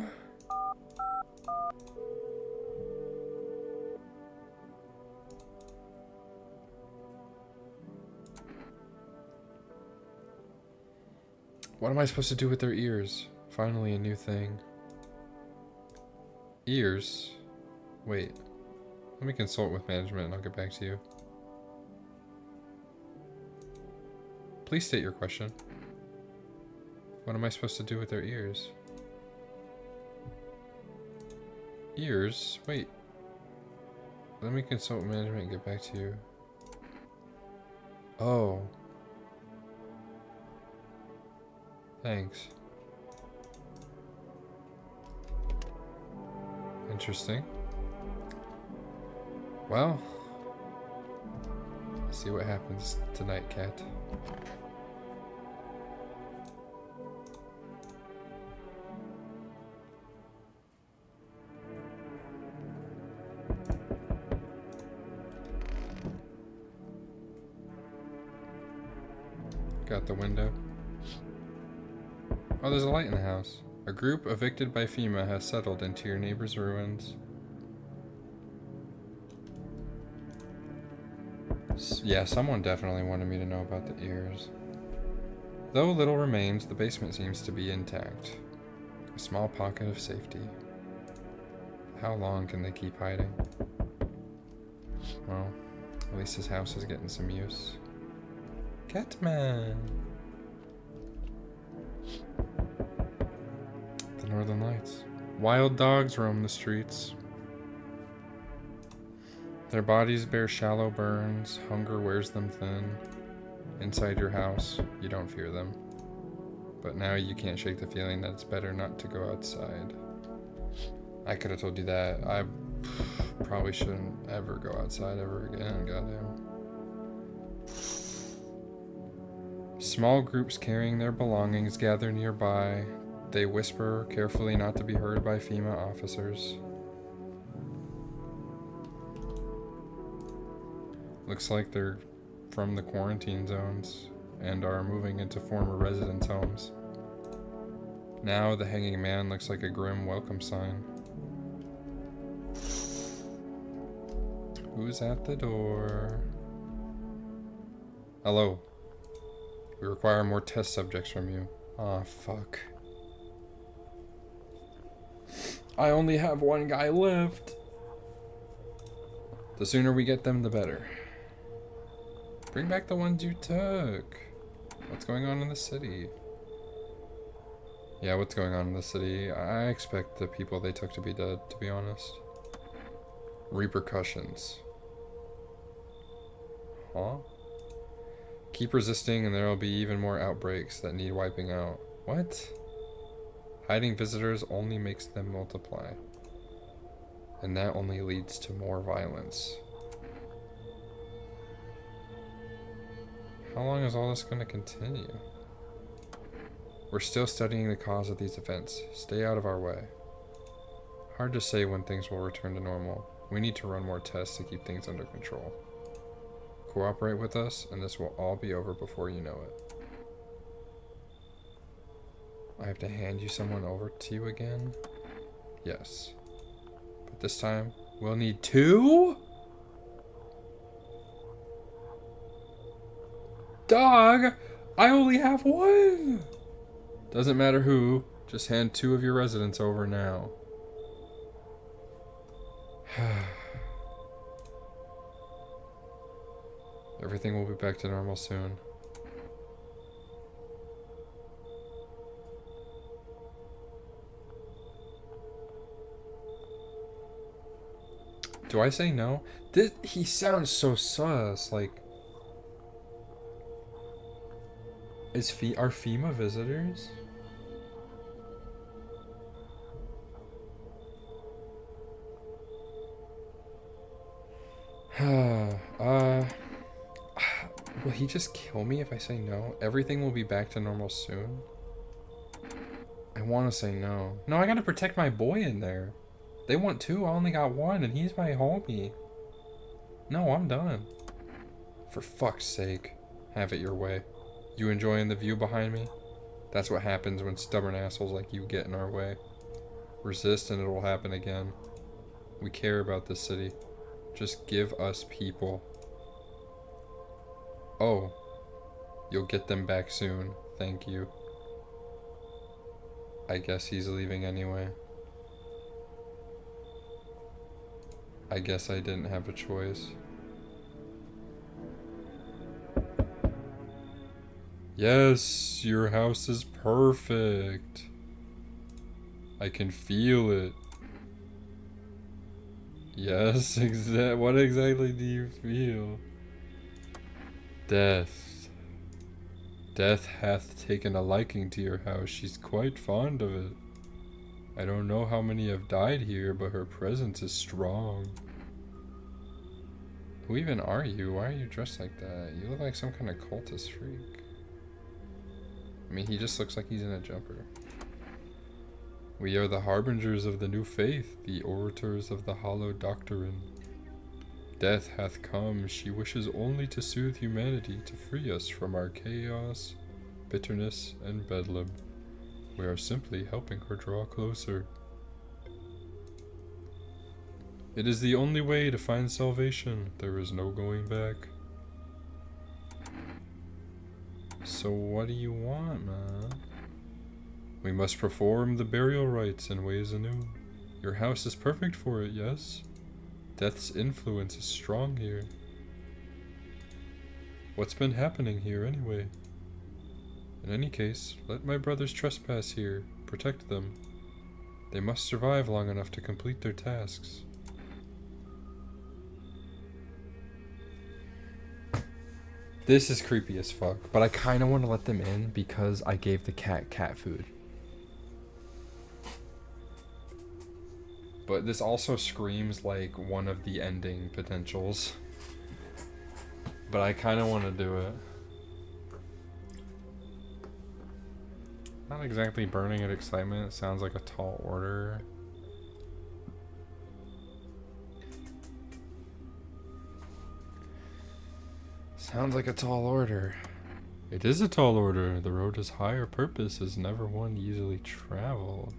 What am I supposed to do with their ears? Finally a new thing. Ears? Wait. Let me consult with management and I'll get back to you. Please state your question. What am I supposed to do with their ears? Ears? Wait. Let me consult with management and get back to you. Oh. Thanks. Interesting. Well, see what happens tonight, Cat. Got the window. Oh, there's a light in the house. A group evicted by FEMA has settled into your neighbor's ruins. Yeah, someone definitely wanted me to know about the ears. Though little remains, the basement seems to be intact. A small pocket of safety. How long can they keep hiding? Well, at least his house is getting some use. Catman! The Northern Lights. Wild dogs roam the streets. Their bodies bear shallow burns. Hunger wears them thin. Inside your house, you don't fear them. But now you can't shake the feeling that it's better not to go outside. I could have told you that. I probably shouldn't ever go outside ever again, goddamn. Small groups carrying their belongings gather nearby. They whisper, carefully not to be heard by FEMA officers. Looks like they're from the quarantine zones and are moving into former residents' homes. Now the hanging man looks like a grim welcome sign. Who's at the door? Hello. We require more test subjects from you. Aw, fuck. I only have one guy left. The sooner we get them, the better. Bring back the ones you took. What's going on in the city? Yeah, what's going on in the city? I expect the people they took to be dead, to be honest. Repercussions. Huh? Keep resisting and there will be even more outbreaks that need wiping out. What? Hiding visitors only makes them multiply. And that only leads to more violence. How long is all this going to continue? We're still studying the cause of these events. Stay out of our way. Hard to say when things will return to normal. We need to run more tests to keep things under control. Cooperate with us, and this will all be over before you know it. I have to hand you someone over to you again? Yes. But this time, we'll need 2? Dog! I only have 1! Doesn't matter who, just hand 2 of your residents over now. Everything will be back to normal soon. Do I say no? He sounds so sus, like... Are FEMA visitors? Will he just kill me if I say no? Everything will be back to normal soon? I want to say no. No, I gotta protect my boy in there. They want two, I only got one, and he's my homie. No, I'm done. For fuck's sake. Have it your way. You enjoying the view behind me? That's what happens when stubborn assholes like you get in our way. Resist and it'll happen again. We care about this city. Just give us people. Oh. You'll get them back soon. Thank you. I guess he's leaving anyway. I guess I didn't have a choice. Yes, your house is perfect. I can feel it. Yes, what exactly do you feel? Death. Death hath taken a liking to your house. She's quite fond of it. I don't know how many have died here, but her presence is strong. Who even are you? Why are you dressed like that? You look like some kind of cultist freak. I mean, he just looks like he's in a jumper. We are the harbingers of the new faith, the orators of the hollow doctrine. Death hath come. She wishes only to soothe humanity, to free us from our chaos, bitterness, and bedlam. We are simply helping her draw closer. It is the only way to find salvation. There is no going back. So what do you want, man? We must perform the burial rites in ways anew. Your house is perfect for it, yes? Death's influence is strong here. What's been happening here, anyway? In any case, let my brothers trespass here. Protect them. They must survive long enough to complete their tasks. This is creepy as fuck, but I kind of want to let them in because I gave the cat food. But this also screams like one of the ending potentials. But I kind of want to do it. Not exactly burning at excitement. It sounds like a tall order. Sounds like a tall order. It is a tall order. The road is higher purpose is never one easily traveled.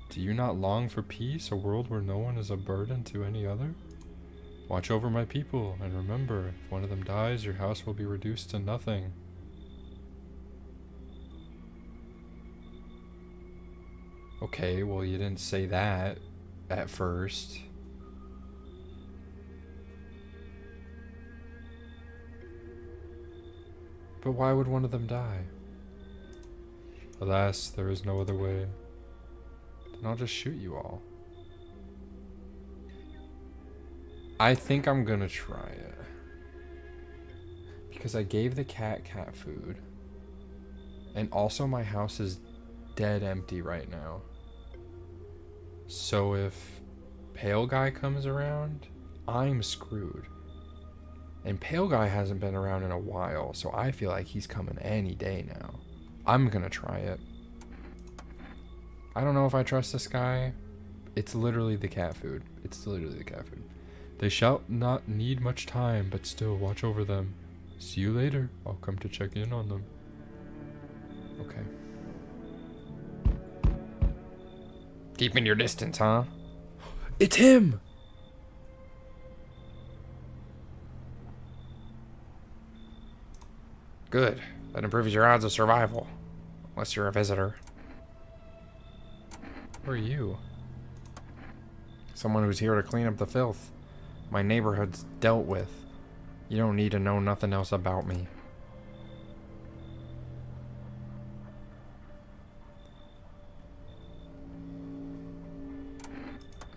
Do you not long for peace, a world where no one is a burden to any other? Watch over my people, and remember, if one of them dies, your house will be reduced to nothing. Okay, well you didn't say that at first. But why would one of them die? Alas, there is no other way. Then I'll just shoot you all. I think I'm gonna try it. Because I gave the cat food. And also my house is dead empty right now. So if Pale Guy comes around, I'm screwed. And Pale Guy hasn't been around in a while, so I feel like he's coming any day now. I'm gonna try it. I don't know if I trust this guy. It's literally the cat food. It's literally the cat food. They shall not need much time, but still watch over them. See you later. I'll come to check in on them. Okay. Keeping your distance, huh? It's him! Good. That improves your odds of survival. Unless you're a visitor. Who are you? Someone who's here to clean up the filth. My neighborhood's dealt with. You don't need to know nothing else about me.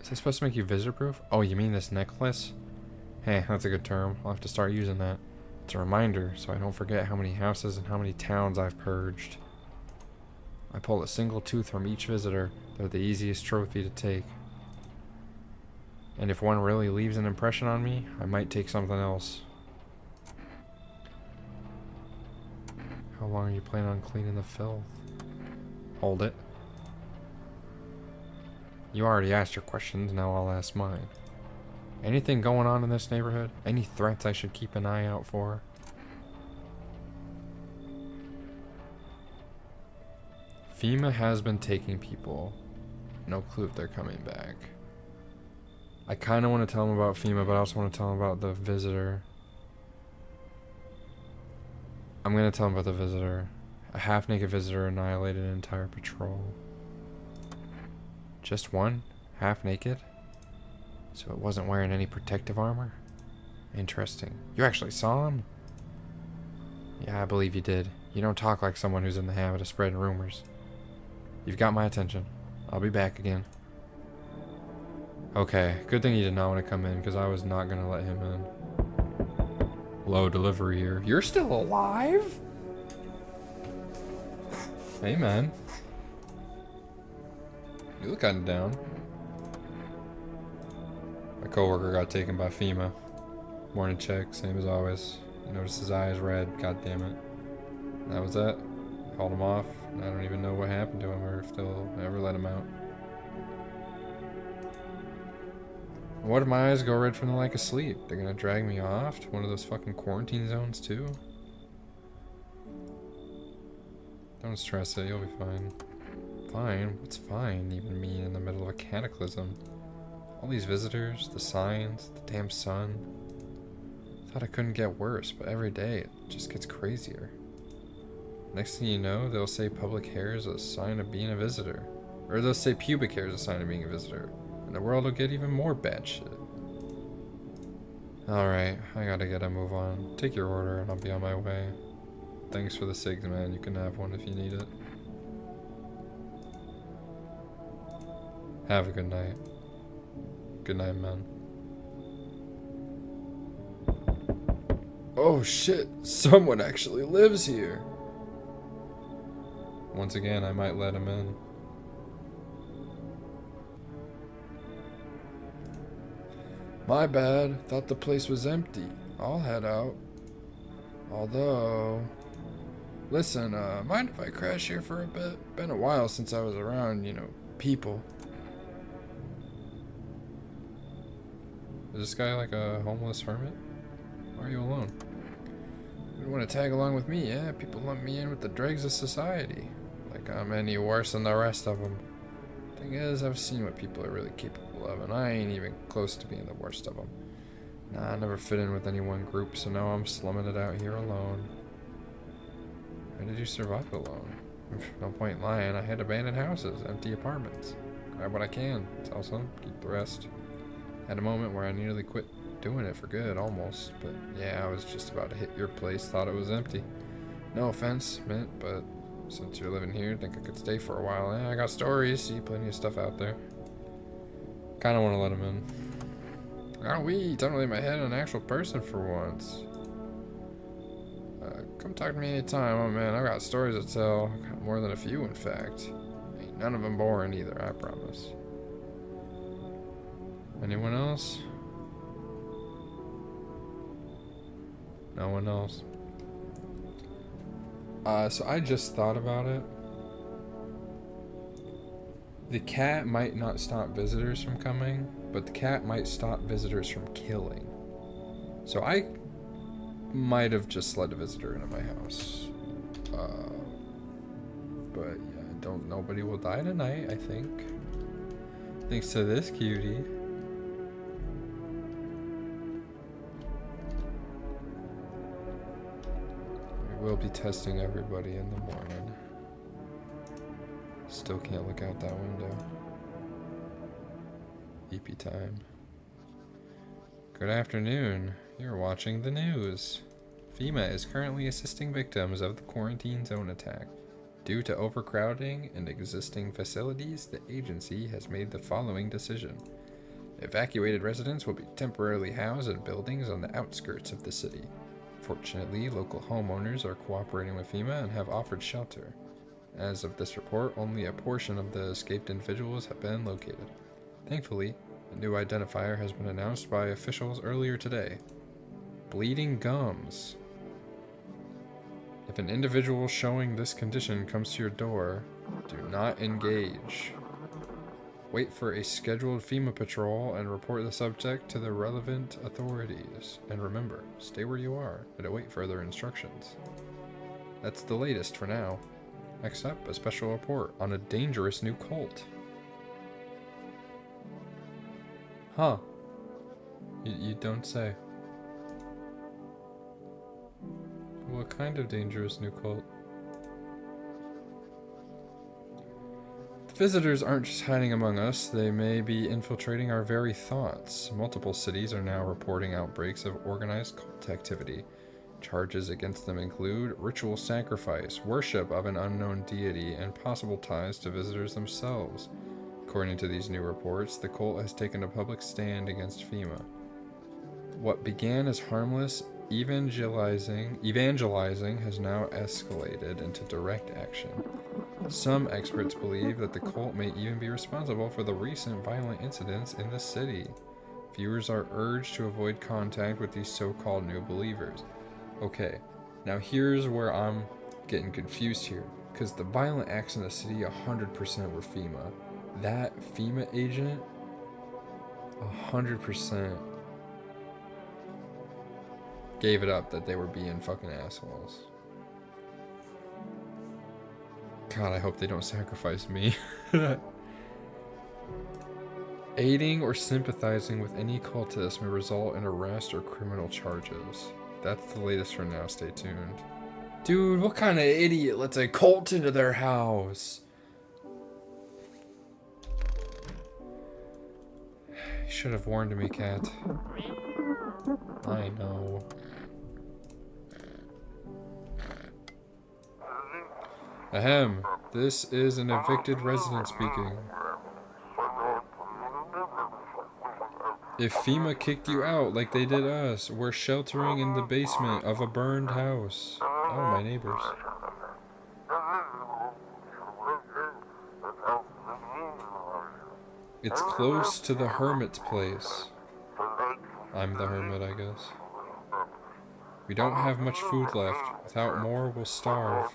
Is this supposed to make you visitor proof? Oh, you mean this necklace? Hey, that's a good term. I'll have to start using that. It's a reminder so I don't forget how many houses and how many towns I've purged. I pull a single tooth from each visitor. They're the easiest trophy to take. And if one really leaves an impression on me, I might take something else. How long are you planning on cleaning the filth? Hold it. You already asked your questions, now I'll ask mine. Anything going on in this neighborhood? Any threats I should keep an eye out for? FEMA has been taking people. No clue if they're coming back. I kind of want to tell them about FEMA, but I also want to tell them about the visitor. I'm going to tell them about the visitor. A half-naked visitor annihilated an entire patrol. Just one? Half-naked? So it wasn't wearing any protective armor? Interesting. You actually saw him? Yeah, I believe you did. You don't talk like someone who's in the habit of spreading rumors. You've got my attention. I'll be back again. Okay, good thing he did not want to come in, because I was not going to let him in. Low delivery here. You're still alive? Hey, man. You look kind of down. My coworker got taken by FEMA. Morning check, same as always. You notice his eyes red, god damn it. And that was that. Called him off. I don't even know what happened to him or if they'll ever let him out. What if my eyes go red from the lack of sleep? They're gonna drag me off to one of those fucking quarantine zones too? Don't stress it, you'll be fine. Fine? What's fine even mean in the middle of a cataclysm? All these visitors, the signs, the damn sun. Thought it couldn't get worse, but every day it just gets crazier. Next thing you know, they'll say public hair is a sign of being a visitor. Or they'll say pubic hair is a sign of being a visitor. And the world will get even more bad shit. Alright, I gotta get a move on. Take your order and I'll be on my way. Thanks for the cigs, man. You can have one if you need it. Have a good night. Good night, man. Oh shit, someone actually lives here. Once again, I might let him in. My bad, thought the place was empty. I'll head out. Although... Listen, mind if I crash here for a bit? Been a while since I was around, you know, people. Is this guy like a homeless hermit? Why are you alone? You want to tag along with me? Yeah, people lump me in with the dregs of society. Like I'm any worse than the rest of them. Thing is, I've seen what people are really capable of, and I ain't even close to being the worst of them. Nah, I never fit in with any one group, so now I'm slumming it out here alone. How did you survive alone? No point lying, I had abandoned houses, empty apartments. Grab what I can, sell some, keep the rest. Had a moment where I nearly quit doing it for good, almost. But yeah, I was just about to hit your place, thought it was empty. No offense, Mint, but since you're living here, think I could stay for a while. I got stories, see plenty of stuff out there. Kinda wanna let him in. Oh, we don't leave my head on an actual person for once. Come talk to me anytime. Oh man, I got stories to tell. Got more than a few, in fact. Ain't none of them boring either, I promise. Anyone else? No one else. So I just thought about it. The cat might not stop visitors from coming, but the cat might stop visitors from killing. So I might have just let a visitor into my house. But yeah, nobody will die tonight, I think. Thanks to this cutie. We'll be testing everybody in the morning. Still can't look out that window. EP time. Good afternoon. You're watching the news. FEMA is currently assisting victims of the quarantine zone attack. Due to overcrowding in existing facilities, the agency has made the following decision. Evacuated residents will be temporarily housed in buildings on the outskirts of the city. Fortunately, local homeowners are cooperating with FEMA and have offered shelter. As of this report, only a portion of the escaped individuals have been located. Thankfully, a new identifier has been announced by officials earlier today. Bleeding gums. If an individual showing this condition comes to your door, do not engage. Wait for a scheduled FEMA patrol and report the subject to the relevant authorities. And remember, stay where you are and await further instructions. That's the latest for now. Next up, a special report on a dangerous new cult. Huh. You don't say. What kind of dangerous new cult? The visitors aren't just hiding among us, they may be infiltrating our very thoughts. Multiple cities are now reporting outbreaks of organized cult activity. Charges against them include ritual sacrifice, worship of an unknown deity, and possible ties to visitors themselves. According to these new reports, the cult has taken a public stand against FEMA. What began as harmless evangelizing has now escalated into direct action. Some experts believe that the cult may even be responsible for the recent violent incidents in the city. Viewers are urged to avoid contact with these so-called new believers. Okay, now here's where I'm getting confused here, because the violent acts in the city 100% were FEMA. That FEMA agent, 100% gave it up that they were being fucking assholes. God, I hope they don't sacrifice me. Aiding or sympathizing with any cultist may result in arrest or criminal charges. That's the latest for now, stay tuned. Dude, what kind of idiot lets a cult into their house? You should have warned me, cat. I know. Ahem, this is an evicted resident speaking. If FEMA kicked you out like they did us, we're sheltering in the basement of a burned house. Oh, my neighbors. It's close to the hermit's place. I'm the hermit, I guess. We don't have much food left. Without more, we'll starve.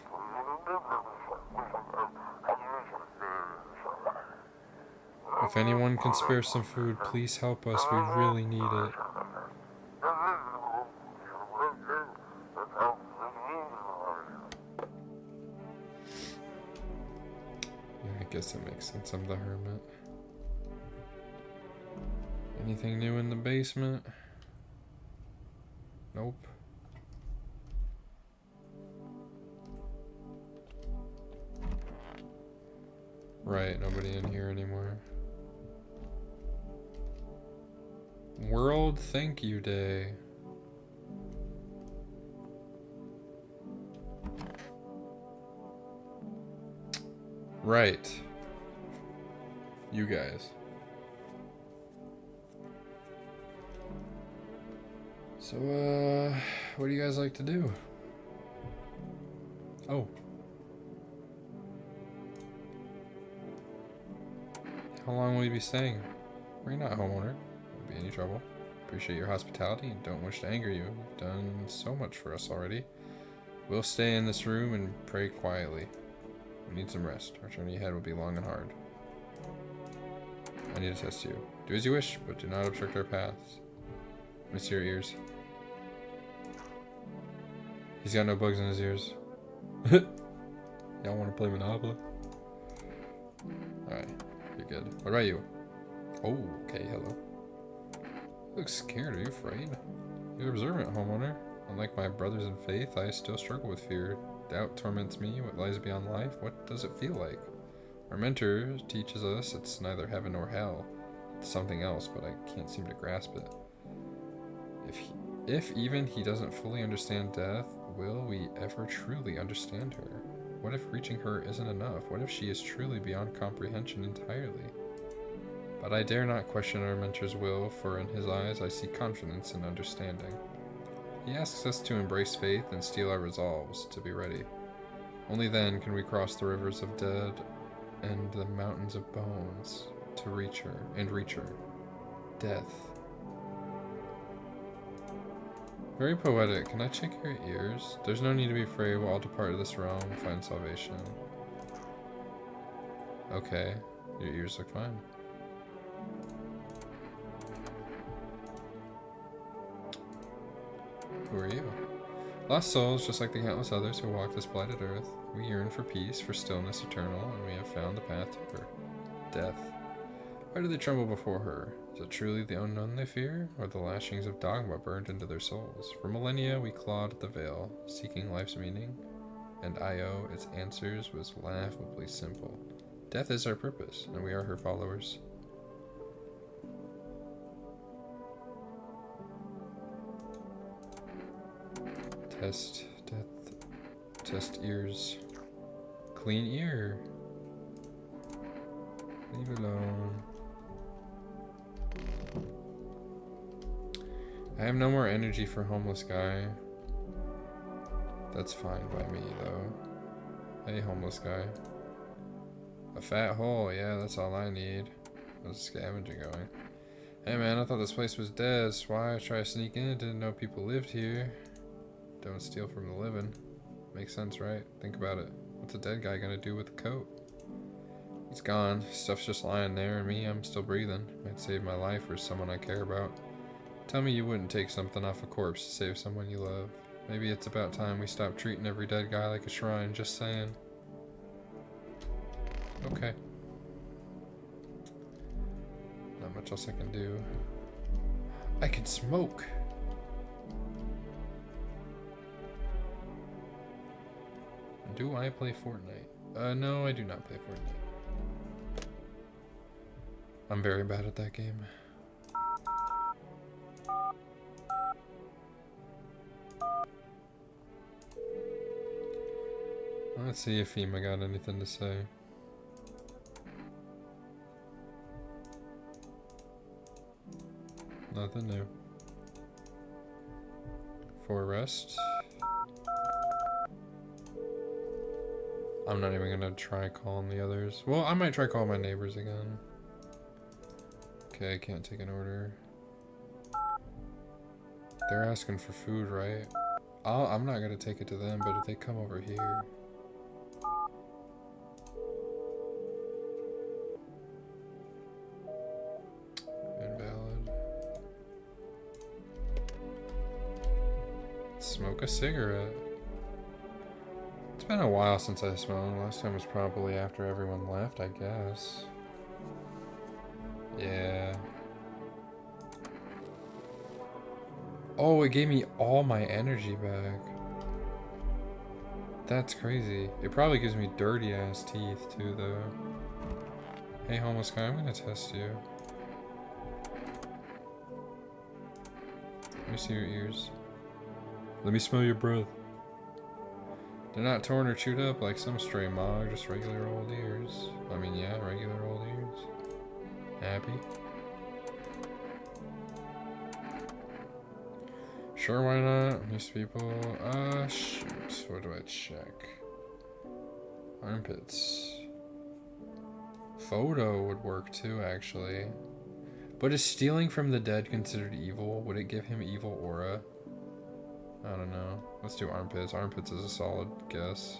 If anyone can spare some food, please help us. We really need it. Yeah, I guess it makes sense. I'm the hermit. Anything new in the basement? Nope. Right, nobody in here anymore. World Thank You Day. Right. You guys. So, what do you guys like to do? Oh. How long will you be staying? We're not homeowner. Won't be any trouble. Appreciate your hospitality and don't wish to anger you. You've done so much for us already. We'll stay in this room and pray quietly. We need some rest. Our journey ahead will be long and hard. I need to test you. Do as you wish, but do not obstruct our paths. Let me see your ears. He's got no bugs in his ears. Y'all want to play Monopoly? Alright, you're good. What about you? Oh, okay, hello. You look scared. Are you afraid? You're observant, homeowner. Unlike my brothers in faith, I still struggle with fear. Doubt torments me. What lies beyond life? What does it feel like? Our mentor teaches us it's neither heaven nor hell. It's something else, but I can't seem to grasp it. If even he doesn't fully understand death, will we ever truly understand her? What if reaching her isn't enough? What if she is truly beyond comprehension entirely? But I dare not question our mentor's will, for in his eyes I see confidence and understanding. He asks us to embrace faith and steel our resolves to be ready. Only then can we cross the rivers of dead and the mountains of bones to reach her. Death. Very poetic. Can I check your ears? There's no need to be afraid. We'll all depart of this realm and find salvation. Okay. Your ears look fine. Who are you? Lost souls, just like the countless others who walk this blighted earth. We yearn for peace, for stillness eternal, and we have found the path to her. Death. Why do they tremble before her? Is it truly the unknown they fear, or the lashings of dogma burned into their souls? For millennia we clawed at the veil, seeking life's meaning, and Io, its answers, was laughably simple. Death is our purpose, and we are her followers. Test, death, test ears. Clean ear. Leave it alone. I have no more energy for homeless guy. That's fine by me though. Hey homeless guy. A fat hole, yeah, that's all I need. There's scavenging going. Hey man, I thought this place was dead. That's why I tried to sneak in. Didn't know people lived here. Don't steal from the living. Makes sense, right? Think about it. What's a dead guy gonna do with the coat? He's gone. Stuff's just lying there, and me, I'm still breathing. Might save my life or someone I care about. Tell me you wouldn't take something off a corpse to save someone you love. Maybe it's about time we stop treating every dead guy like a shrine, just saying. Okay. Not much else I can do. I can smoke! Do I play Fortnite? No, I do not play Fortnite. I'm very bad at that game. Let's see if Fema got anything to say. Nothing new. For rest. I'm not even gonna try calling the others. Well, I might try calling my neighbors again. Okay, I can't take an order. They're asking for food, right? I'm not gonna take it to them, but if they come over here. Invalid. Smoke a cigarette. It's been a while since I smoked. Last time was probably after everyone left, I guess. Yeah. Oh, it gave me all my energy back. That's crazy. It probably gives me dirty ass teeth too, though. Hey, homeless guy, I'm gonna test you. Let me see your ears. Let me smell your breath. They're not torn or chewed up like some stray mog, just regular old ears. I mean, yeah, regular old ears. Happy? Sure, why not? These people, shoot. What do I check? Armpits. Photo would work too, actually. But is stealing from the dead considered evil? Would it give him evil aura? I don't know. Let's do armpits. Armpits is a solid guess.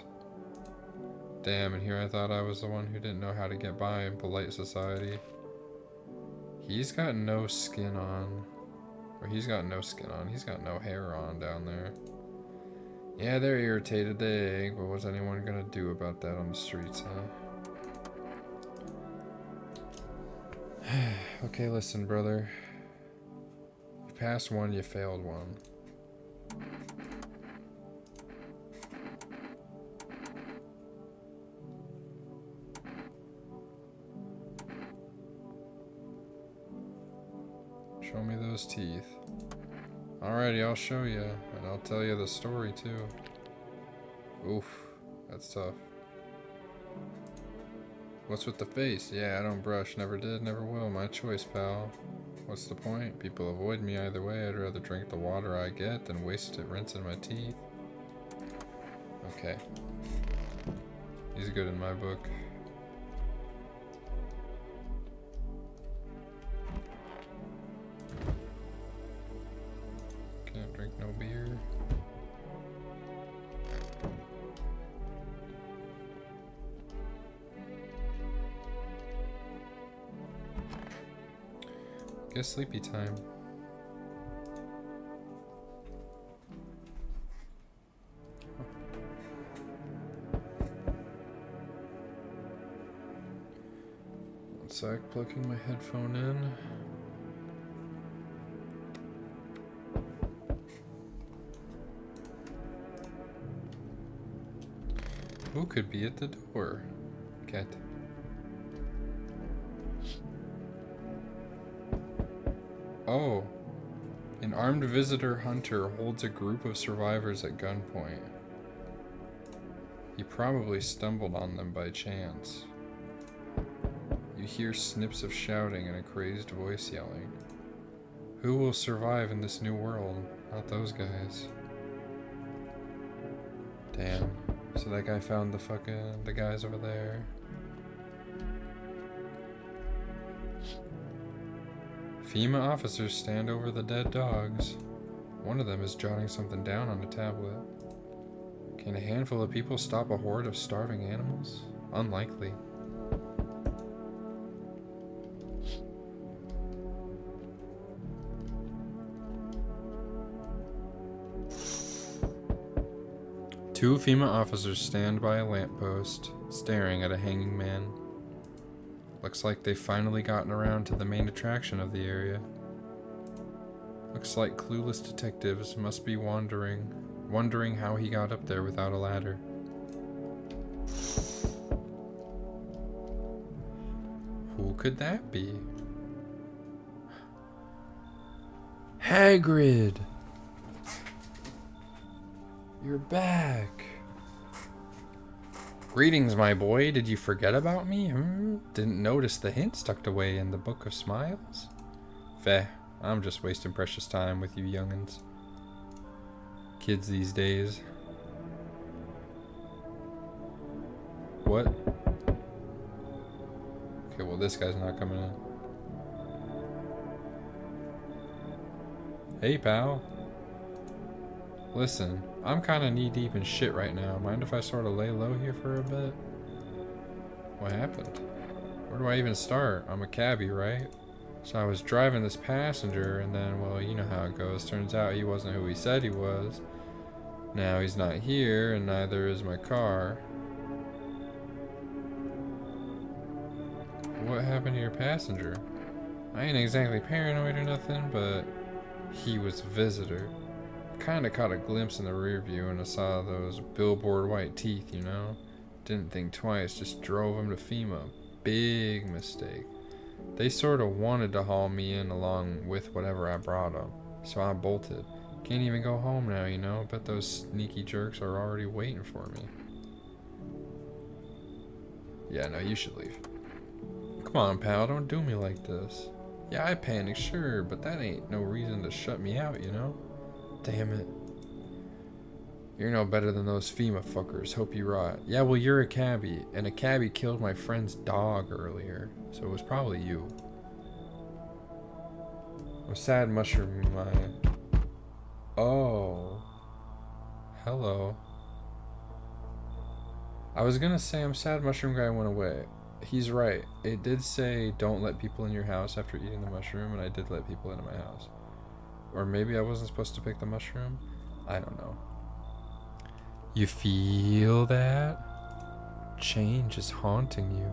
Damn, and here I thought I was the one who didn't know how to get by in polite society. He's got no skin on. Or he's got no skin on. He's got no hair on down there. Yeah, they're irritated, they, but what's anyone gonna do about that on the streets, huh? Okay, listen, brother. You passed one, you failed one. Show me those teeth. Alrighty, I'll show you, and I'll tell you the story too. Oof, that's tough. What's with the face? Yeah, I don't brush, never did, never will. My choice, pal. What's the point? People avoid me either way. I'd rather drink the water I get than waste it rinsing my teeth. Okay. He's good in my book. Can't drink no beer. Guess sleepy time. One sec, plugging my headphone in. Who could be at the door? Cat. Oh. An armed visitor hunter holds a group of survivors at gunpoint. He probably stumbled on them by chance. You hear snips of shouting and a crazed voice yelling. Who will survive in this new world? Not those guys. Damn. So that guy found the guys over there. FEMA officers stand over the dead dogs. One of them is jotting something down on a tablet. Can a handful of people stop a horde of starving animals? Unlikely. Two FEMA officers stand by a lamppost, staring at a hanging man. Looks like they've finally gotten around to the main attraction of the area. Looks like clueless detectives must be wondering how he got up there without a ladder. Who could that be? Hagrid! You're back. Greetings, my boy. Did you forget about me? Didn't notice the hints tucked away in the Book of Smiles? Feh, I'm just wasting precious time with you young'uns. Kids these days. What? Okay, well this guy's not coming in. Hey, pal. Listen, I'm kinda knee-deep in shit right now. Mind if I sort of lay low here for a bit? What happened? Where do I even start? I'm a cabbie, right? So I was driving this passenger, and then, well, you know how it goes. Turns out he wasn't who he said he was. Now he's not here, and neither is my car. What happened to your passenger? I ain't exactly paranoid or nothing, but he was a visitor. Kinda caught a glimpse in the rear view and I saw those billboard white teeth, you know? Didn't think twice, just drove him to FEMA. Big mistake. They sorta wanted to haul me in along with whatever I brought them, so I bolted. Can't even go home now, you know? Bet those sneaky jerks are already waiting for me. Yeah, no, you should leave. Come on, pal, don't do me like this. Yeah, I panicked, sure, but that ain't no reason to shut me out, you know? Damn it. You're no better than those FEMA fuckers. Hope you rot. Yeah, well, you're a cabbie, and a cabbie killed my friend's dog earlier, so it was probably you. I'm sad mushroom in my... Oh. Hello. I was gonna say I'm sad mushroom guy went away. He's right. It did say don't let people in your house after eating the mushroom, and I did let people into my house. Or maybe I wasn't supposed to pick the mushroom? I don't know. You feel that? Change is haunting you.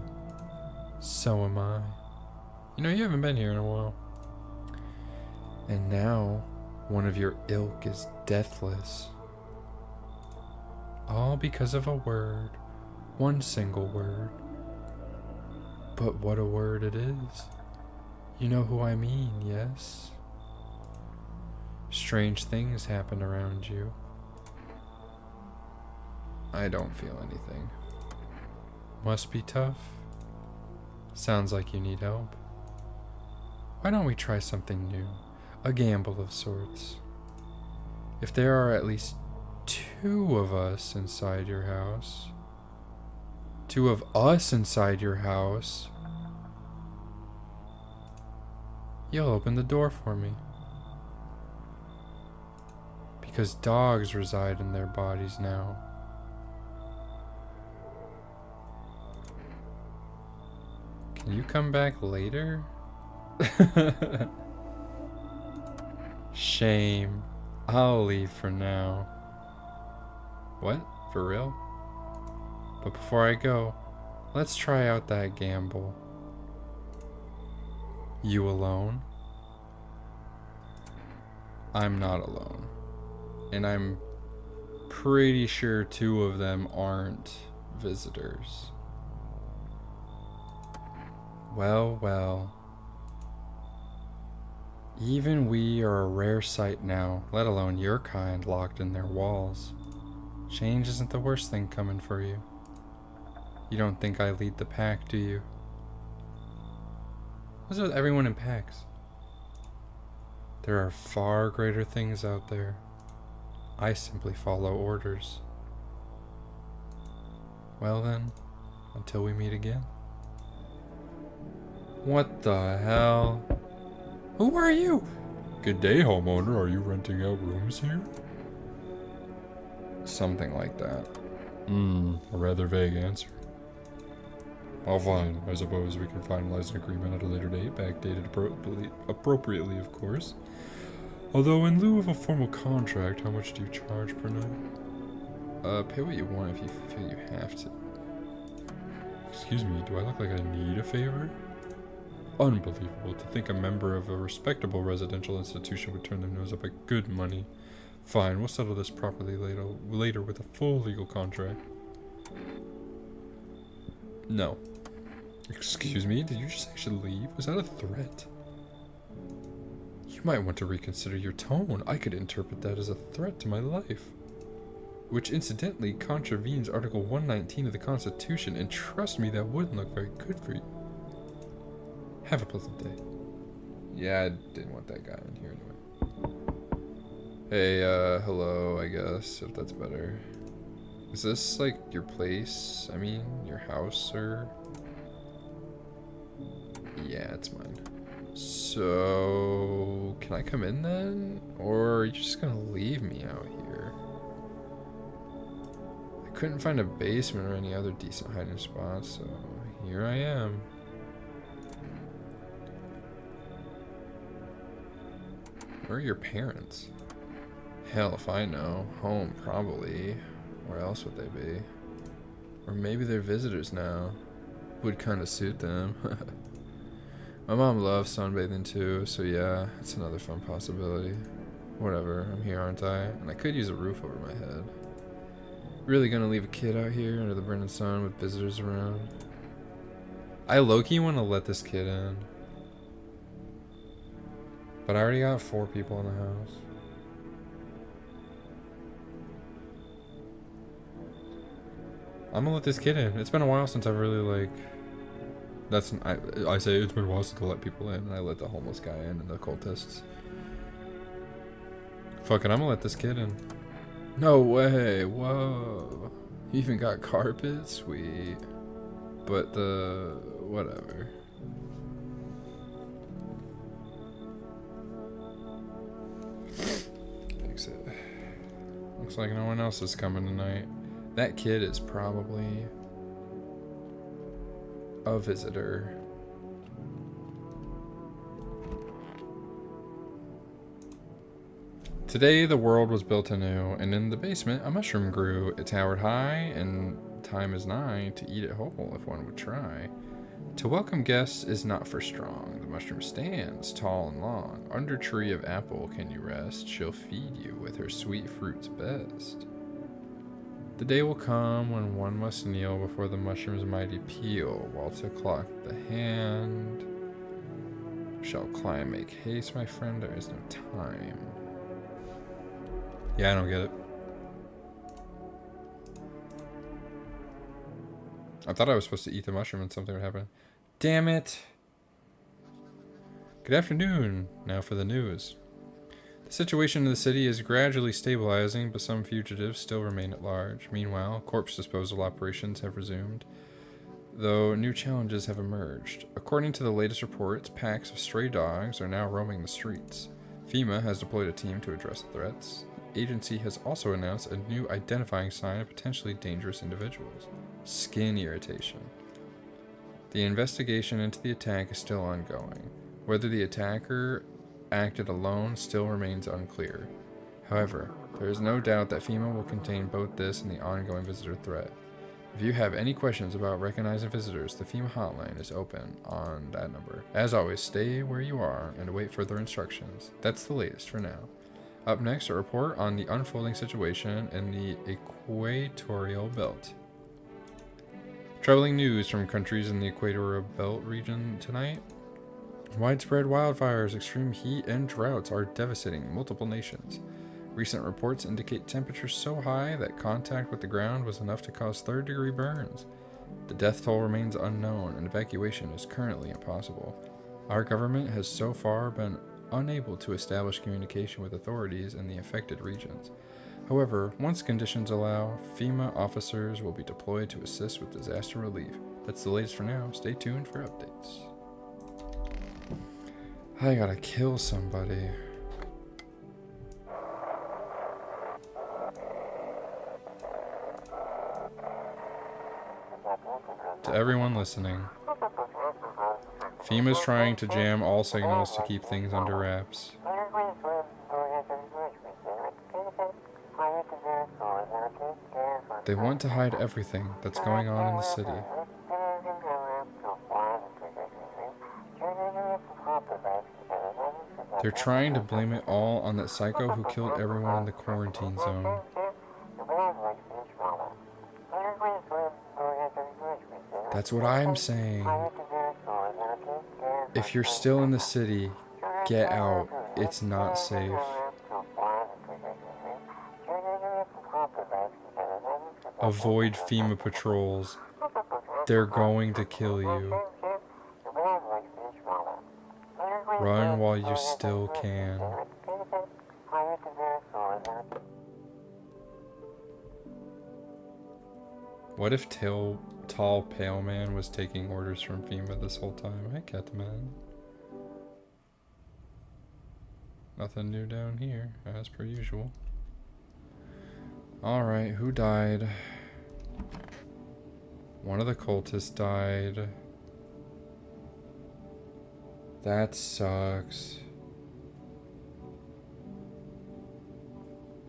So am I. You know, you haven't been here in a while. And now, one of your ilk is deathless. All because of a word. One single word. But what a word it is. You know who I mean, yes? Strange things happen around you. I don't feel anything. Must be tough. Sounds like you need help. Why don't we try something new? A gamble of sorts. If there are at least 2 of us inside your house. 2 of us inside your house. You'll open the door for me. Because dogs reside in their bodies now. Can you come back later? Shame. I'll leave for now. What? For real? But before I go, let's try out that gamble. You alone? I'm not alone. And I'm pretty sure 2 of them aren't visitors. Well, well. Even we are a rare sight now, let alone your kind locked in their walls. Change isn't the worst thing coming for you. You don't think I lead the pack, do you? What's with everyone in packs? There are far greater things out there. I simply follow orders. Well then, until we meet again. What the hell? Who are you? Good day, homeowner. Are you renting out rooms here? Something like that. A rather vague answer. Well, fine. I suppose we can finalize an agreement at a later date, backdated appropriately, of course. Although, in lieu of a formal contract, how much do you charge per night? Pay what you want if you feel you have to. Excuse me, do I look like I need a favor? Unbelievable to think a member of a respectable residential institution would turn their nose up at good money. Fine, we'll settle this properly later with a full legal contract. No. Excuse me, did you just actually leave? Was that a threat? You might want to reconsider your tone. I could interpret that as a threat to my life. Which incidentally contravenes Article 119 of the Constitution, and trust me, that wouldn't look very good for you. Have a pleasant day. Yeah, I didn't want that guy in here anyway. Hey, hello, I guess, if that's better. Is this, like, your place? I mean, your house, sir? Yeah, it's mine. So, can I come in then? Or are you just gonna leave me out here? I couldn't find a basement or any other decent hiding spot, so here I am. Where are your parents? Hell if I know. Home, probably. Where else would they be? Or maybe they're visitors now. Would kind of suit them. My mom loves sunbathing too, so yeah, it's another fun possibility. Whatever, I'm here, aren't I? And I could use a roof over my head. Really gonna leave a kid out here under the burning sun with visitors around? I low-key want to let this kid in. But I already got 4 people in the house. I'm gonna let this kid in. It's been a while since I've really, like... I say it's been a while since I let people in, and I let the homeless guy in and the cultists. Fuck it, I'm gonna let this kid in. No way, whoa. You even got carpet? Sweet. But the... whatever. Fix it. Looks like no one else is coming tonight. That kid is probably a visitor. Today the world was built anew, and in the basement a mushroom grew. It towered high, and time is nigh to eat it whole if one would try. To welcome guests is not for strong. The mushroom stands tall and long. Under tree of apple can you rest. She'll feed you with her sweet fruits best. The day will come when one must kneel before the mushroom's mighty peel, while to clock the hand shall climb. Make haste, my friend, there is no time. Yeah, I don't get it. I thought I was supposed to eat the mushroom and something would happen. Damn it. Good afternoon. Now for the news. The situation in the city is gradually stabilizing, but some fugitives still remain at large. Meanwhile, corpse disposal operations have resumed, though new challenges have emerged. According to the latest reports, packs of stray dogs are now roaming the streets. FEMA has deployed a team to address the threats. The agency has also announced a new identifying sign of potentially dangerous individuals: skin irritation. The investigation into the attack is still ongoing. Whether the attacker acted alone still remains unclear. However, there is no doubt that FEMA will contain both this and the ongoing visitor threat. If you have any questions about recognizing visitors, the FEMA hotline is open on that number. As always, stay where you are and await further instructions. That's the latest for now. Up next, a report on the unfolding situation in the Equatorial Belt. Troubling news from countries in the Equatorial Belt region tonight. Widespread wildfires, extreme heat, and droughts are devastating multiple nations. Recent reports indicate temperatures so high that contact with the ground was enough to cause third-degree burns. The death toll remains unknown, and evacuation is currently impossible. Our government has so far been unable to establish communication with authorities in the affected regions. However, once conditions allow, FEMA officers will be deployed to assist with disaster relief. That's the latest for now. Stay tuned for updates. I gotta kill somebody. To everyone listening, FEMA's trying to jam all signals to keep things under wraps. They want to hide everything that's going on in the city. They're trying to blame it all on that psycho who killed everyone in the quarantine zone. That's what I'm saying. If you're still in the city, get out. It's not safe. Avoid FEMA patrols. They're going to kill you. Run while you still can. What if Tall Pale Man was taking orders from FEMA this whole time? Hey, Catman. Nothing new down here, as per usual. Alright, who died? One of the cultists died. That sucks.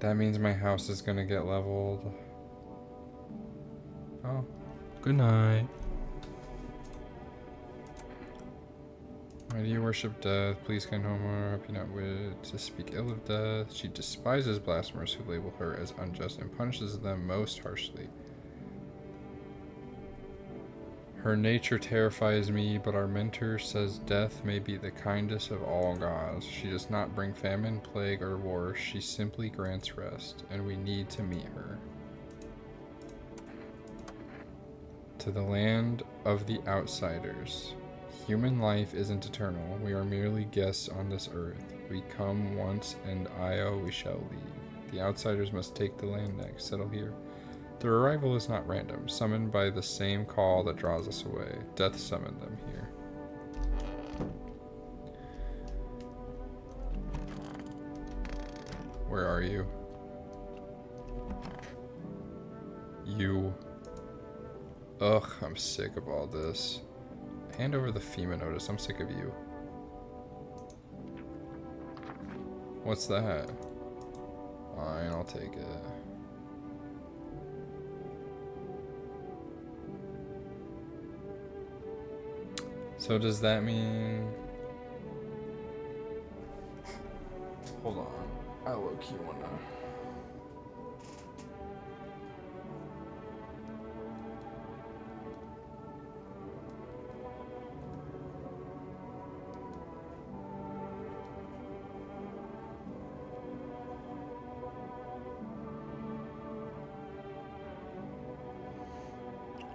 That means my house is gonna get leveled. Oh, good night. Why do you worship death? Please kind Homer, hope you not wit to speak ill of death. She despises blasphemers who label her as unjust and punishes them most harshly. Her nature terrifies me, but our mentor says death may be the kindest of all gods. She does not bring famine, plague, or war. She simply grants rest, and we need to meet her. To the land of the outsiders. Human life isn't eternal. We are merely guests on this earth. We come once, and Io we shall leave. The outsiders must take the land next, settle here. Their arrival is not random, summoned by the same call that draws us away. Death summoned them here. Where are you? You. Ugh, I'm sick of all this. Hand over the FEMA notice. I'm sick of you. What's that? Fine, I'll take it. So does that mean... Hold on. I low-key wanna...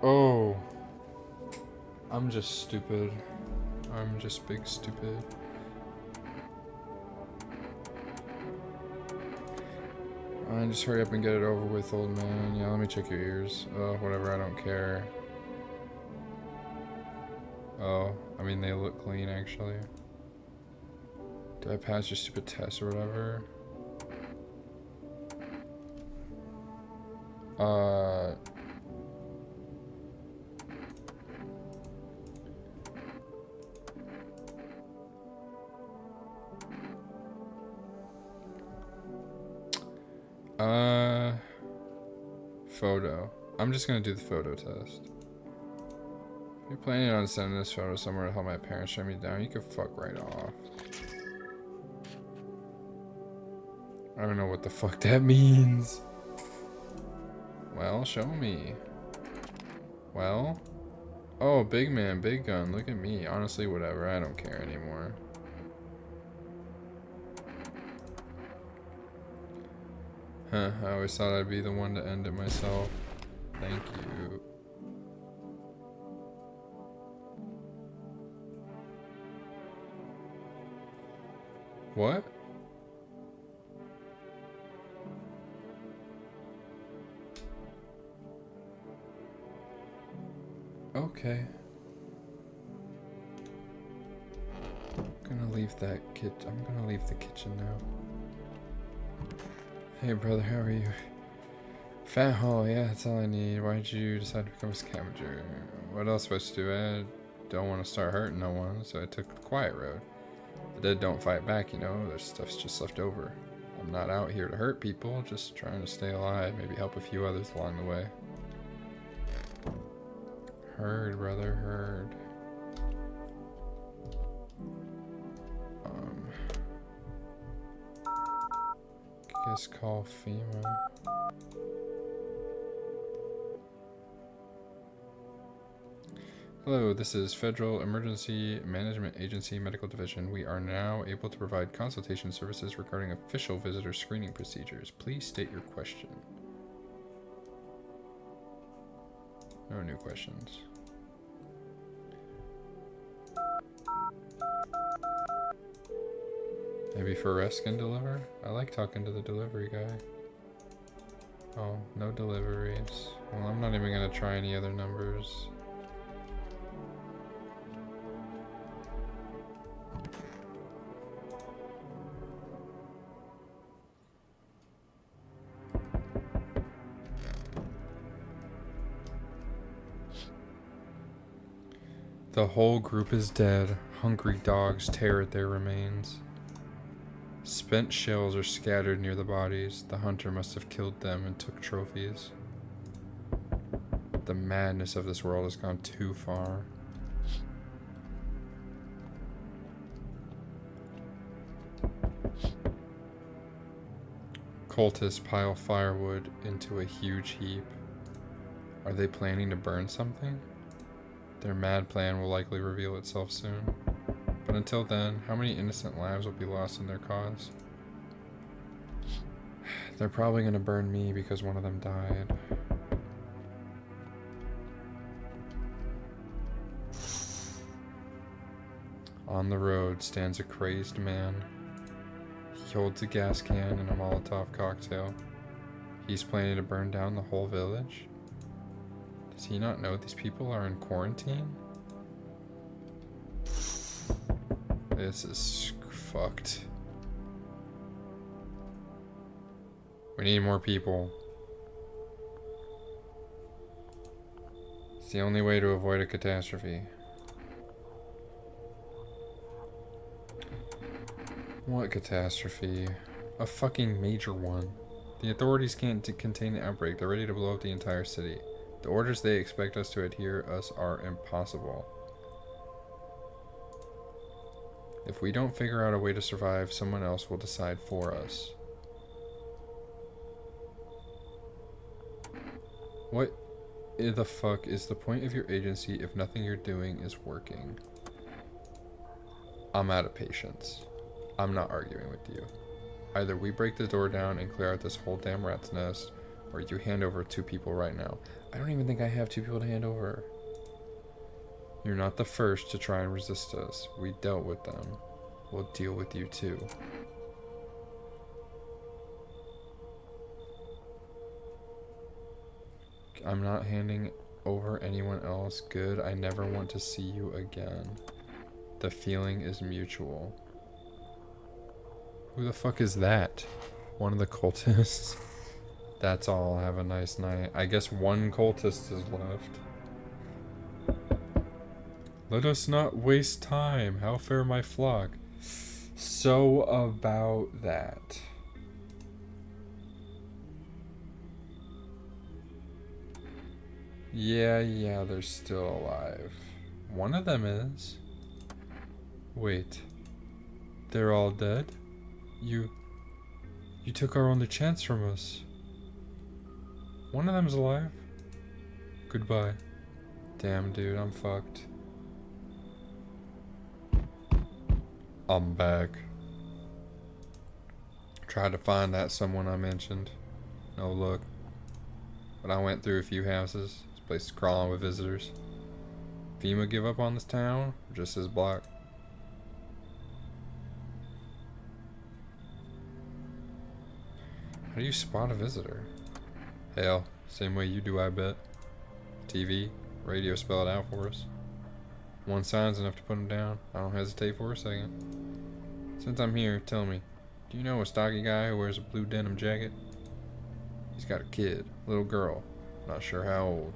Oh. I'm just stupid. I'm just big stupid. Fine, just hurry up and get it over with, old man. Yeah, let me check your ears. Oh, whatever, I don't care. Oh, I mean, they look clean, actually. Did I pass your stupid test or whatever? Photo. I'm just gonna do the photo test. You're planning on sending this photo somewhere to help my parents shut me down? You can fuck right off. I don't know what the fuck that means. Well, show me. Well? Oh, big man, big gun. Look at me. Honestly, whatever. I don't care anymore. Huh, I always thought I'd be the one to end it myself. Thank you. What? Okay. I'm gonna leave the kitchen now. Hey brother, how are you? Fat hole, yeah, that's all I need. Why'd you decide to become a scavenger? What else was to do? I don't want to start hurting no one, so I took the quiet road. The dead don't fight back, you know, their stuff's just left over. I'm not out here to hurt people, just trying to stay alive, maybe help a few others along the way. Heard, brother, heard. Guess call FEMA. Hello, this is Federal Emergency Management Agency Medical Division. We are now able to provide consultation services regarding official visitor screening procedures. Please state your question. No new questions. Maybe Forrest can deliver? I like talking to the delivery guy. Oh, no deliveries. Well, I'm not even gonna try any other numbers. The whole group is dead. Hungry dogs tear at their remains. Spent shells are scattered near the bodies. The hunter must have killed them and took trophies. The madness of this world has gone too far. Cultists pile firewood into a huge heap. Are they planning to burn something? Their mad plan will likely reveal itself soon. But until then, how many innocent lives will be lost in their cause? They're probably gonna burn me because one of them died. On the road stands a crazed man. He holds a gas can and a Molotov cocktail. He's planning to burn down the whole village? Does he not know these people are in quarantine? This is fucked. We need more people. It's the only way to avoid a catastrophe. What catastrophe? A fucking major one. The authorities can't contain the outbreak. They're ready to blow up the entire city. The orders they expect us to adhere us are impossible. If we don't figure out a way to survive, someone else will decide for us. What the fuck is the point of your agency if nothing you're doing is working? I'm out of patience. I'm not arguing with you. Either we break the door down and clear out this whole damn rat's nest, or you hand over 2 people right now. I don't even think I have 2 people to hand over. You're not the first to try and resist us. We dealt with them. We'll deal with you too. I'm not handing over anyone else. Good. I never want to see you again. The feeling is mutual. Who the fuck is that? One of the cultists? That's all. Have a nice night. I guess one cultist is left. Let us not waste time. How fare my flock? So about that. Yeah, they're still alive. One of them is. Wait. They're all dead? You took our only chance from us. One of them's alive. Goodbye. Damn, dude, I'm fucked. I'm back. Tried to find that someone I mentioned. No luck. But I went through a few houses. This place is crawling with visitors. FEMA give up on this town? Or just this block? How do you spot a visitor? Hell, same way you do, I bet. TV, radio spell it out for us. One sign's enough to put him down. I don't hesitate for a second. Since I'm here, tell me, do you know a stocky guy who wears a blue denim jacket? He's got a kid, little girl, not sure how old.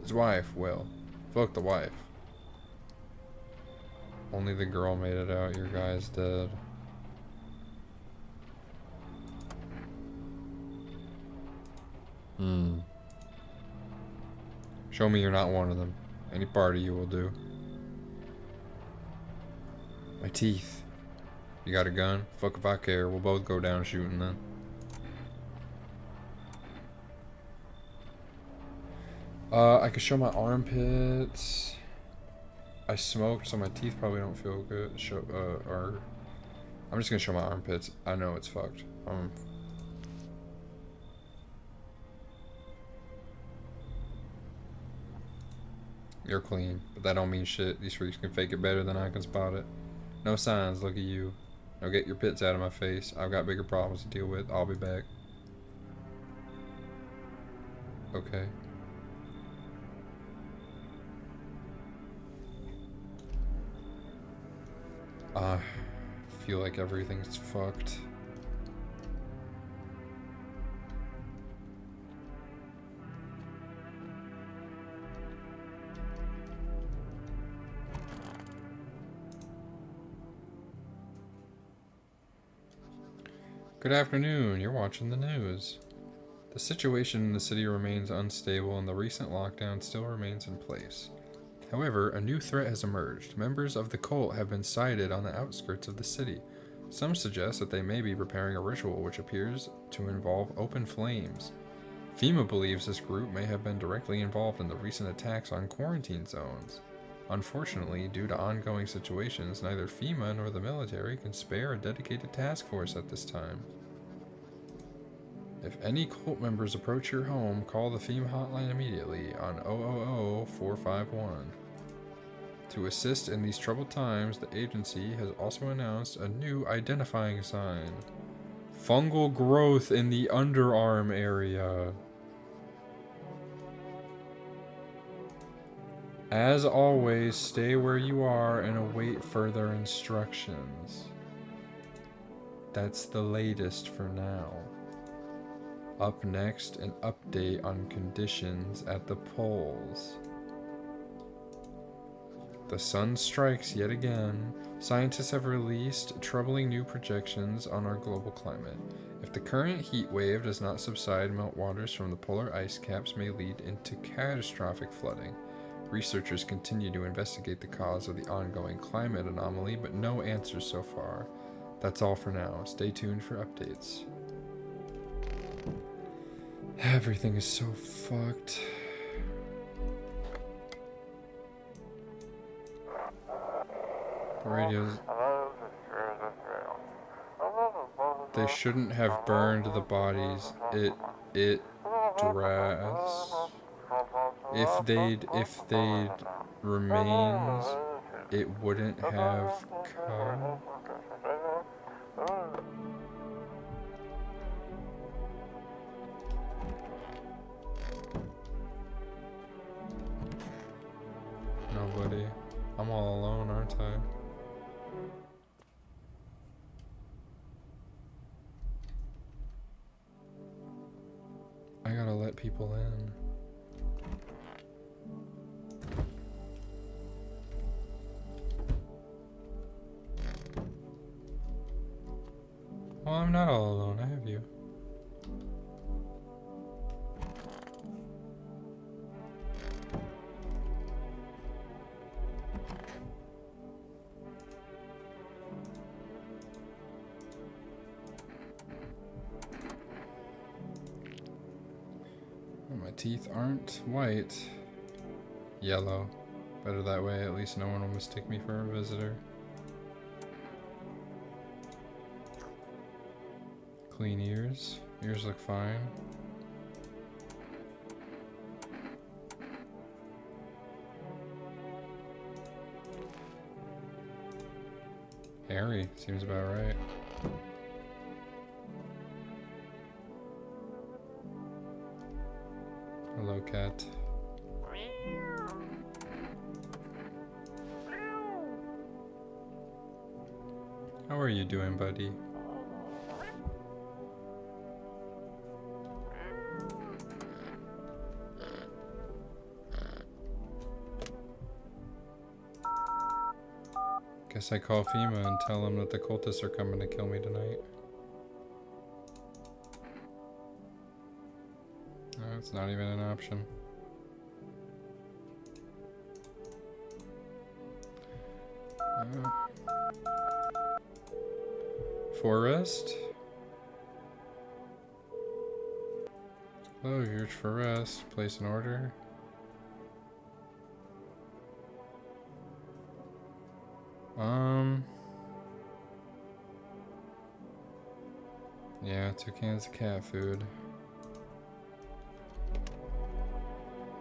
His wife, well, fuck the wife. Only the girl made it out, your guy's dead. Show me you're not one of them. Any part of you will do. My teeth. You got a gun? Fuck if I care. We'll both go down shooting then. I could show my armpits. I smoked, so my teeth probably don't feel good. I'm just gonna show my armpits. I know it's fucked. You're clean, but that don't mean shit. These freaks can fake it better than I can spot it. No signs, look at you. Now get your pits out of my face. I've got bigger problems to deal with. I'll be back. Okay. I feel like everything's fucked. Good afternoon, you're watching the news. The situation in the city remains unstable and the recent lockdown still remains in place. However, a new threat has emerged. Members of the cult have been sighted on the outskirts of the city. Some suggest that they may be preparing a ritual which appears to involve open flames. FEMA believes this group may have been directly involved in the recent attacks on quarantine zones. Unfortunately, due to ongoing situations, neither FEMA nor the military can spare a dedicated task force at this time. If any cult members approach your home, call the FEMA hotline immediately on 000-451. To assist in these troubled times, the agency has also announced a new identifying sign. Fungal growth in the underarm area. As always, stay where you are and await further instructions. That's the latest for now. Up next, an update on conditions at the poles. The sun strikes yet again. Scientists have released troubling new projections on our global climate. If the current heat wave does not subside, meltwaters from the polar ice caps may lead into catastrophic flooding. Researchers continue to investigate the cause of the ongoing climate anomaly, but no answers so far. That's all for now. Stay tuned for updates. Everything is so fucked. The radios... They shouldn't have burned the bodies. It dress. If they'd remains, it wouldn't have come. people in. Well, I'm not all alone, I have you. My teeth aren't white. Yellow. Better that way, at least no one will mistake me for a visitor. Clean ears. Ears look fine. Hairy. Seems about right. Hello, cat. How are you doing, buddy? Guess I call FEMA and tell them that the cultists are coming to kill me tonight. No, it's not even an option. Forest? Hello, here's Forest. Place an order. Yeah, 2 cans of cat food.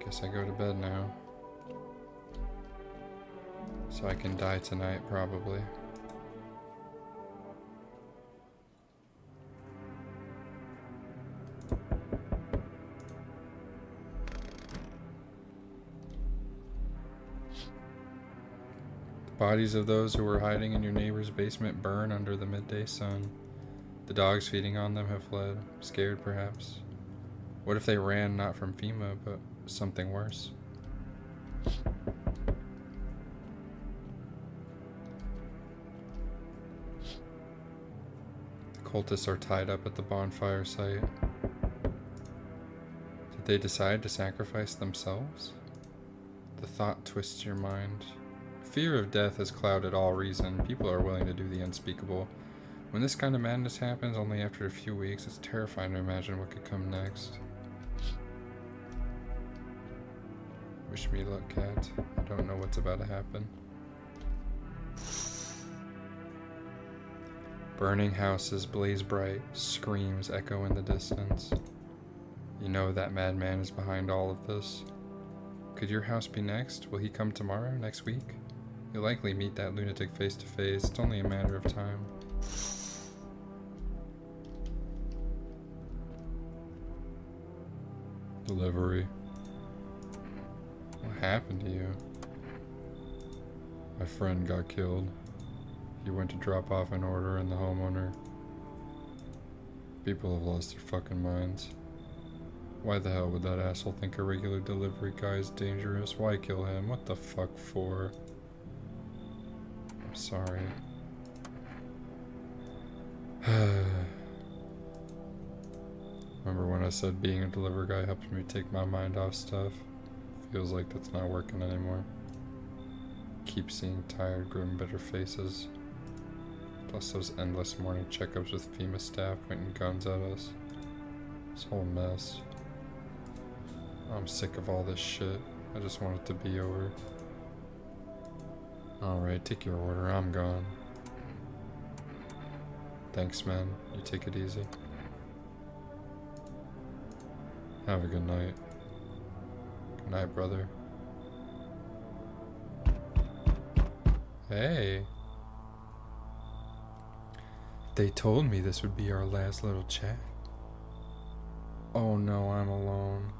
Guess I go to bed now. So I can die tonight, probably. The bodies of those who were hiding in your neighbor's basement burn under the midday sun. The dogs feeding on them have fled, scared perhaps. What if they ran not from FEMA, but something worse? The cultists are tied up at the bonfire site. Did they decide to sacrifice themselves? The thought twists your mind. Fear of death has clouded all reason. People are willing to do the unspeakable. When this kind of madness happens only after a few weeks, it's terrifying to imagine what could come next. Wish me luck, cat. I don't know what's about to happen. Burning houses blaze bright, screams echo in the distance. You know that madman is behind all of this. Could your house be next? Will he come tomorrow, next week? You'll likely meet that lunatic face to face. It's only a matter of time. Delivery. What happened to you? My friend got killed. He went to drop off an order and the homeowner. People have lost their fucking minds. Why the hell would that asshole think a regular delivery guy is dangerous? Why kill him? What the fuck for? I'm sorry. Remember when I said being a delivery guy helps me take my mind off stuff? Feels like that's not working anymore. Keep seeing tired, grim, bitter faces. Plus those endless morning checkups with FEMA staff pointing guns at us. This whole mess. I'm sick of all this shit. I just want it to be over. Alright, take your order. I'm gone. Thanks, man. You take it easy. Have a good night. Good night, brother. Hey. They told me this would be our last little chat. Oh no, I'm alone.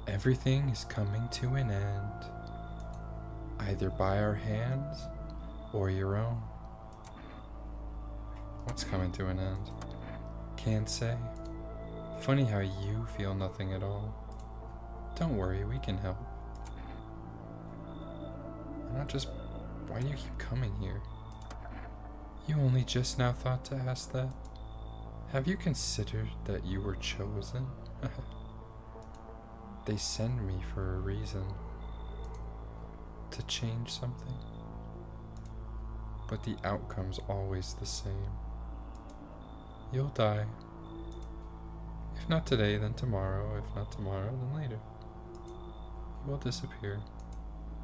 Everything is coming to an end. Either by our hands or your own. What's coming to an end? Can't say. Funny how you feel nothing at all. Don't worry, we can help. I'm not just... Why do you keep coming here? You only just now thought to ask that? Have you considered that you were chosen? They send me for a reason. To change something. But the outcome's always the same. You'll die. If not today, then tomorrow. If not tomorrow, then later. You will disappear.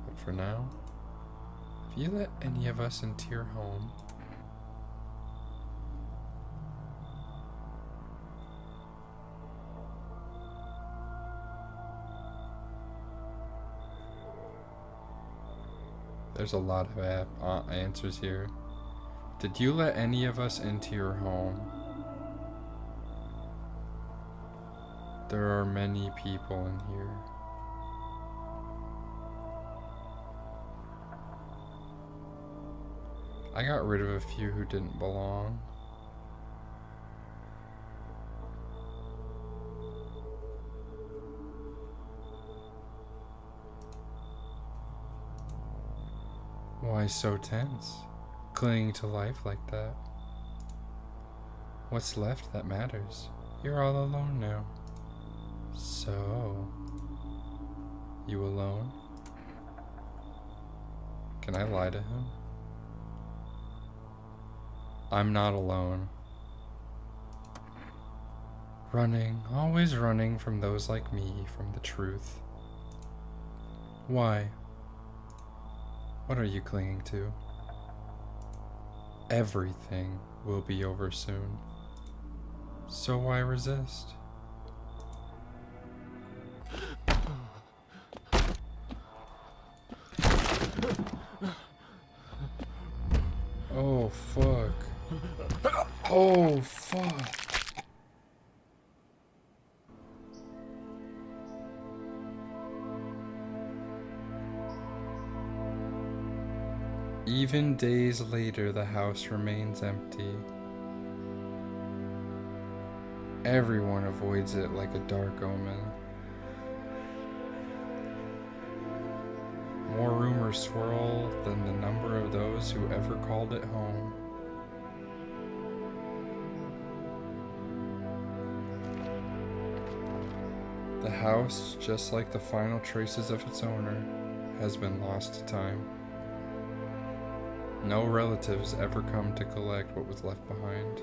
But for now, if you let any of us into your home, there's a lot of answers here. Did you let any of us into your home? There are many people in here. I got rid of a few who didn't belong. Why so tense? Clinging to life like that? What's left that matters? You're all alone now. So, you alone? Can I lie to him? I'm not alone. Running, always running from those like me, from the truth. Why? What are you clinging to? Everything will be over soon. So why resist? Oh, fuck. Oh, fuck. Even days later, the house remains empty. Everyone avoids it like a dark omen. More rumors swirl than the number of those who ever called it home. The house, just like the final traces of its owner, has been lost to time. No relatives ever come to collect what was left behind.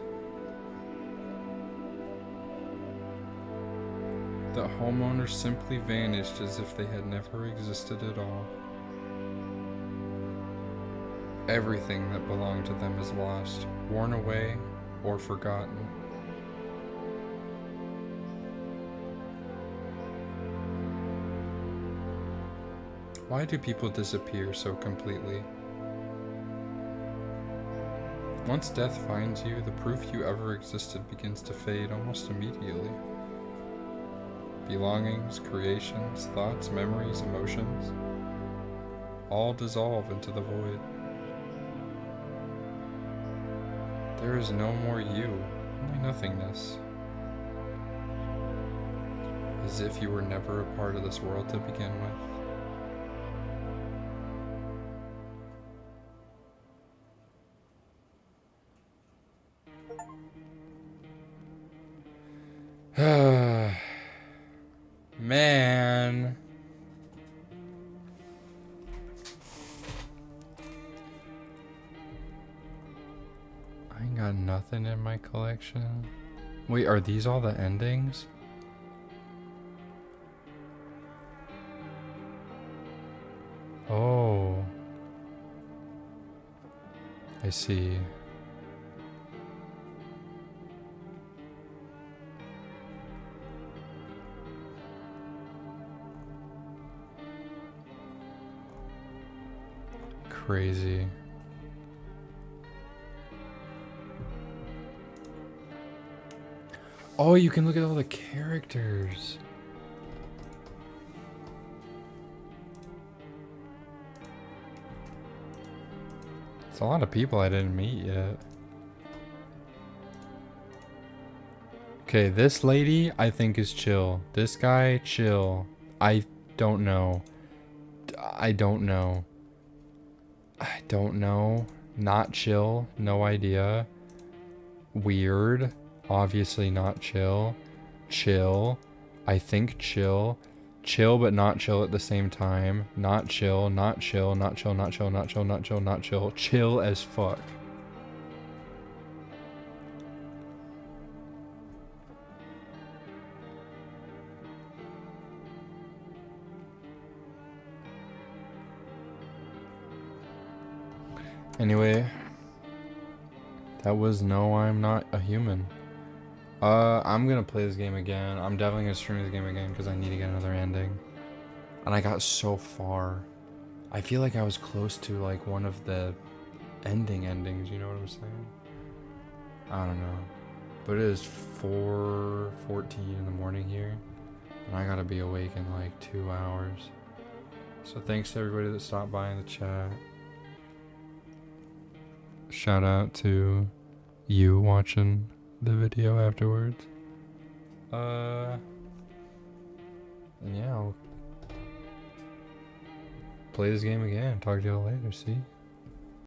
The homeowners simply vanished as if they had never existed at all. Everything that belonged to them is lost, worn away, or forgotten. Why do people disappear so completely? Once death finds you, the proof you ever existed begins to fade almost immediately. Belongings, creations, thoughts, memories, emotions, all dissolve into the void. There is no more you, only nothingness. As if you were never a part of this world to begin with. Man. I ain't got nothing in my collection. Wait, are these all the endings? Oh. I see. Crazy. Oh, you can look at all the characters. It's a lot of people I didn't meet yet. Okay, this lady I think is chill. This guy, chill. I don't know. I don't know. I don't know. Not chill. No idea. Weird. Obviously not chill. Chill. I think chill. Chill but not chill at the same time. Not chill, not chill, not chill, not chill, not chill, not chill, not chill. Chill as fuck. Anyway, that was No, I'm Not a Human. I'm gonna play this game again. I'm definitely gonna stream this game again because I need to get another ending. And I got so far. I feel like I was close to like one of the endings, you know what I'm saying? I don't know. But it is 4:14 in the morning here. And I gotta be awake in like 2 hours. So thanks to everybody that stopped by in the chat. Shout out to you watching the video afterwards. And yeah, I'll play this game again. Talk to y'all later. See?